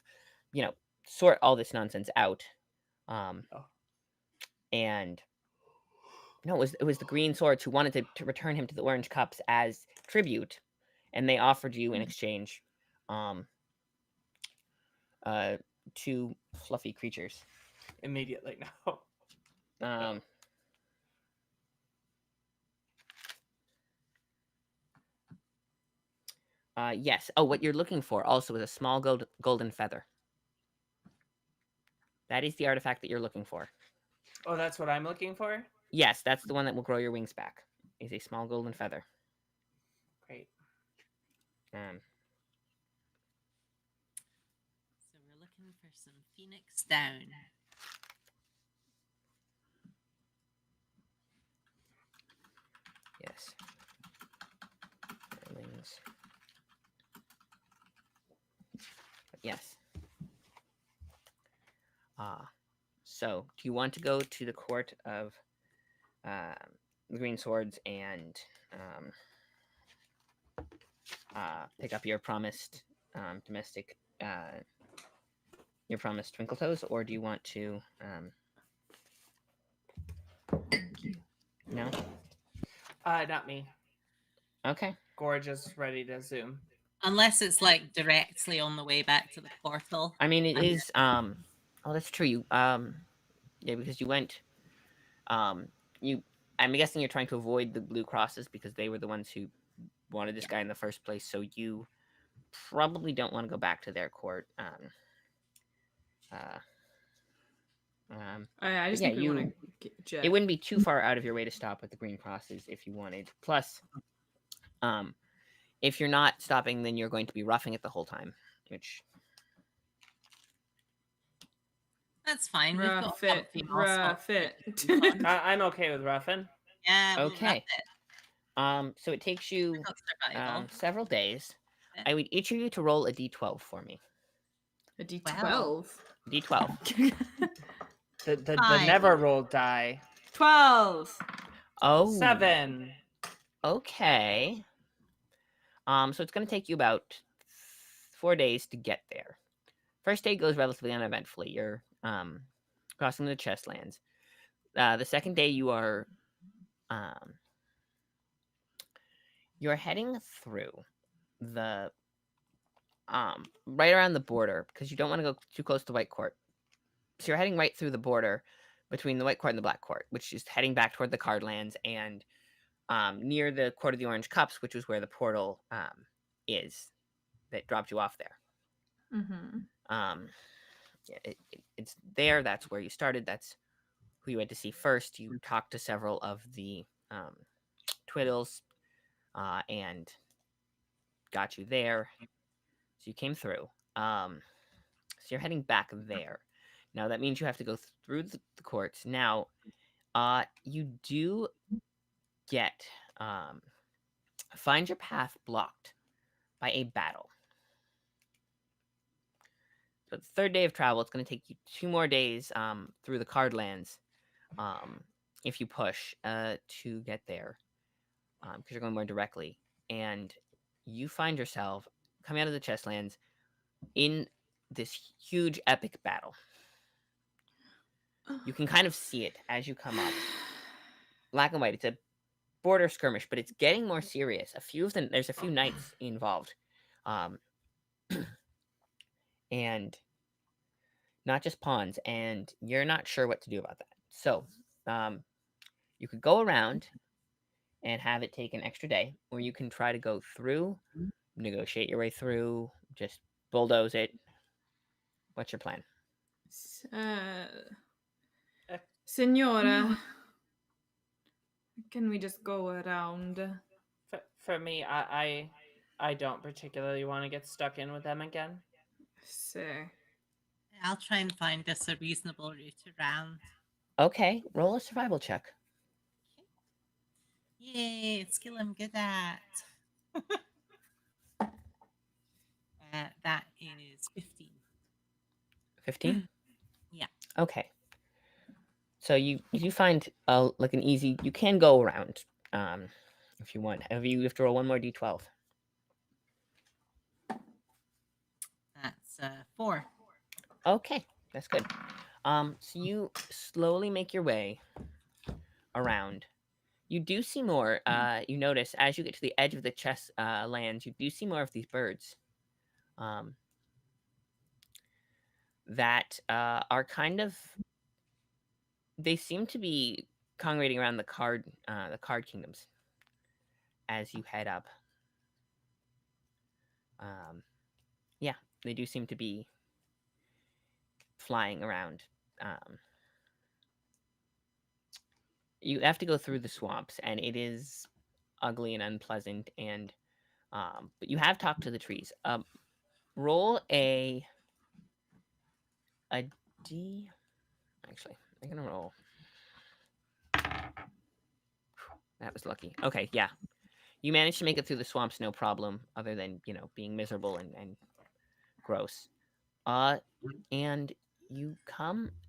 sort all this nonsense out. Oh. And no, it was the Green Swords who wanted to return him to the Orange Cups as tribute, and they offered you in exchange 2 fluffy creatures. Immediately now. Yes. Oh, what you're looking for also is a small golden feather. That is the artifact that you're looking for. Oh, that's what I'm looking for? Yes, that's the one that will grow your wings back. Is a small golden feather. Great. Um, So we're looking for some phoenix down. yes. Wings. But yes. So, do you want to go to the court of the Green Swords and pick up your promised domestic, your promised Twinkle Toes, or do you want to? No. Not me. Okay. Gorgeous, ready to zoom. Unless it's like directly on the way back to the portal. I mean, it I'm is. Oh, that's true. You. Yeah, because you went. You. I'm guessing you're trying to avoid the blue crosses because they were the ones who wanted this guy in the first place. So you probably don't want to go back to their court. Uh, I just yeah, think we want to jet. it wouldn't be too far out of your way to stop at the green crosses if you wanted. Plus, if you're not stopping, then you're going to be roughing it the whole time, which That's fine. We've got Rough it. something else Rough on it. it. I'm okay with Ruffin. Yeah, we'll Okay. rough it. So it takes you We've got survival. several days. Yeah. I would each of you to roll a d12 for me. A D12. Wow. D12. The Fine. never rolled die. 12. Oh, 7. Okay. So it's going to take you about 4 days to get there. First day goes relatively uneventfully. You're crossing the chestlands. The second day you are you're heading through the right around the border because you don't want to go too close to White Court. So you're heading right through the border between the White Court and the Black Court, which is heading back toward the Cardlands and near the Court of the Orange Cups, which is where the portal is that dropped you off there. Mm-hmm. It's there. That's where you started. That's who you had to see first. You talked to several of the Twiddles and got you there. So you came through. So you're heading back there. Now that means you have to go through the courts. Now, you do get find your path blocked by a battle. So the third day of travel, it's going to take you 2 more days through the Cardlands if you push to get there because you're going more directly. And you find yourself coming out of the Chestlands in this huge epic battle. You can kind of see it as you come up. Black and white. It's a border skirmish, but it's getting more serious. There's a few knights involved. And not just pawns, and you're not sure what to do about that. So, you could go around and have it take an extra day, or you can try to go through, negotiate your way through, just bulldoze it. What's your plan? Senora, can we just go around? For me, I don't particularly want to get stuck in with them again. Sir. I'll try and find us a reasonable route around. Okay, roll a survival check. Yay, it's skill I'm good at. That is 15. 15? Yeah. Okay. So you find like an easy. You can go around if you want. You have to roll one more d12. That's 4. Okay, that's good. So you slowly make your way around. You do see more. You notice as you get to the edge of the chest lands, you do see more of these birds. That are kind of. They seem to be congregating around the card kingdoms as you head up. Yeah, they do seem to be flying around. You have to go through the swamps, and it is ugly and unpleasant. And but you have talked to the trees. Roll a D. Actually, I'm gonna roll. That was lucky. Okay, yeah. You managed to make it through the swamps, no problem, other than, being miserable and gross. And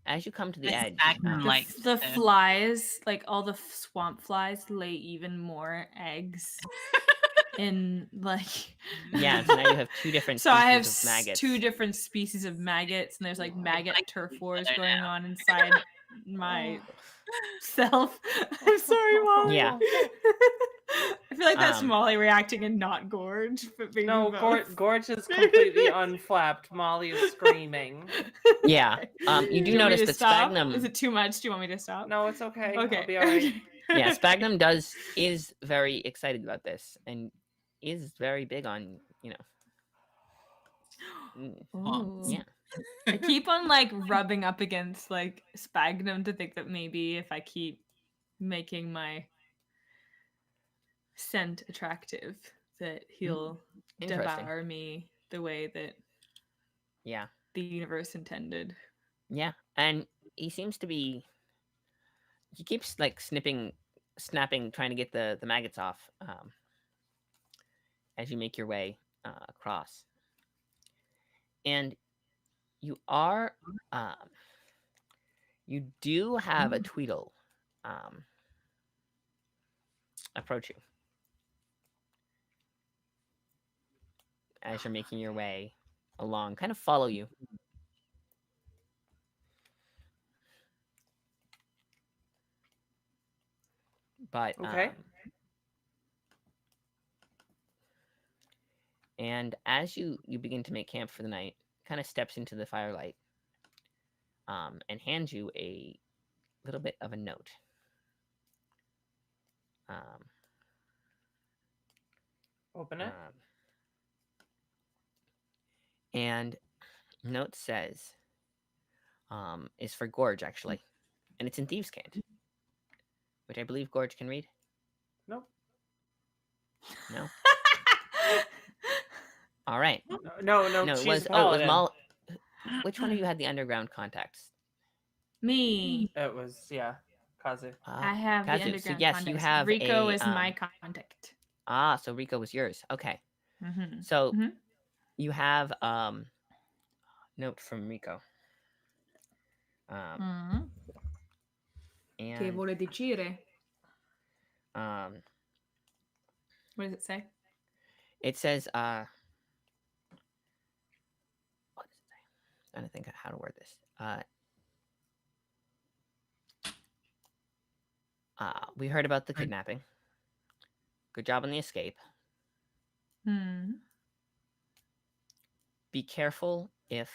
as you come to the The edge. sphagnum likes The to. flies, like all the swamp flies, lay even more eggs in like. Yeah, so now you have two different So I have species of maggots. two different species of maggots, and there's like maggot like turf each wars other going now. on inside my self. I'm sorry, Molly. Yeah. I feel like that's Um, Molly reacting and not Gorge, but maybe No, both. Gorge is completely unflapped. Molly is screaming. Yeah. You do you want me notice to that stop? sphagnum. Is it too much? Do you want me to stop? No, it's okay. Okay. I'll be all right. Yeah, sphagnum is very excited about this and is very big on Ooh. yeah. I keep on like rubbing up against like sphagnum to think that maybe if I keep making my scent attractive, that he'll Interesting. devour me the way that Yeah. the universe intended. Yeah. And he seems to be. He keeps like snapping, trying to get the maggots off. As you make your way across, and you are you do have a Tweedle approach you as you're making your way along, kind of follow you. But Okay. and as you begin to make camp for the night, kind of steps into the firelight and hands you a little bit of a note. Open it. And note says, is for Gorge actually, and it's in Thieves' Cant, which I believe Gorge can read. Nope. No. All right. No, No, it she's was. a Oh, it was paladin. Which one of you had the underground contacts? Me. It was, yeah, Kazu. I have the Kazu. underground So yes, contacts. you have Rico a, is my contact. So Rico was yours. Okay. Mm-hmm. So you have note from Rico. Che And vuole dicere? what What does it say? it says what does it say? I'm trying to think of how to word this. We heard about the kidnapping. Good job on the escape. Be careful if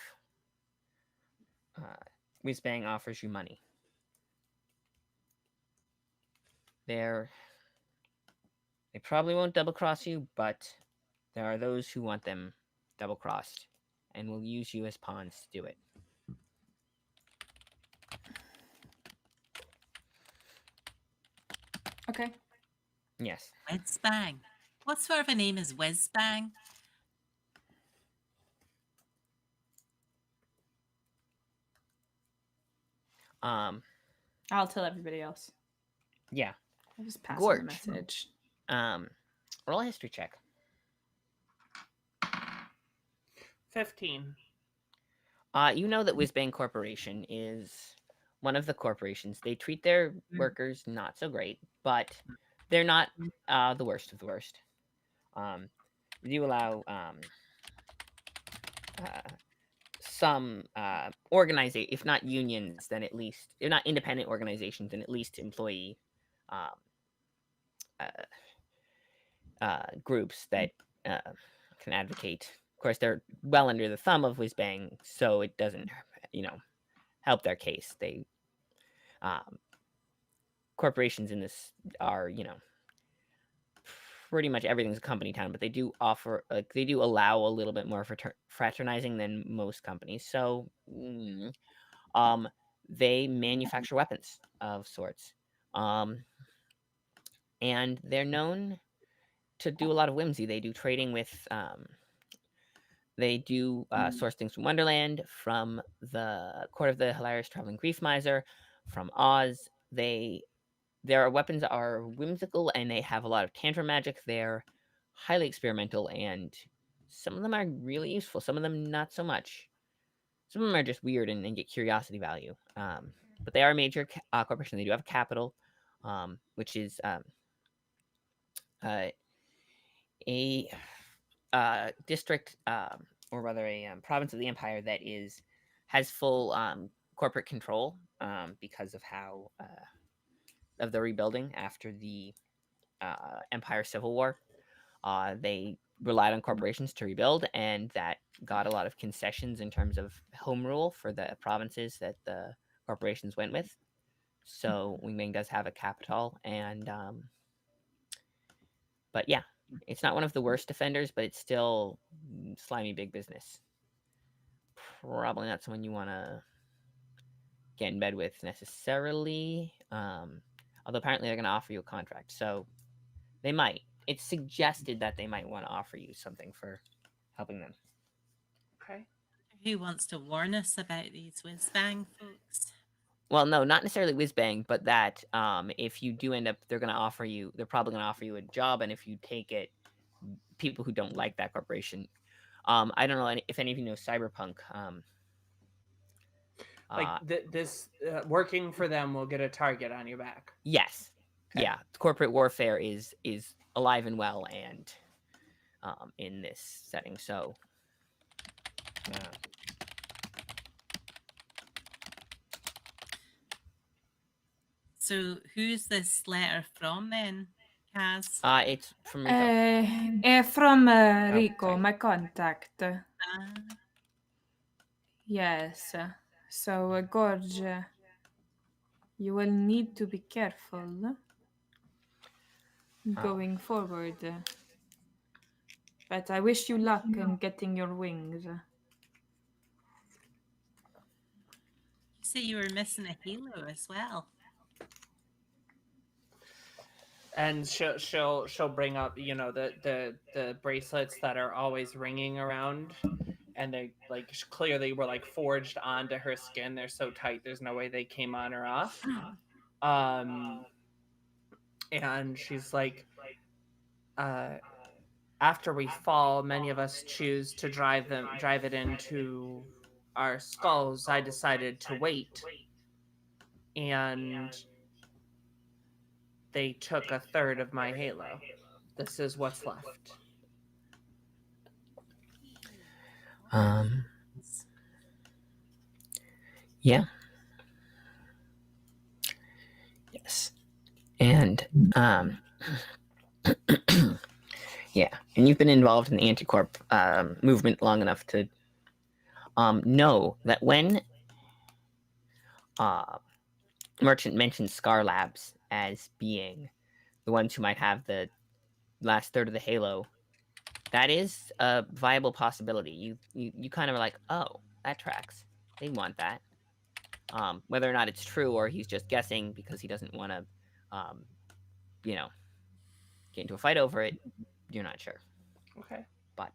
Whizbang offers you money. They probably won't double cross you, but there are those who want them double crossed and will use you as pawns to do it. Okay. Yes. Wezbang. What sort of a name is Wezbang? I'll tell everybody else. Yeah. I'll just pass on Gorge. the message. Roll a history check. 15. You know that Whizbang Corporation is one of the corporations. They treat their workers not so great, but they're not the worst of the worst. They do allow some organization, if not unions, then at least, if not independent organizations, then at least employee groups that can advocate. Of course, they're well under the thumb of Whizbang, so it doesn't, help their case. They corporations in this are, pretty much everything's a company town, but they do offer, like, they do allow a little bit more fraternizing than most companies. So, they manufacture weapons of sorts, and they're known to do a lot of whimsy. They do trading with, they do source things from Wonderland, from the Court of the Hilarious Traveling Grief Miser, from Oz. Their weapons are whimsical and they have a lot of tantrum magic. They're highly experimental and some of them are really useful, some of them not so much. some of them are just weird and get curiosity value. But they are a major corporation. They do have capital, which is uh, a district, or rather a province of the empire that has full corporate control because of how of the rebuilding after the Empire Civil War. They relied on corporations to rebuild, and that got a lot of concessions in terms of home rule for the provinces that the corporations went with. So Wingming does have a capital, and but yeah, it's not one of the worst offenders, but it's still slimy big business. Probably not someone you want to get in bed with necessarily. Although apparently they're going to offer you a contract, so they might. It's suggested that they might want to offer you something for helping them. Okay. Who wants to warn us about these whiz bang folks? Well, no, not necessarily whiz bang, but that if you do end up, they're probably going to offer you a job, and if you take it, people who don't like that corporation, I don't know if any of you know Cyberpunk. This working for them will get a target on your back. Yes, Okay. yeah, corporate warfare is alive and well, and in this setting, so. So who's this letter from then, Kaz? It's from Rico. From Rico, sorry. my contact. Ah, Yes. So, Gorge, you will need to be careful going forward. But I wish you luck in getting your wings. you say you were missing a halo as well. And she'll bring up, you know, the bracelets that are always ringing around, and they like clearly were like forged onto her skin. They're so tight, there's no way they came on or off. And she's like, after we fall, many of us choose to drive it into our skulls. I decided to wait, and they took a third of my halo. This is what's left. Yeah. Yes. And yeah, and you've been involved in the anti-corp movement long enough to know that when Merchant mentioned Scar Labs as being the ones who might have the last third of the halo, that is a viable possibility. You kind of are like, oh, that tracks. They want that. Whether or not it's true or he's just guessing because he doesn't want to, get into a fight over it, you're not sure. Okay. But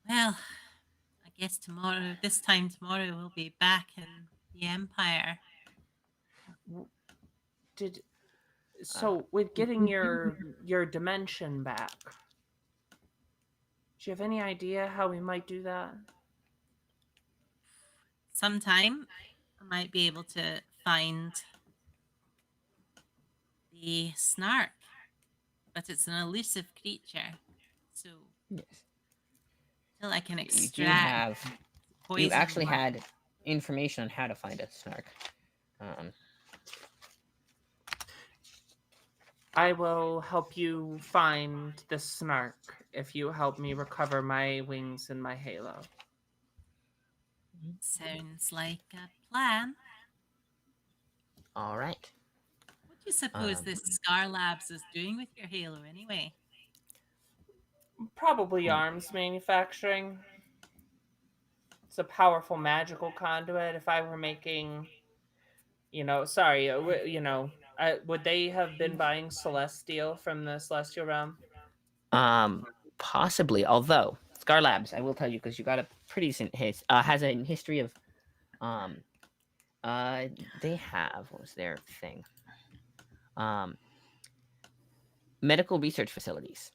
Well, I guess this time tomorrow, we'll be back in the Empire. So with getting your dimension back, do you have any idea how we might do that? Sometime I might be able to find the snark, but it's an elusive creature. So yes, until I can you extract poison, you actually had information on how to find a snark. I will help you find the snark if you help me recover my wings and my halo. Sounds like a plan. All right. What do you suppose this Scar Labs is doing with your halo anyway? Probably arms manufacturing. It's a powerful magical conduit. If I were making, would they have been buying Celestial from the Celestial Realm? Possibly. Although Scar Labs, I will tell you because you got a pretty decent has a history of, they have, what was their thing? medical research facilities.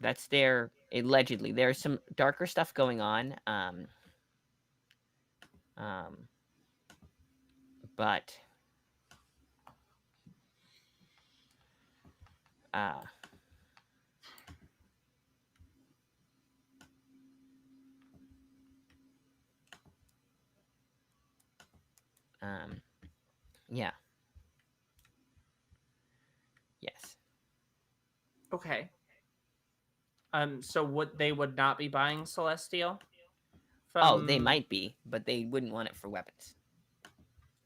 That's their allegedly. There's some darker stuff going on. But uh, yeah, yes. Okay. So they would not be buying Celestial Oh, they from. might be, but they wouldn't want it for weapons.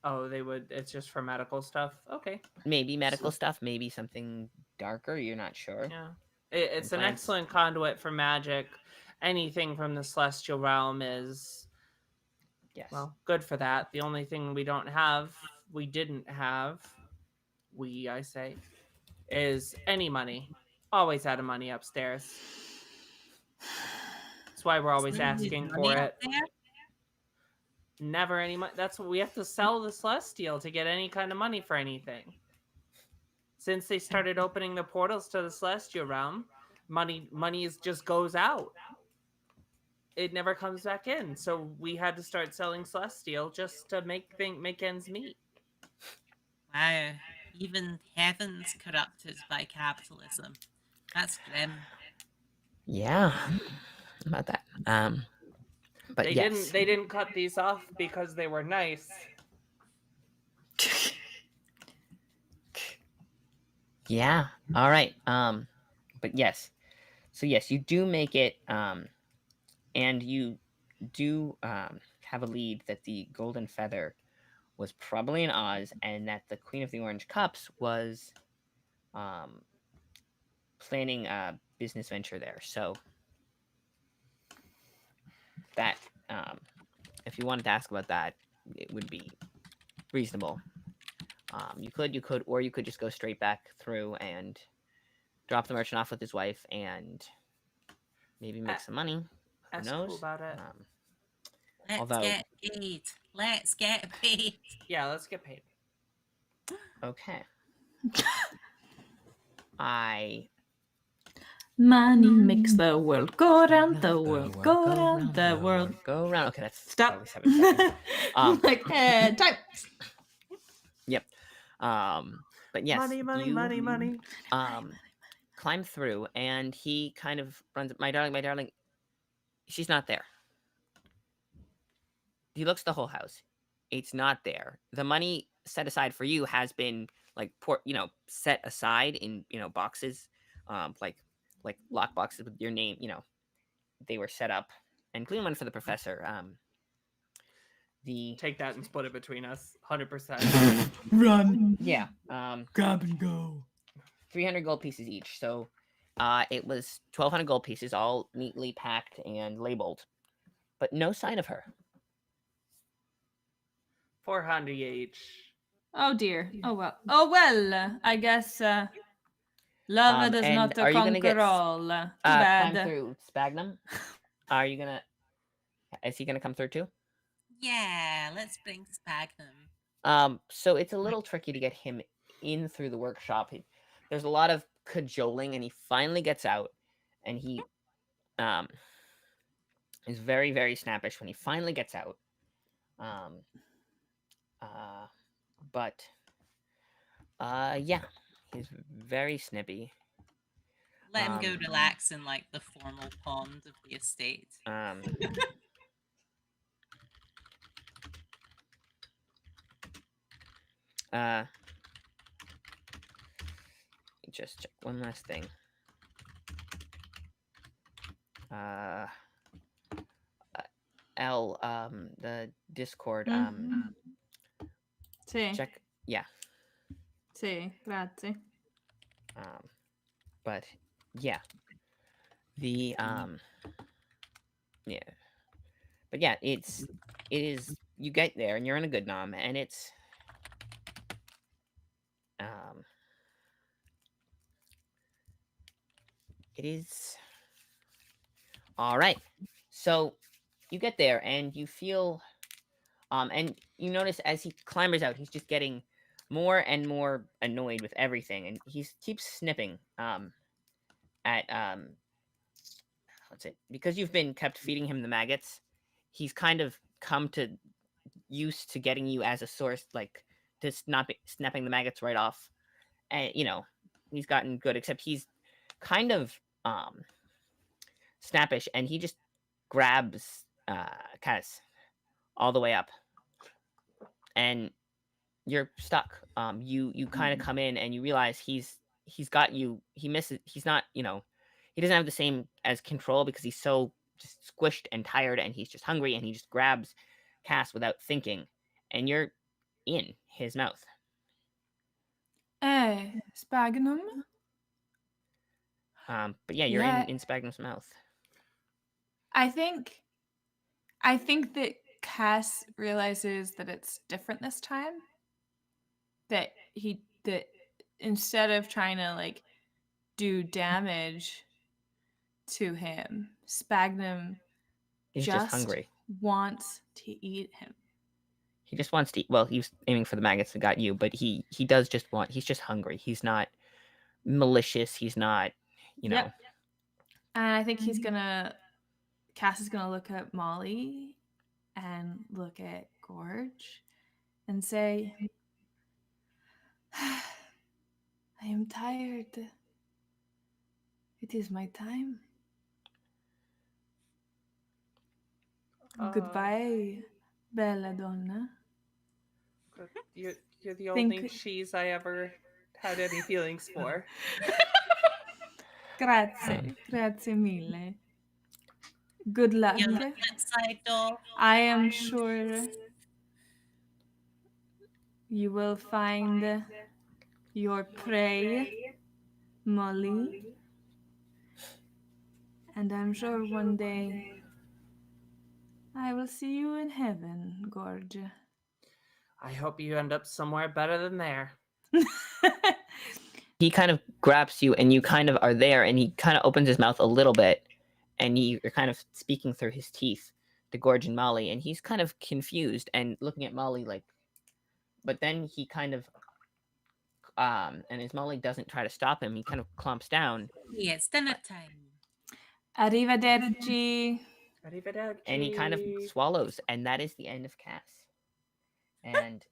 Oh, they would. It's just for medical stuff. Okay. Maybe medical stuff, maybe something darker. You're not sure. Yeah. It's an Implants. excellent conduit for magic. Anything from the celestial realm is, Yes. well, good for that. The only thing we didn't have, I say, is any money. Always out of money upstairs. That's why we're always There's asking money for up it. there? Never any money. That's what we have to sell the celestial to get any kind of money for anything. Since they started opening the portals to the celestial realm, money just goes out. It never comes back in. So we had to start selling celestial just to make ends meet. Wow. Even heaven's corrupted by capitalism. That's grim. Yeah. About that. But They yes. didn't cut these off because they were nice. Yeah. All right. But yes. So yes, you do make it. And you do have a lead that the Golden Feather was probably in Oz, and that the Queen of the Orange Cups was planning a business venture there. So that, if you wanted to ask about that, it would be reasonable. You could, or you could just go straight back through and drop the merchant off with his wife and maybe make some money. Who That's knows? cool about it. Let's Although- get paid. Let's get paid. Yeah, let's get paid. Okay. I Money makes the world go round, the world go round, the world. go round. Okay, that's Stop. probably 7 seconds. Like, time. Yep. But yes, money, you, money. climb through, and he kind of runs. My darling, she's not there. He looks the whole house. It's not there. The money set aside for you has been like set aside in boxes, like lock boxes with your name. They were set up, including one for the professor. Take that and split it between us. 100%. Run. Yeah. Grab and go. 300 gold pieces each. So it was 1,200 gold pieces, all neatly packed and labeled, but no sign of her. 400 each. Oh dear. Oh well. I guess love does and not are you gonna conquer get all. Too climb bad. through Spagnum? Are you gonna? Is he gonna come through too? Yeah, let's bring Spagnum. So it's a little tricky to get him in through the workshop. There's a lot of cajoling, and he finally gets out, and he is very, very snappish when he finally gets out. But yeah, he's very snippy. Let him go relax in like the formal pond of the estate. Just check one last thing. L, the Discord, Sì. check, yeah. Sì, grazie. But yeah, the yeah, but yeah, it is. You get there and you're in a good nom, and it's it is all right. So you get there and you feel and you notice as he clambers out, he's just getting more and more annoyed with everything, and he keeps snipping at what's it? Because you've been kept feeding him the maggots, he's kind of come to used to getting you as a source, like to snapping the maggots right off. And he's gotten good, except he's kind of snappish, and he just grabs Kaz all the way up, and you're stuck. You kind of come in and you realize he's got you. He misses. He's not. He doesn't have the same as control because he's so just squished and tired, and he's just hungry, and he just grabs Cass without thinking, and you're in his mouth. Sphagnum? But yeah, you're Yeah. in Spagnum's mouth. I think that Cass realizes that it's different this time. That instead of trying to like do damage to him, Sphagnum He's just hungry. wants to eat him. He just wants to eat. Well, he was aiming for the maggots that got you, but he does just want. He's just hungry. He's not malicious. He's not. Yep. And I think Cass is gonna look at Molly and look at Gorge and say, I am tired. It is my time. Goodbye, bella donna. You're the only cheese I ever had any feelings for. Grazie mille. Good luck. You're on that side door. I am sure you will find your prey, Molly. And I'm sure one day I will see you in heaven, Gorge. I hope you end up somewhere better than there. He kind of grabs you, and you kind of are there, and he kind of opens his mouth a little bit, and you're kind of speaking through his teeth to Gorge and Molly, and he's kind of confused and looking at Molly like, but then he kind of, and as Molly doesn't try to stop him, he kind of clumps down. It's dinner time. Arrivederci. Arrivederci. And he kind of swallows, and that is the end of Cass. And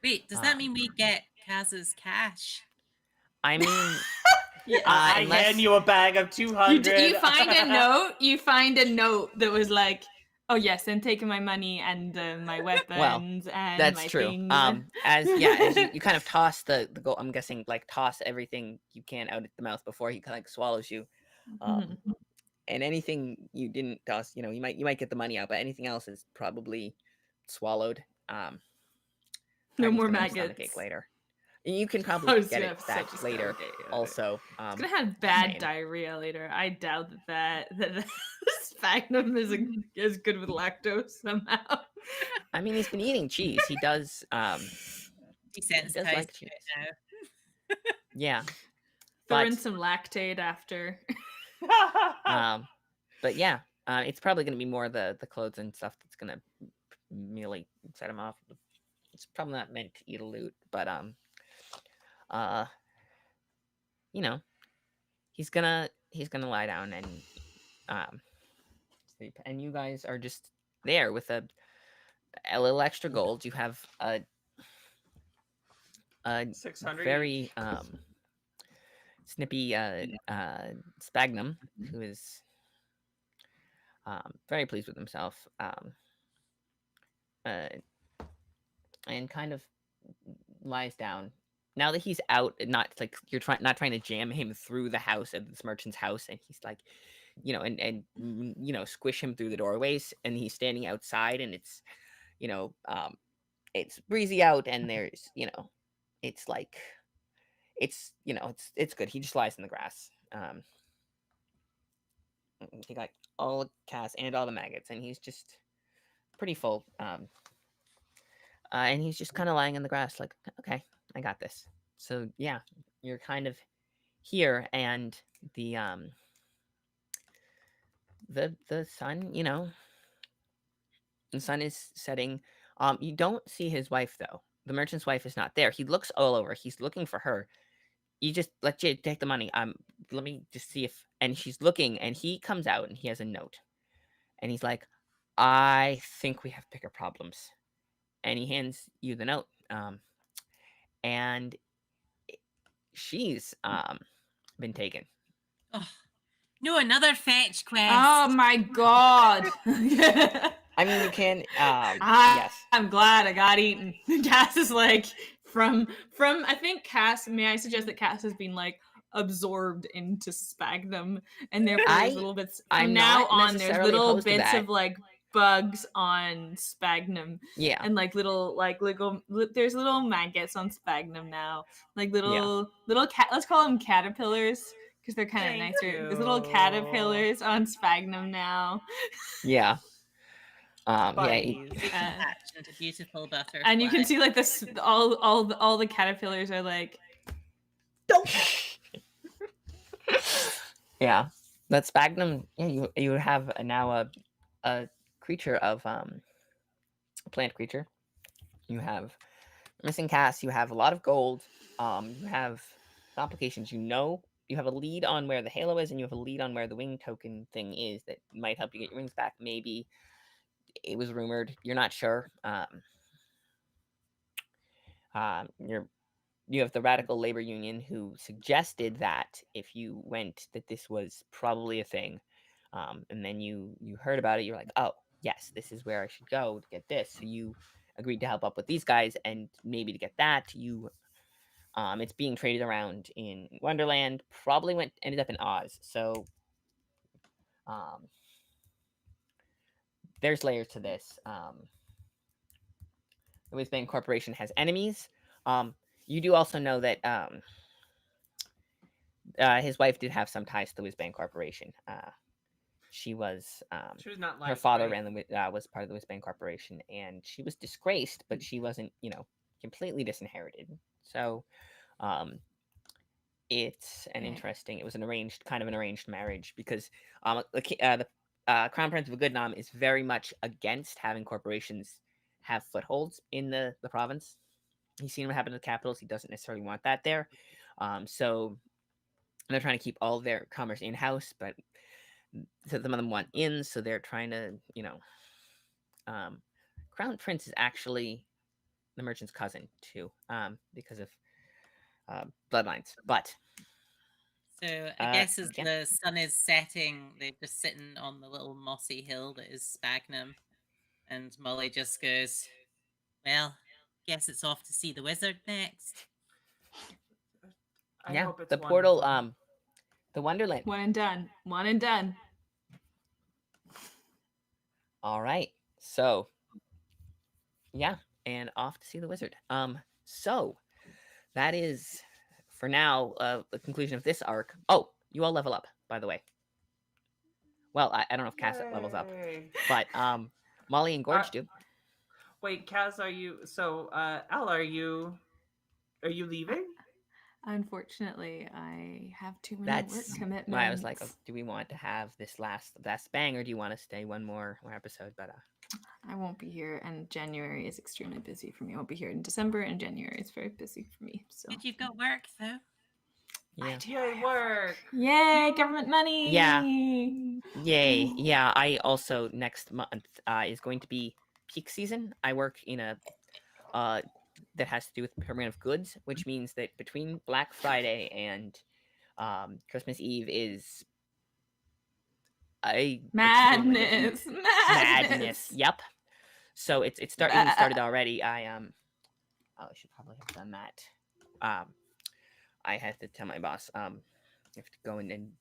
Wait, does that mean we get Kaz's cash? I mean, I hand you a bag of 200. You find a note. You find a note that was like, "Oh yes, and taking my money and my weapons and that's my true. things." As you kind of toss the gold. I'm guessing like toss everything you can out at the mouth before he kind of swallows you. And anything you didn't toss, you might get the money out, but anything else is probably swallowed. No I'm more gonna make maggots. stomachache later. You can probably get it have back such a later. stomachache. Also, It's gonna have bad same. diarrhea later. I doubt that Sphagnum is as good with lactose somehow. I mean, he's been eating cheese. He does. He does like cheese. now. Yeah. Throw But- in some lactate after. But yeah, it's probably going to be more the clothes and stuff that's going to merely set him off. It's probably not meant to eat a loot, but he's gonna lie down and sleep, and you guys are just there with a little extra gold. You have a 600 very snippy Sphagnum, who is very pleased with himself, and kind of lies down. Now that he's out, not like you're not trying to jam him through the house at this merchant's house, and he's like, and squish him through the doorways, and he's standing outside, and it's, it's breezy out, and there's, it's like, it's good. He just lies in the grass. He got all the cats and all the maggots, and he's just pretty full. And he's just kind of lying in the grass, like, okay, I got this. So yeah, you're kind of here, and the sun, the sun is setting You don't see his wife though. The merchant's wife is not there. He looks all over. He's looking for her. You just let Jade take the money. Let me just see if. And she's looking, and he comes out, and he has a note, and he's like, "I think we have bigger problems." And he hands you the note. And she's been taken. Oh, no, another fetch quest. Oh my god. I mean, you can. Yes. I'm glad I got eaten. Cass is like from. I think Cass. May I suggest that Cass has been like absorbed into sphagnum, and therefore there's little bits. From I'm now not on, there's necessarily little opposed to bits that. of like bugs on sphagnum, Yeah. and like little there's little maggots on sphagnum now, like little cat. Let's call them caterpillars because they're kind of Thank nicer. There's little you. caterpillars on sphagnum now. Yeah. Yeah. Buddies. We can hatch into beautiful butterflies. And you can see like this, all the caterpillars are like, Don't. Yeah. That sphagnum. Yeah. You have now a creature of a plant creature. You have missing Cass. You have a lot of gold. You have complications. You have a lead on where the halo is, and you have a lead on where the wing token thing is that might help you get your wings back. Maybe it was rumored. You're not sure. You have the Radical Labor Union who suggested that if you went, that this was probably a thing, and then you heard about it. You're like, oh yes, this is where I should go to get this. So you agreed to help up with these guys, and maybe to get that you. It's being traded around in Wonderland. Probably ended up in Oz. So, there's layers to this. The Whizbang Corporation has enemies. You do also know that his wife did have some ties to the Whizbang Corporation. She was not like her father was part of the Whizbang Corporation, and she was disgraced, but she wasn't completely disinherited. So it's an interesting. It was an arranged marriage because the Crown Prince of Goodnam is very much against having corporations have footholds in the province. He's seen what happened to the capitals. He doesn't necessarily want that there. So they're trying to keep all their commerce in house, but some of them want in, so they're trying to, Crown Prince is actually the merchant's cousin too, because of bloodlines. But so I guess as the sun is setting, they're just sitting on the little mossy hill that is Sphagnum, and Molly just goes, "Well, guess it's off to see the wizard next." I hope it's the portal, wonderful. the Wonderland. one and done. One and done. All right, so yeah, and off to see the wizard. So that is for now the conclusion of this arc. Oh, you all level up, by the way. Well, I don't know if Cass levels up, Yay. but Molly and Gorge do. Wait, Kaz, are you? So, Al, are you leaving? Unfortunately, I have too many work commitments. Why I was like, oh, do we want to have this last bang, or do you want to stay one more episode? But I won't be here, and January is extremely busy for me. I won't be here in December, and January is very busy for me. So But you've got work though. yeah, Yay, work! yay, government money! Yeah. Yay! Yeah, I also next month is going to be peak season. I work in a that has to do with procurement of goods, which means that between Black Friday and Christmas Eve is a madness. Yep. So it's even started already. I should probably have done that. I had to tell my boss I have to go in and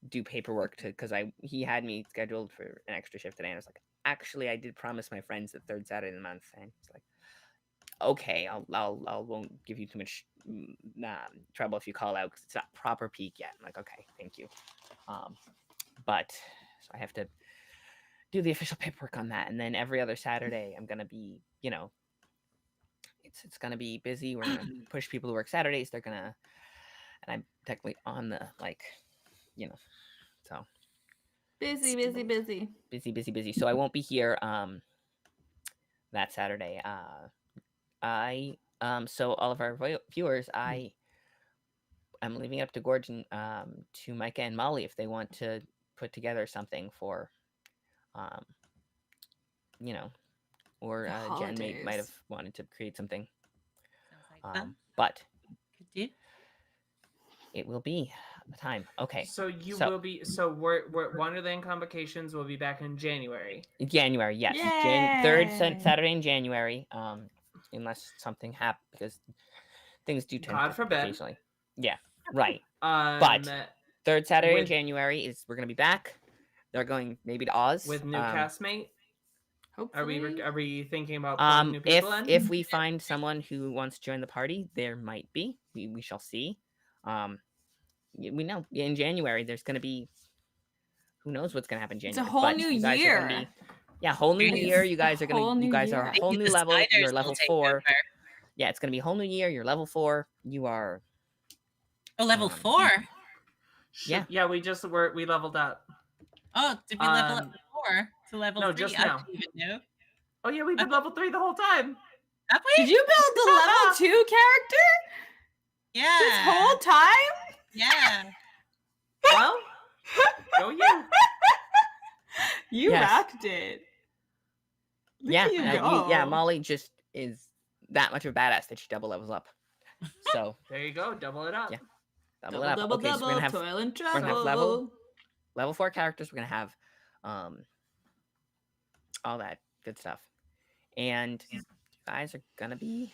do paperwork because he had me scheduled for an extra shift today, and I was like, actually, I did promise my friends the third Saturday of the month, and he's like, okay, I won't give you too much trouble if you call out because it's not proper peak yet. I'm like, okay, thank you. But so I have to do the official paperwork on that, and then every other Saturday I'm gonna be, it's gonna be busy. We're gonna push people to work Saturdays. They're gonna, and I'm technically on the so busy. busy. So I won't be here that Saturday. So all of our viewers, I'm leaving it up to Gorge and to Micah and Molly if they want to put together something for, um, you know, or The Jen might have holidays. wanted to create something. Sounds like fun. But Could do. it will be the time. Okay. So you will be. So we're Wonderland Complications will be back in January. January, yes. Yay! Third Saturday in January. Unless something happens, because things do tend God to forbid. occasionally. Yeah, right. But But third Saturday in with- January is we're gonna be back. They're going maybe to Oz with new castmate. Hopefully. Are we thinking about pulling new people in? If we find someone who wants to join the party, there might be. We shall see. We know in January there's gonna be. Who knows what's gonna happen in January? It's a whole but new you guys year. Are gonna be, yeah, whole new Right. year. You guys are gonna. Whole new You guys are year. a whole Maybe new the level. spiders You're will level take 4. over. Yeah, it's gonna be a whole new year. You're level 4. You are. Oh, level 4. Yeah. We leveled up. Oh, did we level up before to level 3? just I now. didn't even know. Oh yeah, we've been level 3 the whole time. Have we? Did you build the level 2 character Yeah. this whole time? Yeah. Well, go you. You Yes. rocked it. Look Yeah, at you go. yeah. Molly just is that much of a badass that she double levels up. So There you go. Double it up. Yeah. double Double, it up. double, Okay, so double, we're gonna have toil and we're gonna have trouble. level 4 characters. We're gonna have all that good stuff, and you guys are gonna be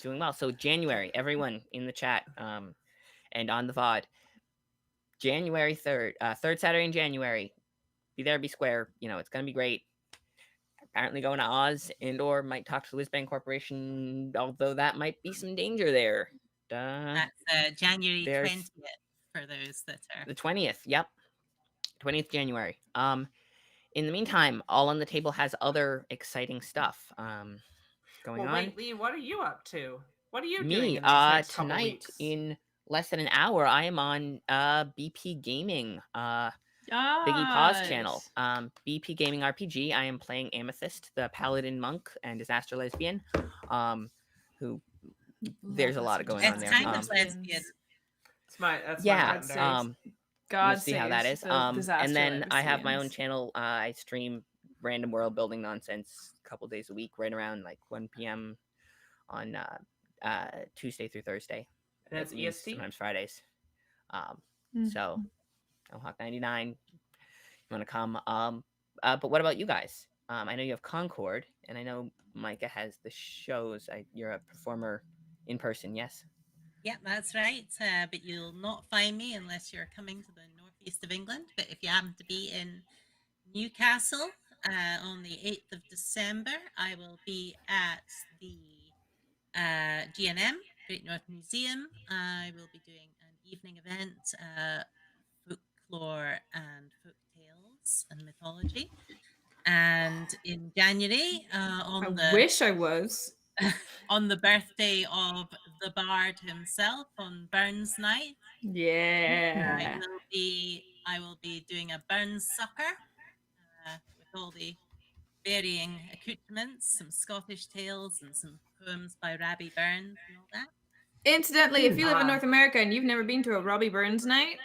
doing well. So January, everyone in the chat and on the VOD, January 3rd, third Saturday in January. Be there, be square. You know, it's gonna be great. Apparently going to Oz and or might talk to the Lisbon Corporation, although that might be some danger there. That's January There's- 20th for those that are. The 20th, yep. 20th January. In the meantime, All on the Table has other exciting stuff going on. Wait, Lee, what are you up to? What are you doing Me, in these next couple tonight weeks? in less than an hour, I am on BP Gaming, Biggie Paw's channel. BP Gaming RPG. I am playing Amethyst, the paladin monk, and disaster lesbian. Who there's a lot of going on It's there. kind of lesbian. That's Yeah, my gender. God we'll see how that saves is. the And then I have my own disaster channel. I stream random world building nonsense a couple days a week, right around like 1 p.m. on Tuesday through Thursday. And that's At least, EST? sometimes Fridays. Mm. So, Hawk 99, you want to come? But what about you guys? I know you have Concord, and I know Micah has the shows. You're a performer in person, yes? Yeah, that's right. But you'll not find me unless you're coming to the northeast of England. But if you happen to be in Newcastle on the 8th of December, I will be at the GNM, Great North Museum. I will be doing an evening event, folklore and folk tales and mythology. And in January, I wish I was. on the birthday of the bard himself, on Burns Night, Yeah. I will be doing a Burns supper with all the varying accoutrements, some Scottish tales and some poems by Rabbie Burns and all that. Incidentally, if you live in Ah. North America and you've never been to a Robbie Burns night,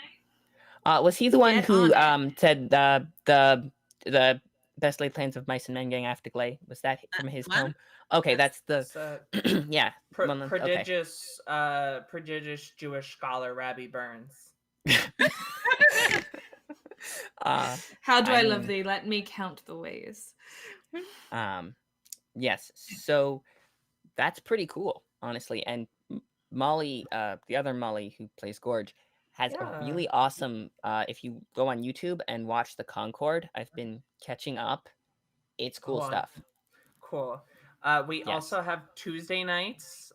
Was he the one Get who on said the best laid plans of mice and men gang after Glay? Was that from his That's the poem? Okay, that's the It's yeah. well, no, okay. prodigious Jewish scholar Rabbie Burns. how do I I'm- love thee? Let me count the ways. Yes. So that's pretty cool, honestly. And Molly, the other Molly who plays Gorge, has a Yeah. really awesome. If you go on YouTube and watch the Concord, I've been catching up. It's cool Go on. stuff. Cool. We Yes. also have Tuesday nights.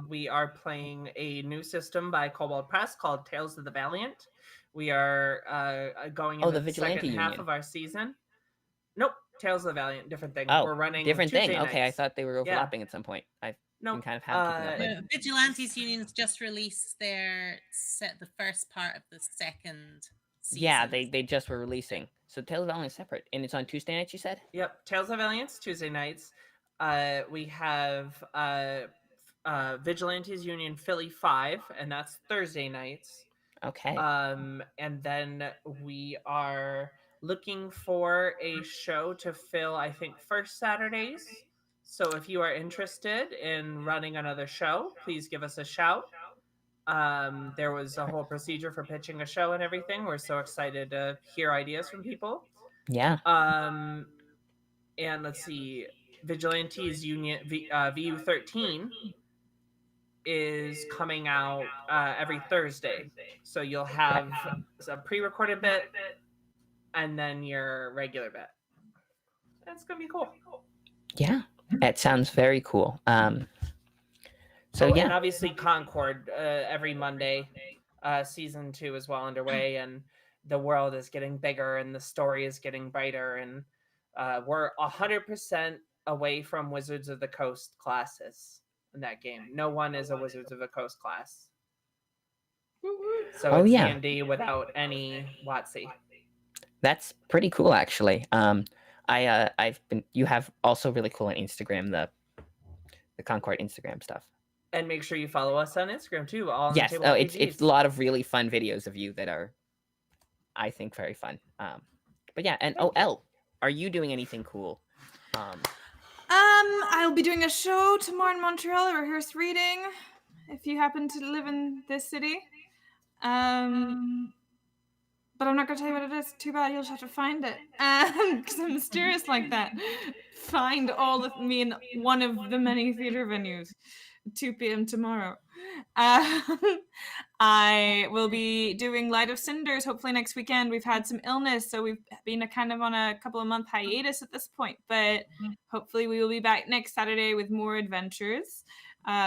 We are playing a new system by Cobalt Press called Tales of the Valiant. We are going into the the Vigilante second half Union. of our season. Nope, Tales of the Valiant, different thing. Oh, We're running different Tuesday thing. Okay, I nights. thought they were overlapping at some point. I've Nope. been kind of half keeping up. uh, But Vigilantes Union's just released the first part of the second season. yeah, they just were releasing. So Tales of Valiant is separate, and it's on Tuesday nights. You said. Yep, Tales of Valiance Tuesday nights. We have Vigilantes Union Philly 5, and that's Thursday nights. Okay. And then we are looking for a show to fill, I think, first Saturdays. So if you are interested in running another show, please give us a shout. There was a whole procedure for pitching a show and everything. We're so excited to hear ideas from people. Yeah. And let's see, Vigilantes Union VU13 is coming out every Thursday. So you'll have a pre-recorded bit and then your regular bit. That's gonna be cool. Yeah. That sounds very cool. So And yeah. obviously Concord every Monday. Season 2 is well underway, and the world is getting bigger and the story is getting brighter, and we're 100% away from Wizards of the Coast classes in that game. No one is a Wizards of the Coast class. So Oh, it's yeah. D&D without any WotC. That's pretty cool, actually. You have also really cool on Instagram, the Concord Instagram stuff. And make sure you follow us on Instagram too. All on Yes. the table Oh, RPGs. it's a lot of really fun videos of you that are, I think, very fun. But yeah, and Elle, are you doing anything cool? I'll be doing a show tomorrow in Montreal, a rehearsed reading, if you happen to live in this city. But I'm not gonna tell you what it is. Too bad, you'll just have to find it. Because I'm mysterious like that. Find all of me in one of the many theater venues. 2 p.m. tomorrow. I will be doing Light of Cinders hopefully next weekend. We've had some illness, so we've been kind of on a couple of month hiatus at this point, but hopefully we will be back next Saturday with more adventures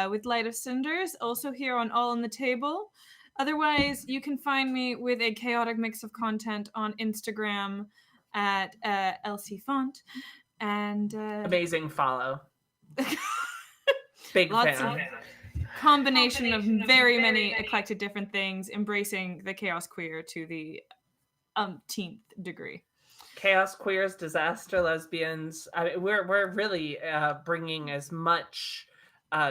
with Light of Cinders, also here on All on the Table. Otherwise, you can find me with a chaotic mix of content on Instagram at LC Font. And amazing follow. Big lots fan. of combination of very many eclectic different things, embracing the chaos queer to the umpteenth degree. Chaos, queers, disaster, lesbians. I mean, we're really bringing as much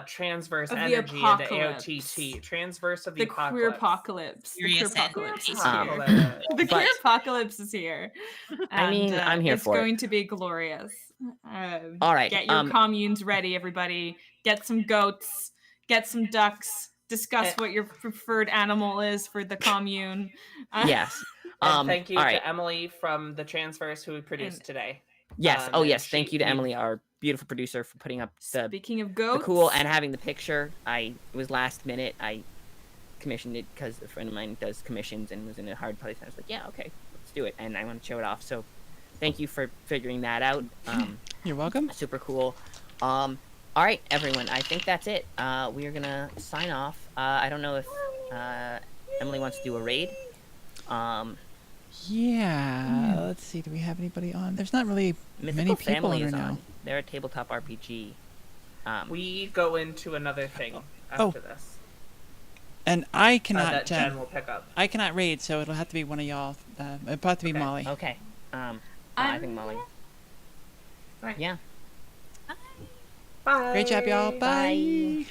transverse Of the energy into apocalypse. AOTT. Transverse of The the queer apocalypse. apocalypse. The queer Serious apocalypse is Apocalypse. here. The queer But- apocalypse is here. I mean, And, I'm here it's for it. going to be glorious. All right, Get your communes ready, everybody. Get some goats. Get some ducks. Discuss what your preferred animal is for the commune. Yes. And thank you all to right. Emily from the Transverse who we produced today. Yes. and Yes. Thank you to we- Emily, our beautiful producer, for putting up the Speaking of the goats, cool and having the picture. It was last minute. I commissioned it because a friend of mine does commissions and was in a hard place. And I was like, yeah, okay, let's do it. And I want to show it off. So thank you for figuring that out. You're welcome. Super cool. All right, everyone. I think that's it. We are gonna sign off. I don't know if Emily wants to do a raid. Yeah. Let's see. Do we have anybody on? There's not really Mythical many people Family on is right now. on. They're a tabletop RPG. We go into another thing after this. And I cannot. That Jen will pick up. I cannot raid, so it'll have to be one of y'all. It'll have to be Okay. Molly. Okay. I think Molly. Right. Yeah. Bye. Great job, y'all. Bye. Bye.